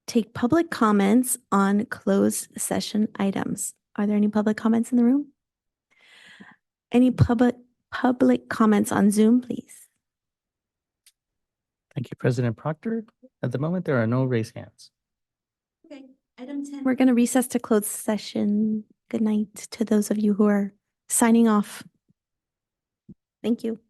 take public comments on closed session items. Are there any public comments in the room? Any public comments on Zoom, please? Thank you, President Proctor. At the moment, there are no raised hands. Okay, item 10. We're going to recess to closed session. Good night to those of you who are signing off. Thank you.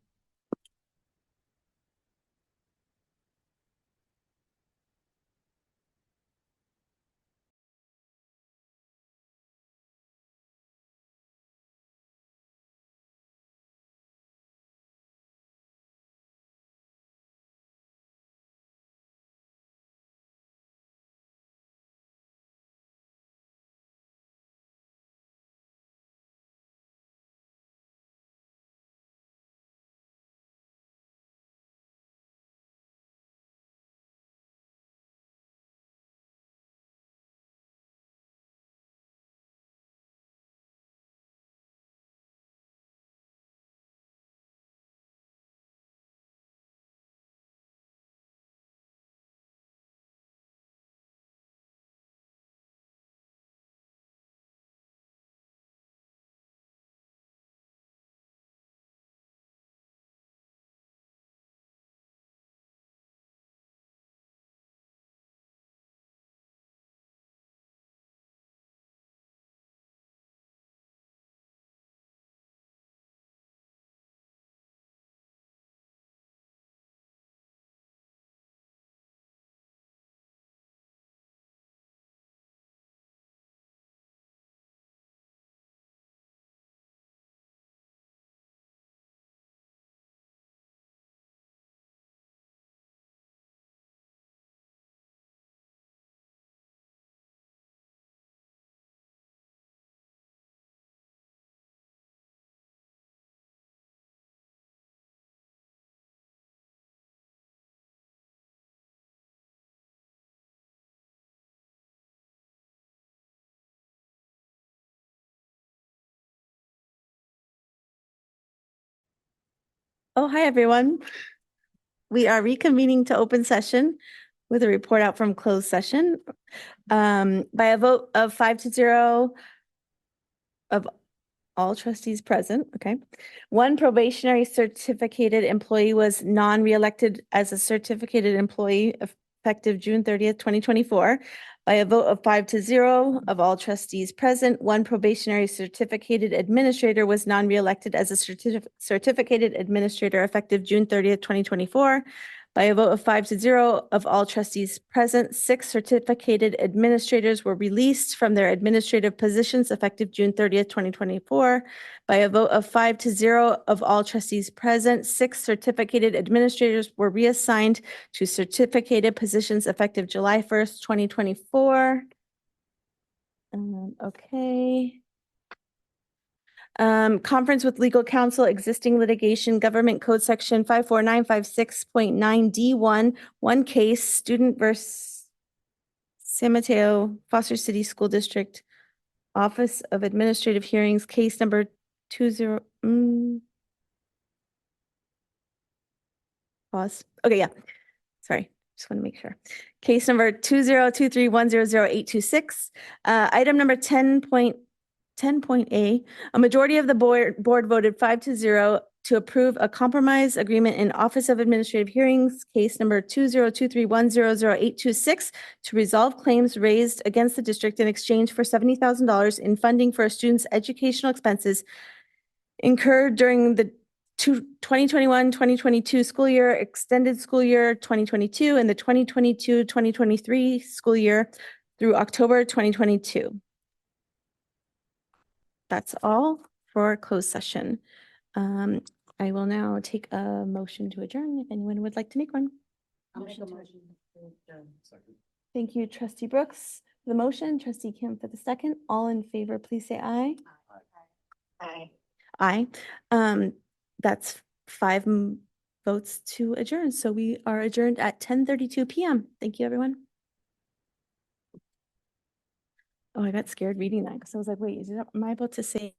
Oh, hi, everyone. We are reconvening to open session with a report out from closed session. By a vote of 5-0 of all trustees present, okay. One probationary certificated employee was non-reelected as a certificated employee effective June 30th, 2024. By a vote of 5-0 of all trustees present, one probationary certificated administrator was non-reelected as a certificated administrator effective June 30th, 2024. By a vote of 5-0 of all trustees present, 6 certificated administrators were released from their administrative positions effective June 30th, 2024. By a vote of 5-0 of all trustees present, 6 certificated administrators were reassigned to certificated positions effective July 1st, 2024. Okay. Conference with legal counsel, existing litigation, government code section 54956.9D1, one case, student versus San Mateo-Foster City School District, Office of Administrative Hearings, case number 20. Pause. Okay, yeah. Sorry, just want to make sure. Case number 2023100826. Item number 10.A, a majority of the board voted 5-0 to approve a compromise agreement in Office of Administrative Hearings, case number 2023100826, to resolve claims raised against the district in exchange for $70,000 in funding for a student's educational expenses incurred during the 2021-2022 school year, extended school year 2022, and the 2022-2023 school year through October 2022. That's all for closed session. I will now take a motion to adjourn if anyone would like to make one. Thank you, Trustee Brooks for the motion, Trustee Kim for the second. All in favor, please say aye. Aye. Aye. That's 5 votes to adjourn. So we are adjourned at 10:32 p.m. Thank you, everyone. Oh, I got scared reading that because I was like, wait, am I about to say